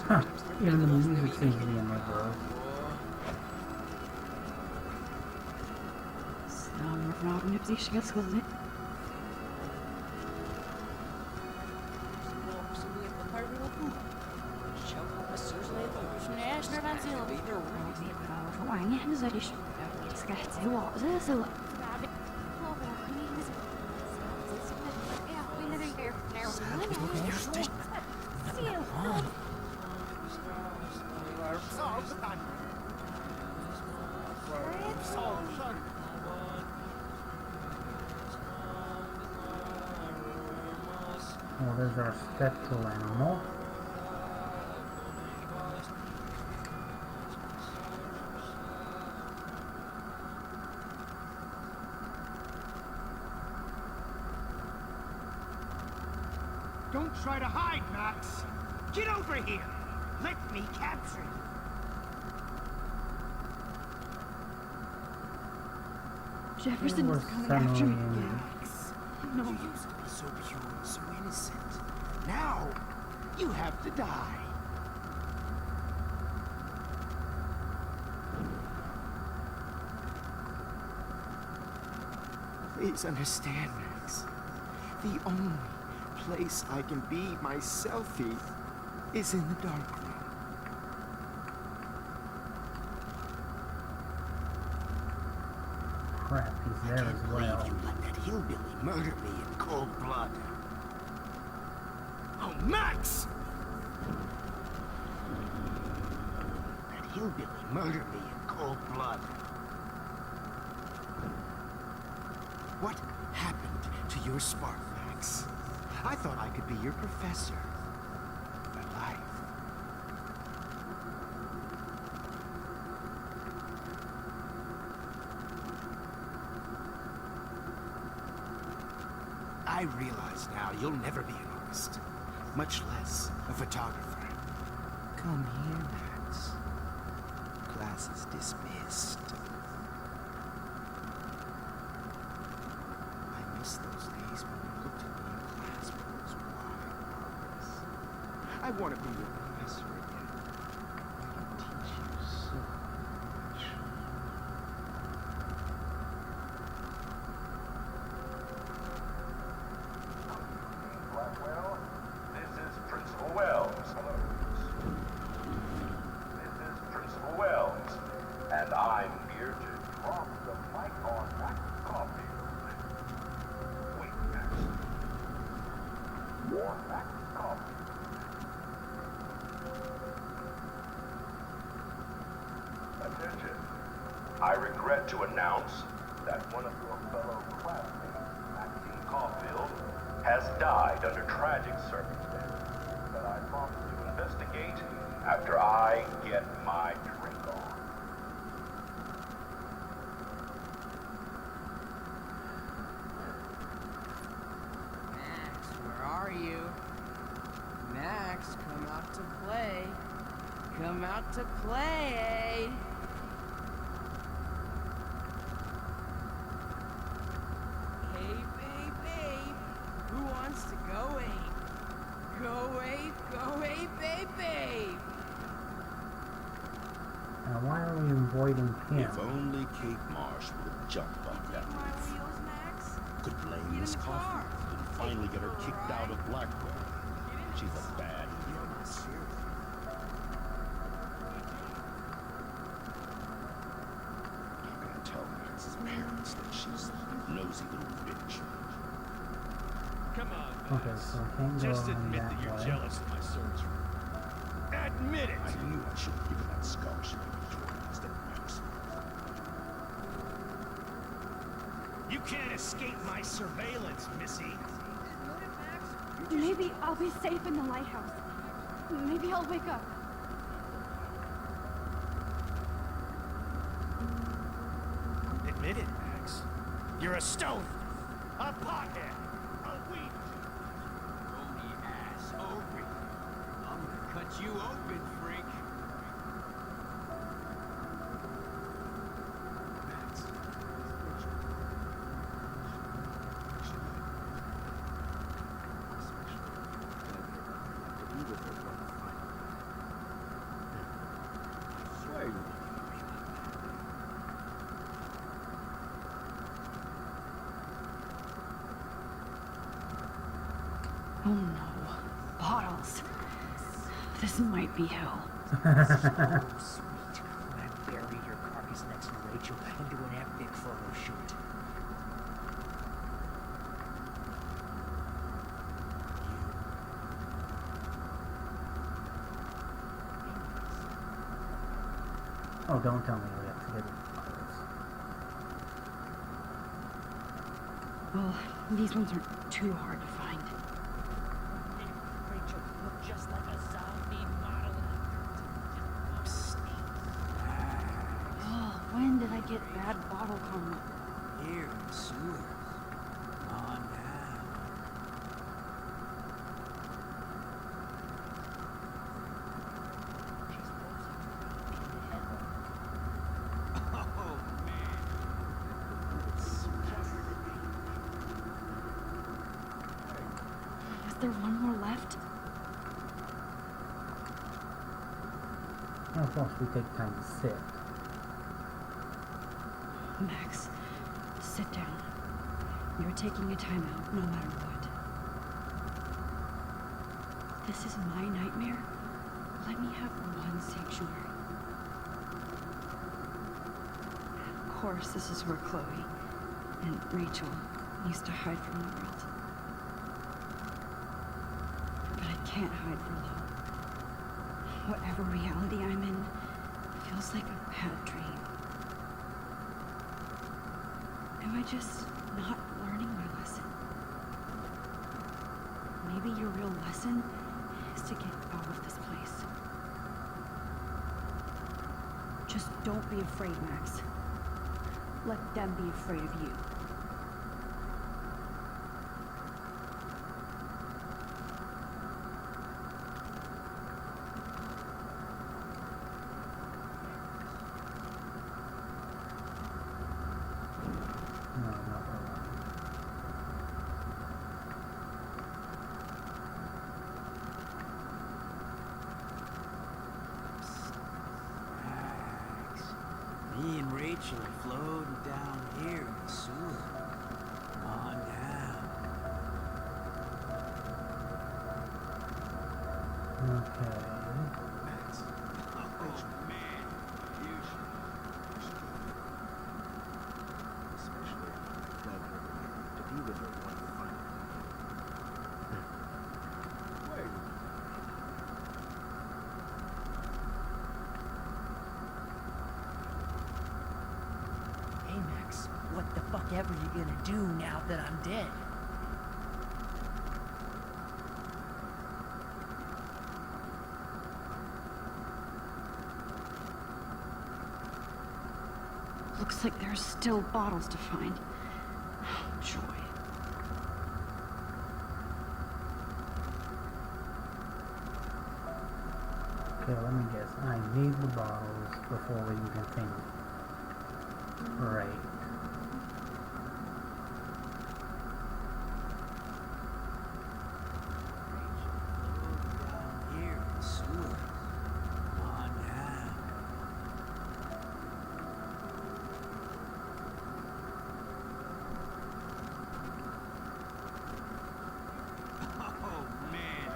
Speaker 1: Huh, even the music seems to be in my grove. Well, there's our spectral animal.
Speaker 20: Don't try to hide, Max. Get over here. Let me capture you.
Speaker 10: Jefferson was coming after me. Max. No.
Speaker 7: You used to be so pure and so innocent. Now, you have to die. Please understand, Max. The only place I can be myself is in the dark room.
Speaker 1: Crap, he's there as well.
Speaker 7: You let that hillbilly murder me in cold blood. Oh, Max! That hillbilly murdered me in cold blood. What happened to your spark, Max? I thought I could be your professor for life. I realize now you'll never be an artist, much less a photographer. Come here, Max. Class is dismissed. I miss those days when you looked at me in class with those wide eyes. I want to be your professor again. I can teach you so much.
Speaker 21: Blackwell, this is Principal Wells. This is Principal Wells, and I'm here to drop the mic on Max Caulfield. Wait, Max. You're Max Caulfield. Attention. I regret to announce that one of your fellow classmates, Maxine Caulfield, has died under tragic circumstances that I promise to investigate after I get my drink on.
Speaker 18: Max, where are you? Max, come out to play. Come out to play. Hey, babe, babe. Who wants to go ape? Go ape, babe, babe.
Speaker 1: Now, why are we avoiding him?
Speaker 9: If only Kate Marsh would have jumped off that roof. Could blame Miss Caulfield and finally get her kicked out of Blackwell. She's a bad influence. I'm gonna tell Max's parents that she's a nosy little bitch.
Speaker 17: Come on,
Speaker 1: Okay, so I can't go
Speaker 17: just
Speaker 1: around
Speaker 17: admit
Speaker 1: that
Speaker 17: that you're
Speaker 1: way.
Speaker 17: jealous of my surgery. Admit it!
Speaker 9: I knew I should have given that scholarship to Victoria instead of Max.
Speaker 17: You can't escape my surveillance, Missy.
Speaker 3: Maybe I'll be safe in the lighthouse. Maybe I'll wake up.
Speaker 17: Admit it, Max. You're a stoner, a pothead, a weed.
Speaker 5: Phony ass Opie. I'm gonna cut you open, freak.
Speaker 10: Oh no. Bottles. This might be hell.
Speaker 20: Sweet. When I bury your carcass next to Rachel and do an epic photo shoot.
Speaker 1: Oh, don't tell me we have to get it.
Speaker 10: Well, these ones aren't too hard to find.
Speaker 20: Rachel looked just like a zombie model.
Speaker 10: Oh, when did I get bad bottle karma?
Speaker 20: Here in the sewer. Come on down. Oh, man.
Speaker 10: Is there one more left?
Speaker 1: How else we take time to sit?
Speaker 10: Max, sit down. You're taking a timeout no matter what. This is my nightmare. Let me have one sanctuary. Of course, this is where Chloe and Rachel used to hide from the world. But I can't hide for long. Whatever reality I'm in feels like a bad dream. Am I just not learning my lesson? Maybe your real lesson is to get out of this place. Just don't be afraid, Max. Let them be afraid of you.
Speaker 1: No, not that one.
Speaker 20: Max. Me and Rachel are floating down here in the sewer. Come on down.
Speaker 1: Okay.
Speaker 20: Max. Oh, man. You should.
Speaker 4: Especially after my dad to be with her one final time. Wait.
Speaker 20: Hey, Max. What the fuck ever you gonna do now that I'm dead?
Speaker 10: Looks like there's still bottles to find. Oh, joy.
Speaker 1: Okay, let me guess. I need the bottles before we even think. Right.
Speaker 20: Down here in the sewer. Come on down. Oh, man.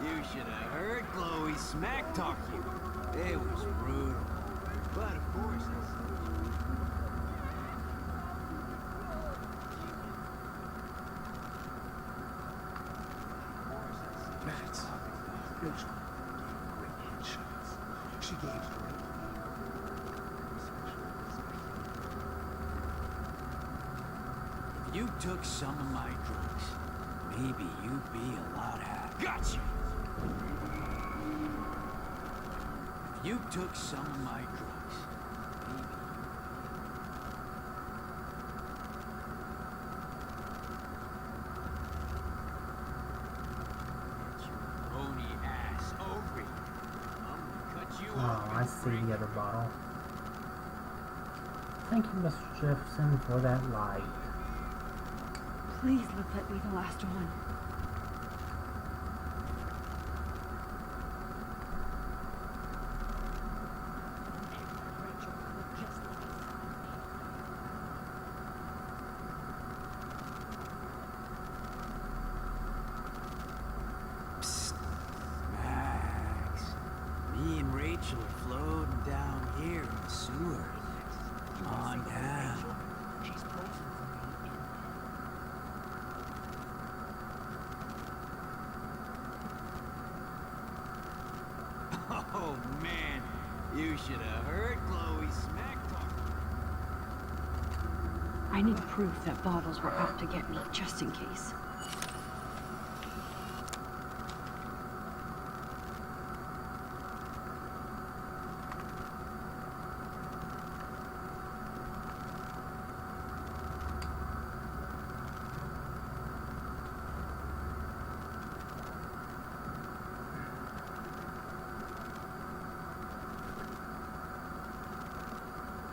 Speaker 20: You should have heard Chloe smack talk you. It was brutal. But of course,
Speaker 7: Max, Rachel gave great headshots. She gave great.
Speaker 20: if you took some of my drugs, maybe you'd be a lot happier. Gotcha! If you took some of my drugs, maybe get your bony ass over here. I'm gonna cut you
Speaker 1: Oh,
Speaker 20: up
Speaker 1: I
Speaker 20: and
Speaker 1: see
Speaker 20: bring
Speaker 1: the other bottle. Thank you, Mr. Jefferson, for that light.
Speaker 10: Please let that be the last one.
Speaker 20: Psst. Max.
Speaker 5: Bachelor floating down here in the sewers. Come on down.
Speaker 12: She's posing for me
Speaker 5: Oh, man. You should have heard Chloe smack talk.
Speaker 10: I need proof that Bottles were out to get me, just in case.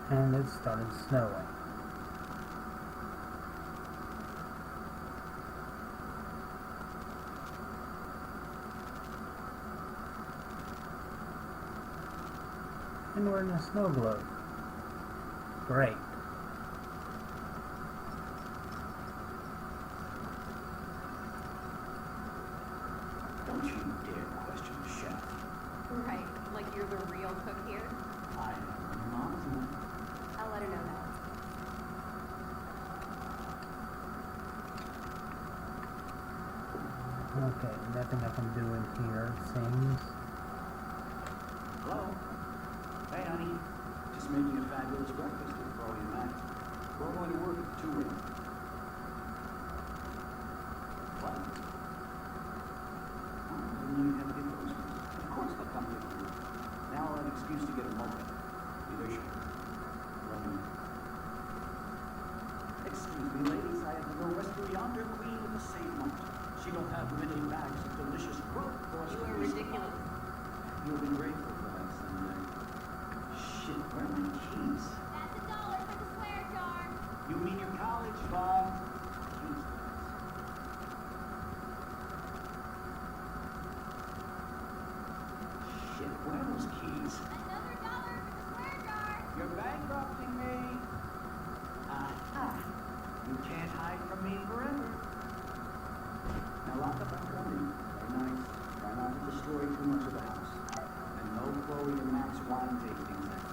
Speaker 1: And it started snowing. And we're in a snow globe. Great.
Speaker 14: Don't you dare question the chef.
Speaker 8: Right, like you're the real cook here?
Speaker 14: I am your mom's man.
Speaker 8: I'll let her know that.
Speaker 1: Okay, nothing I can do in here, it seems.
Speaker 14: Hello? Hey, honey. Just making a fabulous breakfast for Chloe and Max. We're going to work at 2 a.m. What? Oh, I didn't know you had to get those. Of course they'll come get you. Now I'll have an excuse to get a moment. Either she... Excuse me, ladies. I have to go rescue yonder queen of the same mountain. She don't have many bags of delicious growth for us.
Speaker 8: You are ridiculous.
Speaker 14: You'll be grateful for that someday. Shit, where are my keys?
Speaker 15: That's $1 for the swear jar.
Speaker 14: You mean your college fund? Shit, where are those keys?
Speaker 15: Another $1 for the swear jar.
Speaker 14: You're bankrupting me. Aha. You can't hide from me forever. Now lock up that warning. Very nice. Try not to destroy too much of the house. And no Chloe and Max wine tastings there.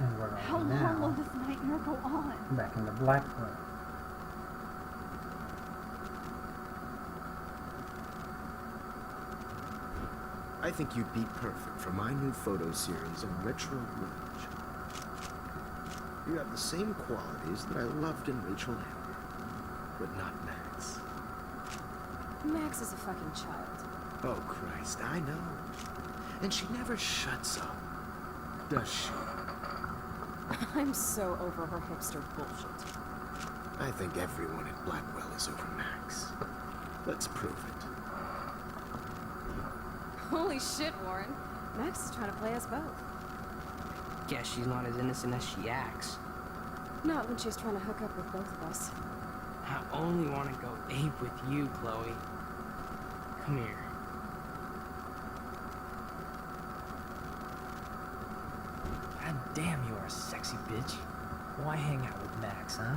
Speaker 1: And we're
Speaker 10: How
Speaker 1: on
Speaker 10: long will
Speaker 1: now.
Speaker 10: this nightmare go on?
Speaker 1: Back in the black room.
Speaker 7: I think you'd be perfect for my new photo series on Retro Rouge. You have the same qualities that I loved in Rachel Amber, but not Max.
Speaker 2: Max is a fucking child.
Speaker 7: Oh, Christ, I know. And she never shuts up, does she?
Speaker 2: I'm so over her hipster bullshit.
Speaker 7: I think everyone at Blackwell is over Max. Let's prove it.
Speaker 2: Holy shit, Warren. Max is trying to play us both.
Speaker 18: Guess she's not as innocent as she acts.
Speaker 2: Not when she's trying to hook up with both of us.
Speaker 18: I only want to go ape with you, Chloe. Come here.
Speaker 22: God damn, you are a sexy bitch. Why hang out with Max, huh?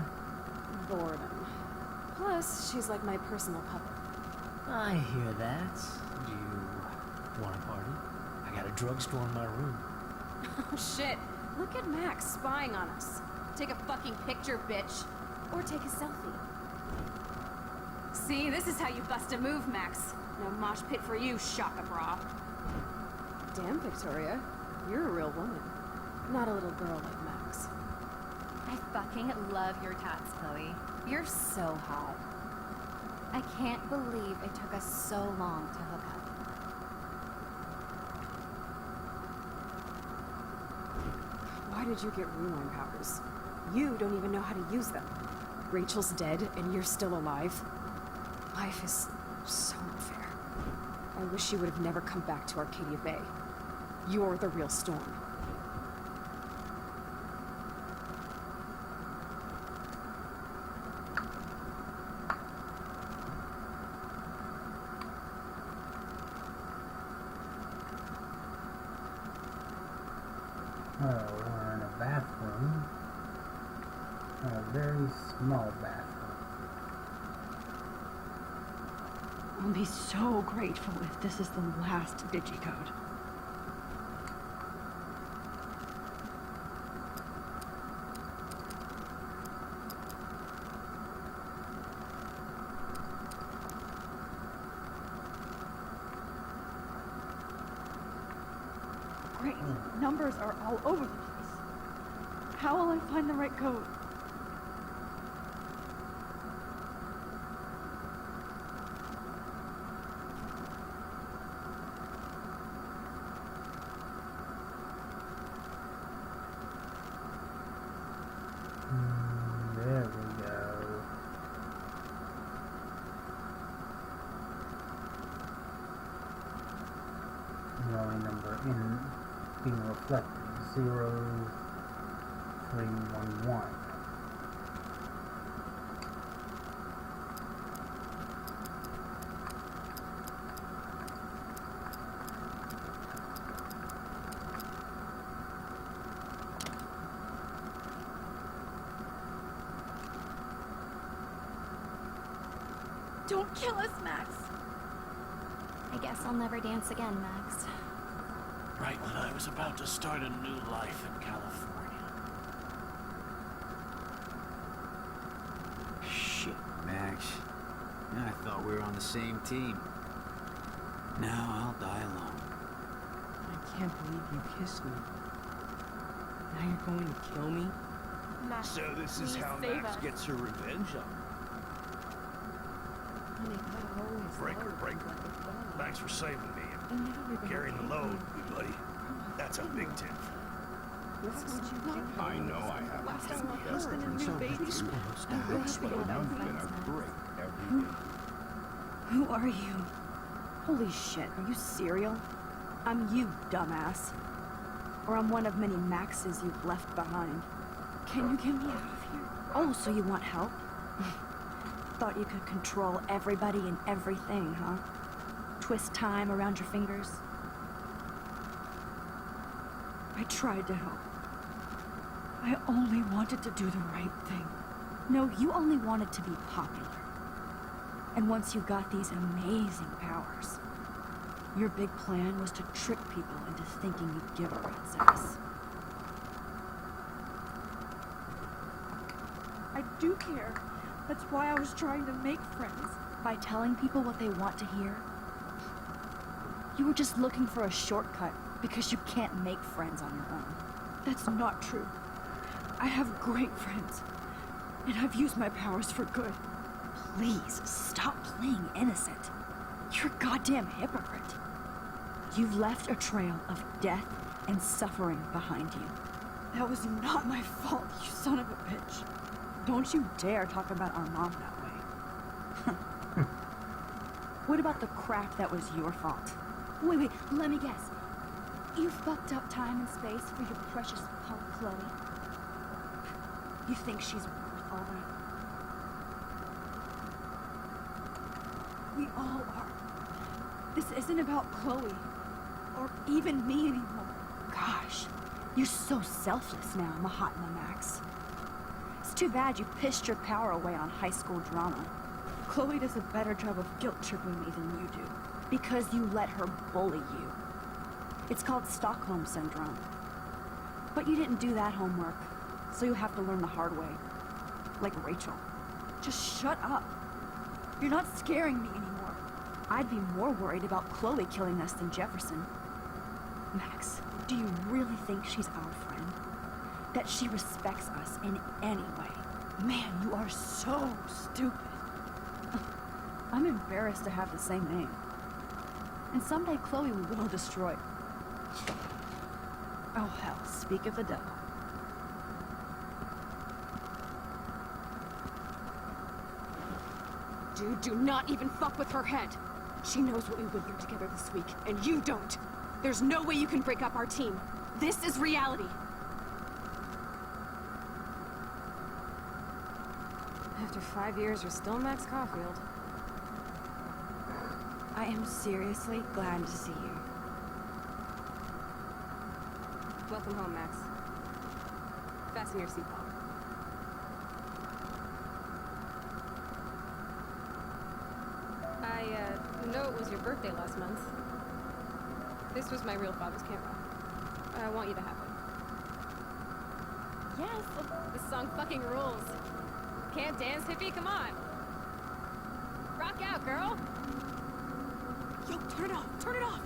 Speaker 2: Boredom. Plus, she's like my personal puppet.
Speaker 22: I hear that. Do you want a party? I got a drugstore in my room.
Speaker 2: Oh shit. Look at Max spying on us. Take a fucking picture, bitch. Or take a selfie. See, this is how you bust a move, Max. No mosh pit for you, Shaka Bra. Damn, Victoria. You're a real woman. Not a little girl like Max.
Speaker 8: I fucking love your tats, Chloe. You're so hot. I can't believe it took us so long to hook up.
Speaker 2: Why did you get rewind powers? You don't even know how to use them. Rachel's dead, and you're still alive. Life is so unfair. I wish you would have never come back to Arcadia Bay. You're the real Storm.
Speaker 1: Oh, we're in a bathroom. A very small bathroom.
Speaker 10: I'll be so grateful if this is the last digicode. Great. Numbers are all over the place. How will I find the right code?
Speaker 1: There we go. The only number in being reflected, 0311.
Speaker 10: Don't kill us, Max!
Speaker 19: I guess I'll never dance again, Max.
Speaker 11: Right when I was about to start a new life in California.
Speaker 20: Shit, Max. I thought we were on the same team. Now I'll die alone.
Speaker 18: I can't believe you kissed me. Now you're going to kill me?
Speaker 6: Max,
Speaker 9: So this is
Speaker 6: please
Speaker 9: how
Speaker 6: save
Speaker 9: Max
Speaker 6: us.
Speaker 9: gets her revenge on me. Breaker. Thanks for saving me and carrying the load, good buddy. That's a big tip.
Speaker 21: I know I haven't been the best friend so much. But you've been a great every day.
Speaker 10: Who are you? Holy shit, are you serial? I'm you, dumbass. Or I'm one of many Maxes you've left behind. Can you get me out of here? Oh, so you want help? Thought you could control everybody and everything, huh? Twist time around your fingers? I tried to help. I only wanted to do the right thing. No, you only wanted to be popular. And once you got these amazing powers, your big plan was to trick people into thinking you'd give a rat's ass. I do care. That's why I was trying to make friends. By telling people what they want to hear? You were just looking for a shortcut because you can't make friends on your own. That's not true. I have great friends, and I've used my powers for good. Please, stop playing innocent. You're a goddamn hypocrite. You've left a trail of death and suffering behind you. That was not my fault, you son of a bitch. Don't you dare talk about our mom that way. What about the crap that was your fault? Wait, let me guess. You fucked up time and space for your precious punk Chloe. You think she's worth all that? We all are. This isn't about Chloe. Or even me anymore. Gosh, you're so selfless now, Mahatma Max. It's too bad you pissed your power away on high school drama. Chloe does a better job of guilt-tripping me than you do. Because you let her bully you. It's called Stockholm Syndrome. But you didn't do that homework, so you have to learn the hard way. Like Rachel. Just shut up. You're not scaring me anymore. I'd be more worried about Chloe killing us than Jefferson. Max, do you really think she's our friend? That she respects us in any way? Man, you are so stupid. I'm embarrassed to have the same name. And someday Chloe will destroy. Oh hell, speak of the devil.
Speaker 3: dude, do not even fuck with her head. She knows what we went through together this week, and you don't. There's no way you can break up our team. This is reality. After 5 years, you're still Max Caulfield.
Speaker 2: I am seriously glad to see you.
Speaker 3: Welcome home, Max. Fasten your seatbelt. I know it was your birthday last month. This was my real father's camera. I want you to have it. Yes! This song fucking rules. Can't dance, hippie? Come on! Rock out, girl! Yo, turn it off! Turn it off!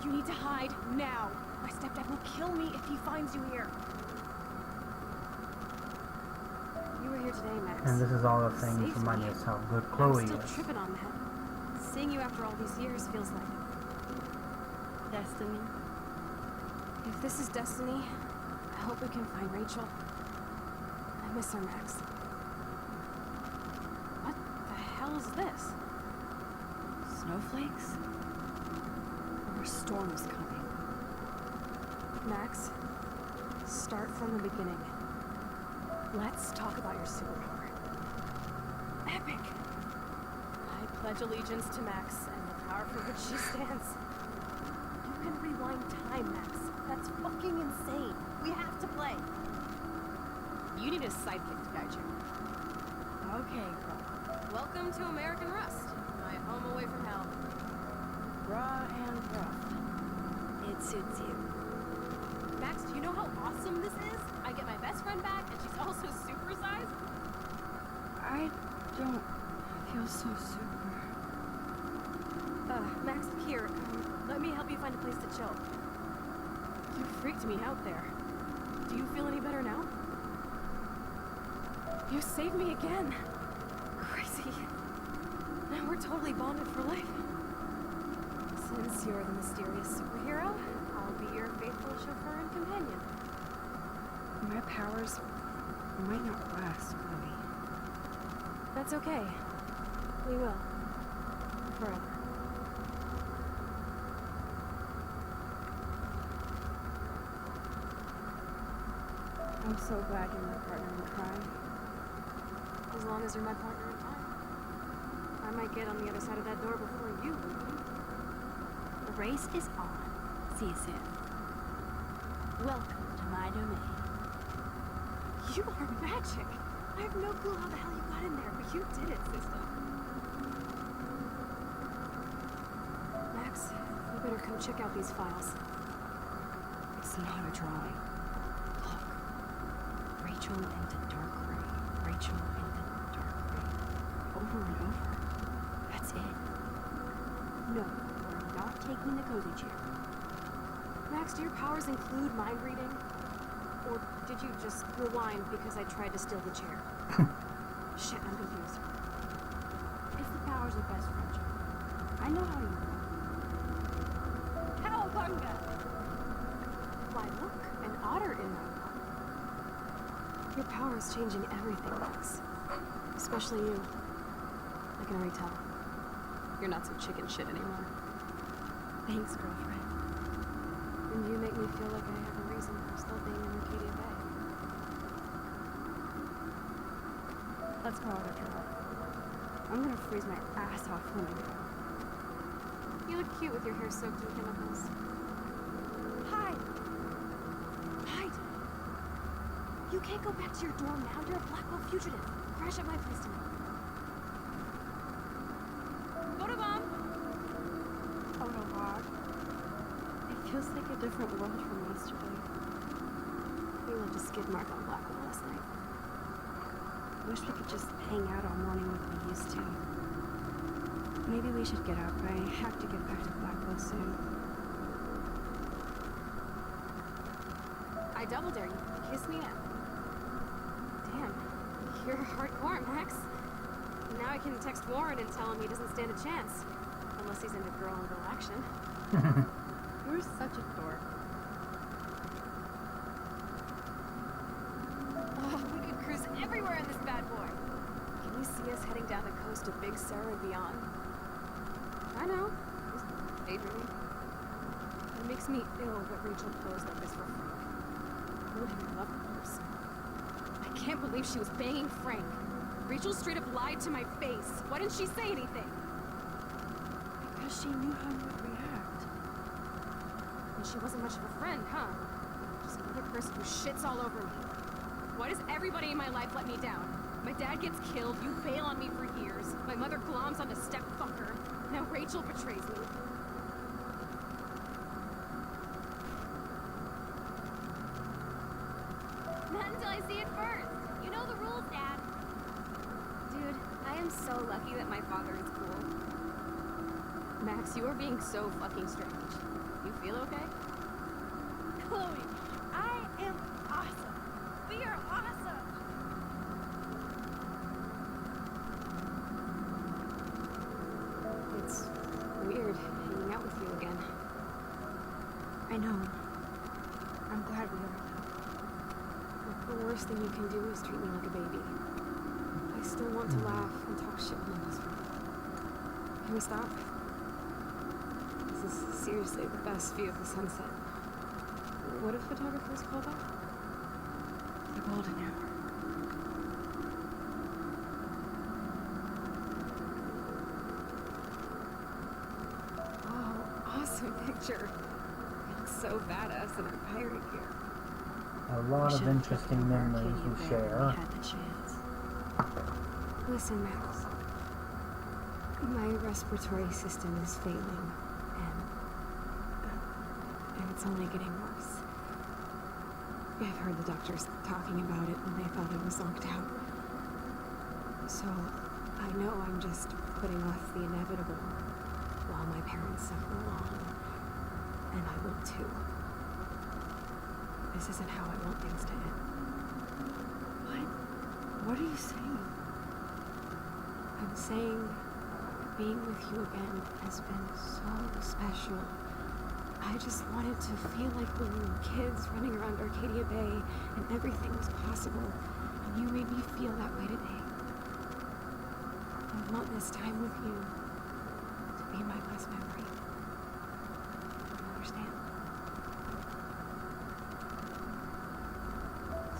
Speaker 3: You need to hide now. My stepdad will kill me if he finds you here. You were here today, Max.
Speaker 1: And this is all the things
Speaker 3: Saved
Speaker 1: remind
Speaker 3: me.
Speaker 1: us how good Chloe
Speaker 3: I'm still
Speaker 1: is.
Speaker 3: tripping on that. Seeing you after all these years feels like destiny. If this is destiny, I hope we can find Rachel. I miss her, Max. What the hell is this?
Speaker 2: Snowflakes? Or a storm is coming.
Speaker 3: Max, start from the beginning. Let's talk about your superpower. Epic! I pledge allegiance to Max and the power for which she stands. You can rewind time, Max. That's fucking insane. We have to play. You need a sidekick to guide you.
Speaker 2: Okay, girl.
Speaker 3: Welcome to American Rust, my home away from hell.
Speaker 2: Raw and rough. It suits you.
Speaker 3: Max, do you know how awesome this is? I get my best friend back, and she's also supersized.
Speaker 2: I don't feel so super.
Speaker 3: Max, here, let me help you find a place to chill. You freaked me out there. Do you feel any better now? You saved me again. Crazy. Now we're totally bonded for life. Since you're the mysterious superhero, I'll be your faithful chauffeur and companion.
Speaker 2: My powers might not last, Chloe.
Speaker 3: That's okay. We will. Forever. I'm so glad you're my partner in crime. As long as you're my partner in time. I might get on the other side of that door before you, Ruby.
Speaker 2: The race is on. See you soon. Welcome to my domain.
Speaker 3: You are magic! I have no clue how the hell you got in there, but you did it, sister. Max, you better come check out these files.
Speaker 2: It's not a drawing. Look. Rachel into dark gray. Rachel into dark gray. Over and over. That's it. No, we're not taking the cozy chair.
Speaker 3: Max, do your powers include mind reading? Or did you just rewind because I tried to steal the chair? Shit, I'm confused.
Speaker 2: It's the powers of best friendship. I know how you roll.
Speaker 3: Cowabunga! Why, look, an otter in my mouth. Your power is changing everything, Max. Especially you. I can already tell. You're not so chicken shit anymore.
Speaker 2: Thanks, girlfriend.
Speaker 3: And you make me feel like I have a reason for still being in Arcadia Bay.
Speaker 2: Let's call it a draw. I'm gonna freeze my ass off when I go.
Speaker 3: You look cute with your hair soaked in chemicals. Hide! Hide! You can't go back to your dorm now. You're a Blackwell fugitive. Crash at my place tonight. Photobomb!
Speaker 2: Photobomb? It feels like a different world from yesterday.
Speaker 3: We left a skid mark on Blackwell last night.
Speaker 2: Wish we could just hang out all morning like we used to. Maybe we should get up. I have to get back to Blackwell soon.
Speaker 3: I double dare you. Kiss me now. Damn. You're hardcore, Max. Now I can text Warren and tell him he doesn't stand a chance. Unless he's into girl-on-girl action.
Speaker 2: You're such a dork.
Speaker 3: Oh, we could cruise everywhere in this bad boy.
Speaker 2: Can you
Speaker 3: really see us heading down the coast of Big Sur and beyond? I know. Just daydreaming. It makes me ill that Rachel posed like this for Frank. Ruining her love, of course. I can't believe she was banging Frank. Rachel straight up lied to my face. Why didn't she say anything?
Speaker 10: Because she knew how you would react.
Speaker 3: And she wasn't much of a friend, huh? Just another person who shits all over me. Why does everybody in my life let me down? My dad gets killed, you bail on me for years. My mother gloms on the stepfucker. Now Rachel betrays me.
Speaker 8: Not until I see it first. You know the rules, Dad. Dude, I am so lucky that my father is cool.
Speaker 3: Max, you are being so fucking strange. You feel okay?
Speaker 6: Chloe, I am awesome. We are awesome.
Speaker 3: It's weird hanging out with you again.
Speaker 10: I know. I'm glad we are.
Speaker 3: The worst thing you can do is treat me like a baby. I still want to laugh and talk shit when I'm with you. Can we stop? This is seriously the best view of the sunset. What do photographers call that?
Speaker 10: The golden hour.
Speaker 3: Oh, awesome picture. You look so badass in our pirate gear.
Speaker 1: A lot of interesting memories we share.
Speaker 10: Had the chance.
Speaker 3: Listen, Max. My respiratory system is failing, and it's only getting worse. I've heard the doctors talking about it, and they thought I was knocked out. So, I know I'm just putting off the inevitable while my parents suffer along, and I will too. This isn't how I want things to end.
Speaker 10: What are you saying?
Speaker 3: I'm saying being with you again has been so special. I just wanted to feel like we were kids running around Arcadia Bay and everything was possible, and you made me feel that way today. I want this time with you to be my best memory. You understand?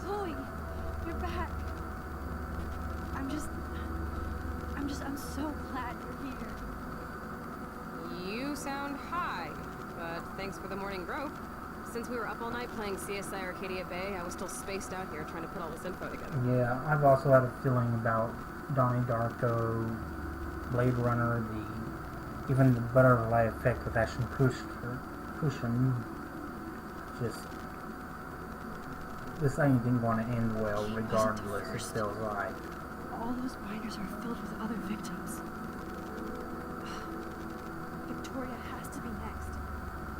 Speaker 10: Chloe, you're back. I'm so glad you're here.
Speaker 3: You sound high, but thanks for the morning rope. Since we were up all night playing CSI Arcadia Bay, I was still spaced out here trying to put all this info together.
Speaker 1: Yeah, I've also had a feeling about Donnie Darko, Blade Runner, even the butterfly effect with Ashton Kutcher. Just, this ain't going to end well regardless, it feels like.
Speaker 10: All those binders are filled with other victims.
Speaker 3: Victoria has to be next.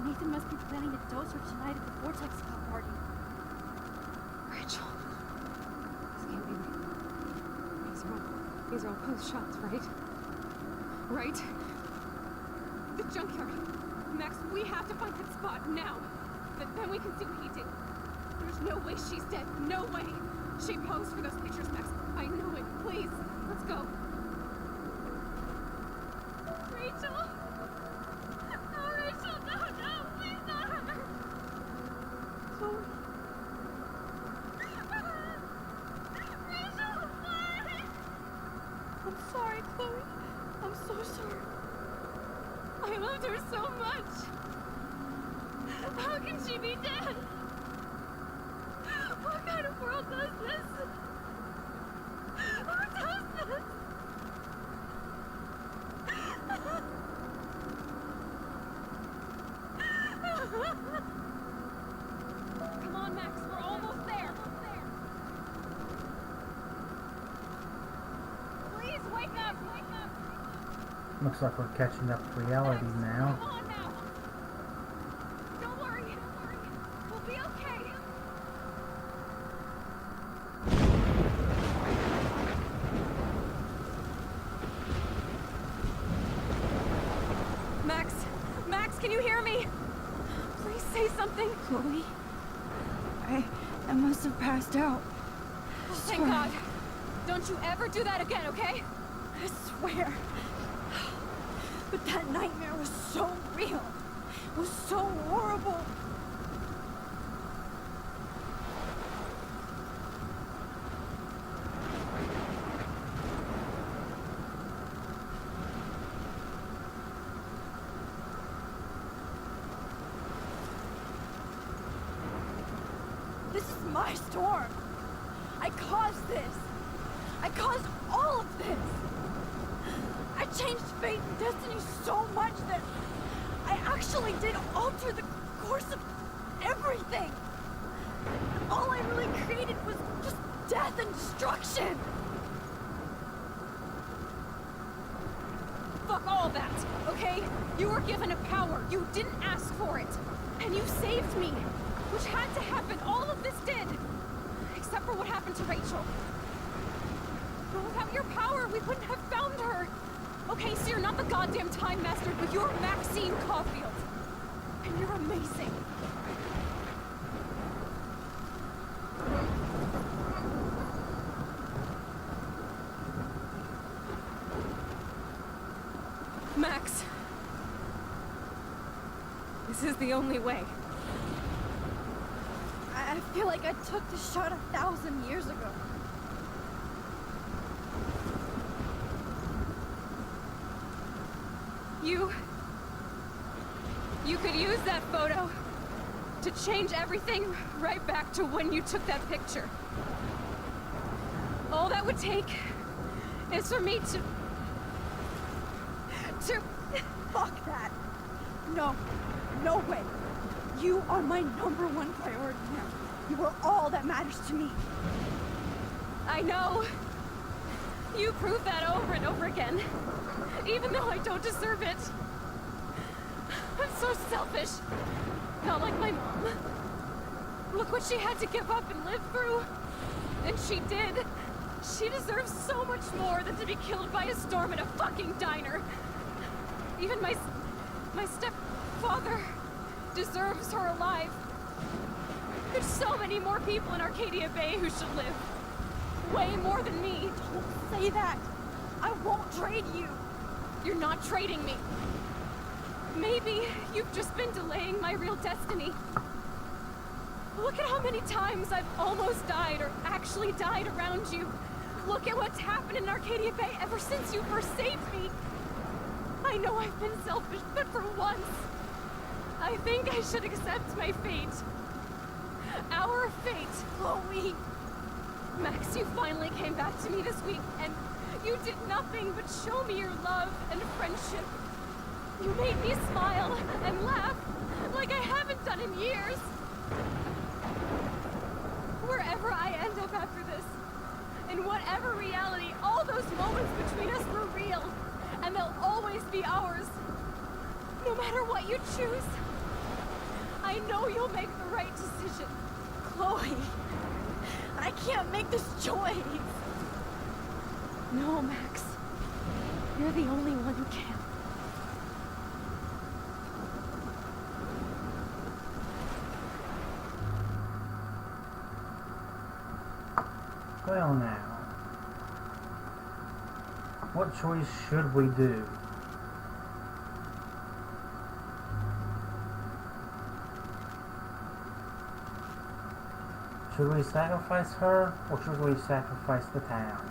Speaker 3: Nathan must be planning to dose her tonight at the Vortex Club party. Rachel. This can't be right. These are all post shots, right? Right? The junkyard. Max, we have to find that spot now. Then we can see what he did. There's no way she's dead. No way. She posed for those pictures, Max. I know it. Please, let's go. Rachel? Oh, Rachel, no, please not her. Chloe. Rachel, why? I'm sorry, Chloe. I'm so sorry. I loved her so much. How can she be dead? What kind of world does this? Who does this? Come on, Max, we're almost there. Please wake up,
Speaker 1: Looks like we're catching up to reality now.
Speaker 3: Come on now. Don't worry. We'll be okay. Max, can you hear me? Please say something.
Speaker 10: Chloe, I must have passed out.
Speaker 3: Oh, thank God.
Speaker 2: Don't you ever do that again, okay?
Speaker 10: I swear. But that nightmare was so real. It was so horrible. This is my storm. I caused this. I caused all of this. I changed fate and destiny so much that I actually did alter the course of everything. All I really created was just death and destruction.
Speaker 2: Fuck all that, okay? You were given a power. You didn't ask for it. And you saved me, which had to happen. All of this did. Except for what happened to Rachel. But without your power, we wouldn't have found her. Okay, so you're not the goddamn Time Master, but you're Maxine Caulfield. And you're amazing. Max. This is the only way.
Speaker 10: I feel like I took the shot 1,000 years ago.
Speaker 2: You could use that photo to change everything right back to when you took that picture. All that would take is for me to...
Speaker 10: Fuck that. No. No way. You are my #1 priority now. You are all that matters to me.
Speaker 2: I know. You prove that over and over again. Even though I don't deserve it. I'm so selfish. Not like my mom. Look what she had to give up and live through. And she did. She deserves so much more than to be killed by a storm in a fucking diner. Even my stepfather deserves her alive. There's so many more people in Arcadia Bay who should live. Way more than me.
Speaker 10: Don't say that. I won't trade you.
Speaker 2: You're not trading me. Maybe you've just been delaying my real destiny. Look at how many times I've almost died or actually died around you. Look at what's happened in Arcadia Bay ever since you first saved me. I know I've been selfish, but for once, I think I should accept my fate. Our fate, Chloe. Max, you finally came back to me this week, and you did nothing but show me your love and friendship. You made me smile and laugh like I haven't done in years. Wherever I end up after this, in whatever reality, all those moments between us were real, and they'll always be ours. No matter what you choose, I know you'll make the right decision.
Speaker 10: Chloe, I can't make this choice.
Speaker 2: No, Max. You're the only one who can.
Speaker 1: Well now, what choice should we do? Should we sacrifice her, or should we sacrifice the town?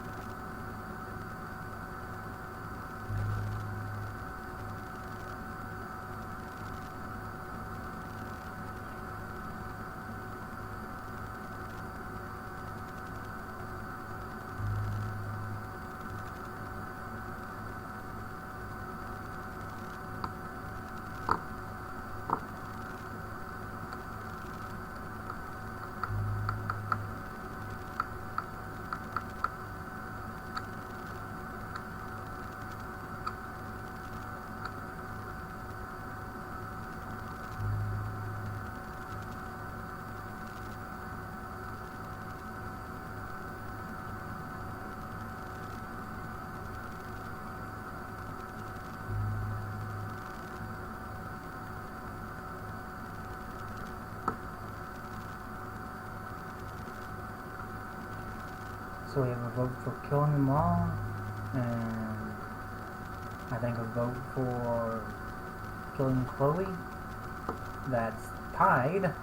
Speaker 1: So we have a vote for killing them all, and I think a vote for killing Chloe. That's tied.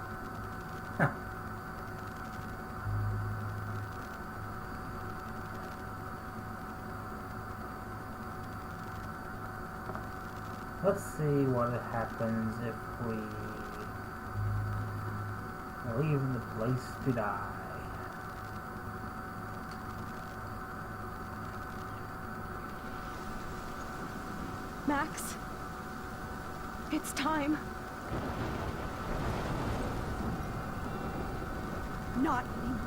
Speaker 1: Let's see what happens if we leave the place to die.
Speaker 3: Max, it's time. Not anymore.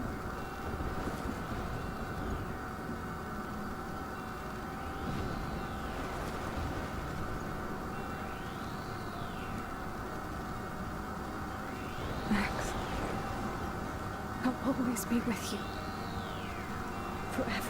Speaker 3: Max, I'll always be with you. Forever.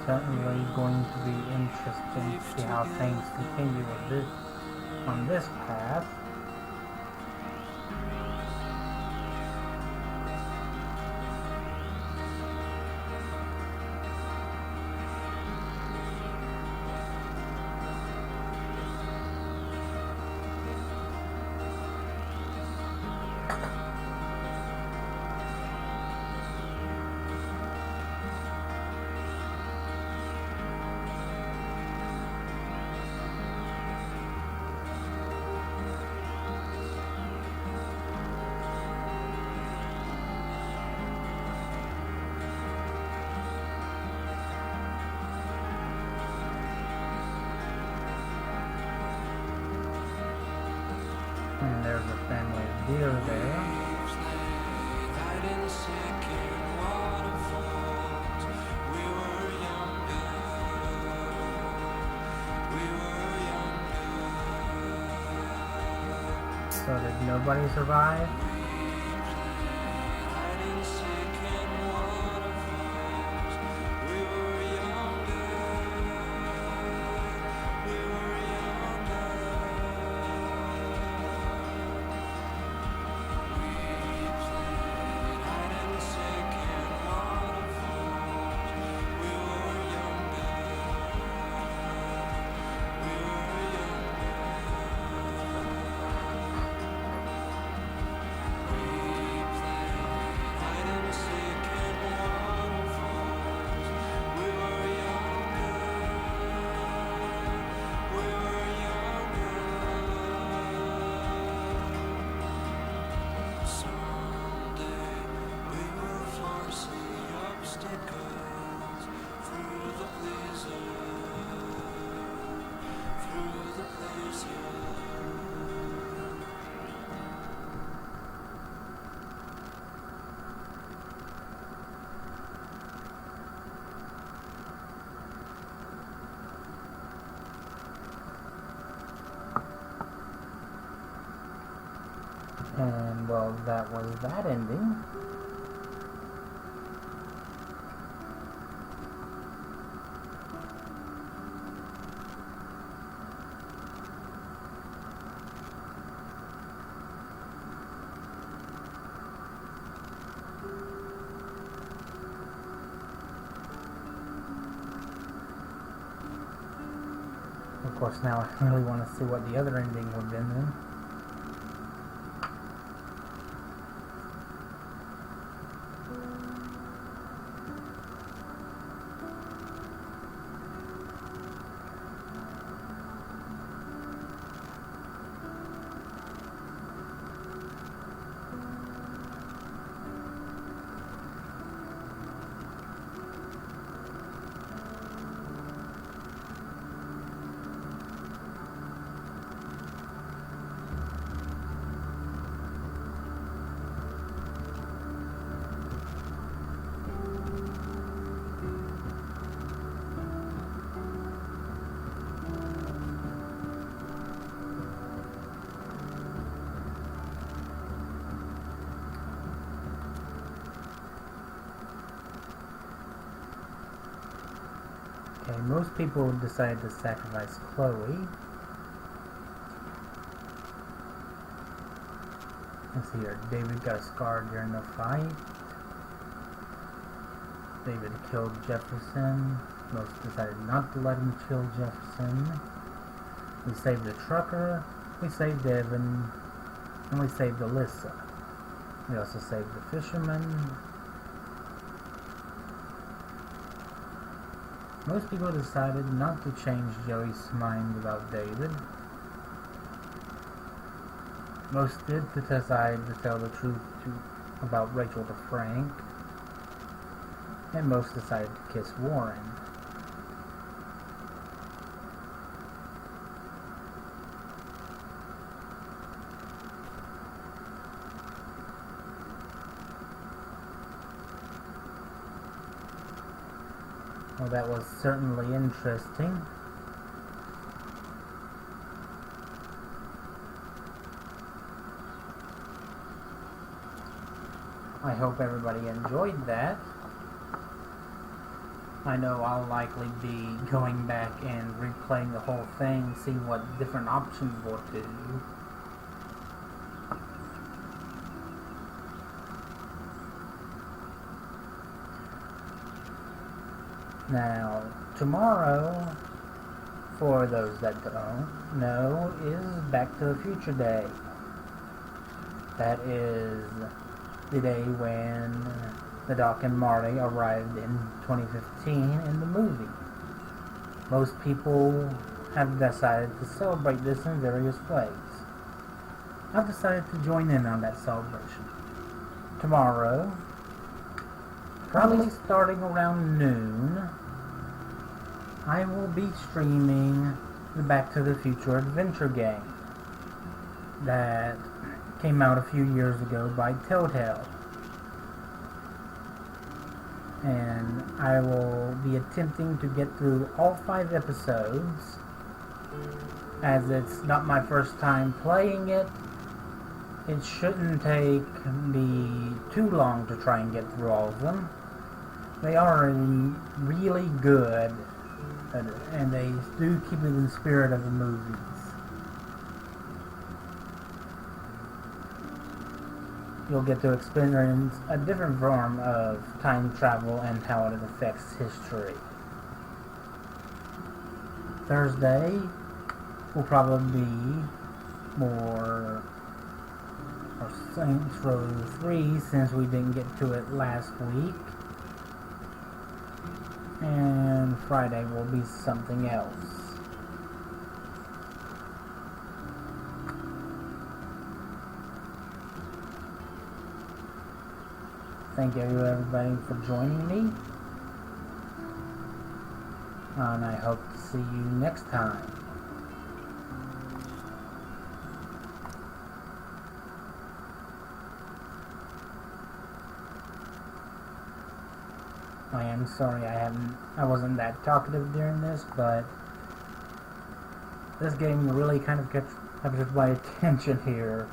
Speaker 1: Certainly going to be interesting to see how things continue with this on this path. And there's a family of deer there. So did nobody survive? And well, that was that ending. Of course, now I really want to see what the other ending would have been then. Okay, most people decided to sacrifice Chloe. Let's see here. David got scarred during the fight. David killed Jefferson. Most decided not to let him kill Jefferson. We saved the trucker. We saved Devin. And we saved Alyssa. We also saved the fisherman. Most people decided not to change Joey's mind about David. Most did decide to tell the truth about Rachel to Frank. And most decided to kiss Warren. Well, that was certainly interesting. I hope everybody enjoyed that. I know I'll likely be going back and replaying the whole thing, seeing what different options will do. Now, tomorrow, for those that don't know, is Back to the Future Day. That is the day when the Doc and Marty arrived in 2015 in the movie. Most people have decided to celebrate this in various ways. I've decided to join in on that celebration. Tomorrow, probably starting around noon, I will be streaming the Back to the Future adventure game that came out a few years ago by Telltale. And I will be attempting to get through all 5 episodes. As it's not my first time playing it, it shouldn't take me too long to try and get through all of them. They are really good, and they do keep it in the spirit of the movies. You'll get to experience a different form of time travel and how it affects history. Thursday will probably be more Saints Row 3 since we didn't get to it last week. And Friday will be something else. Thank you everybody for joining me. And I hope to see you next time. I am sorry I wasn't that talkative during this, but this game really kind of captured my attention here.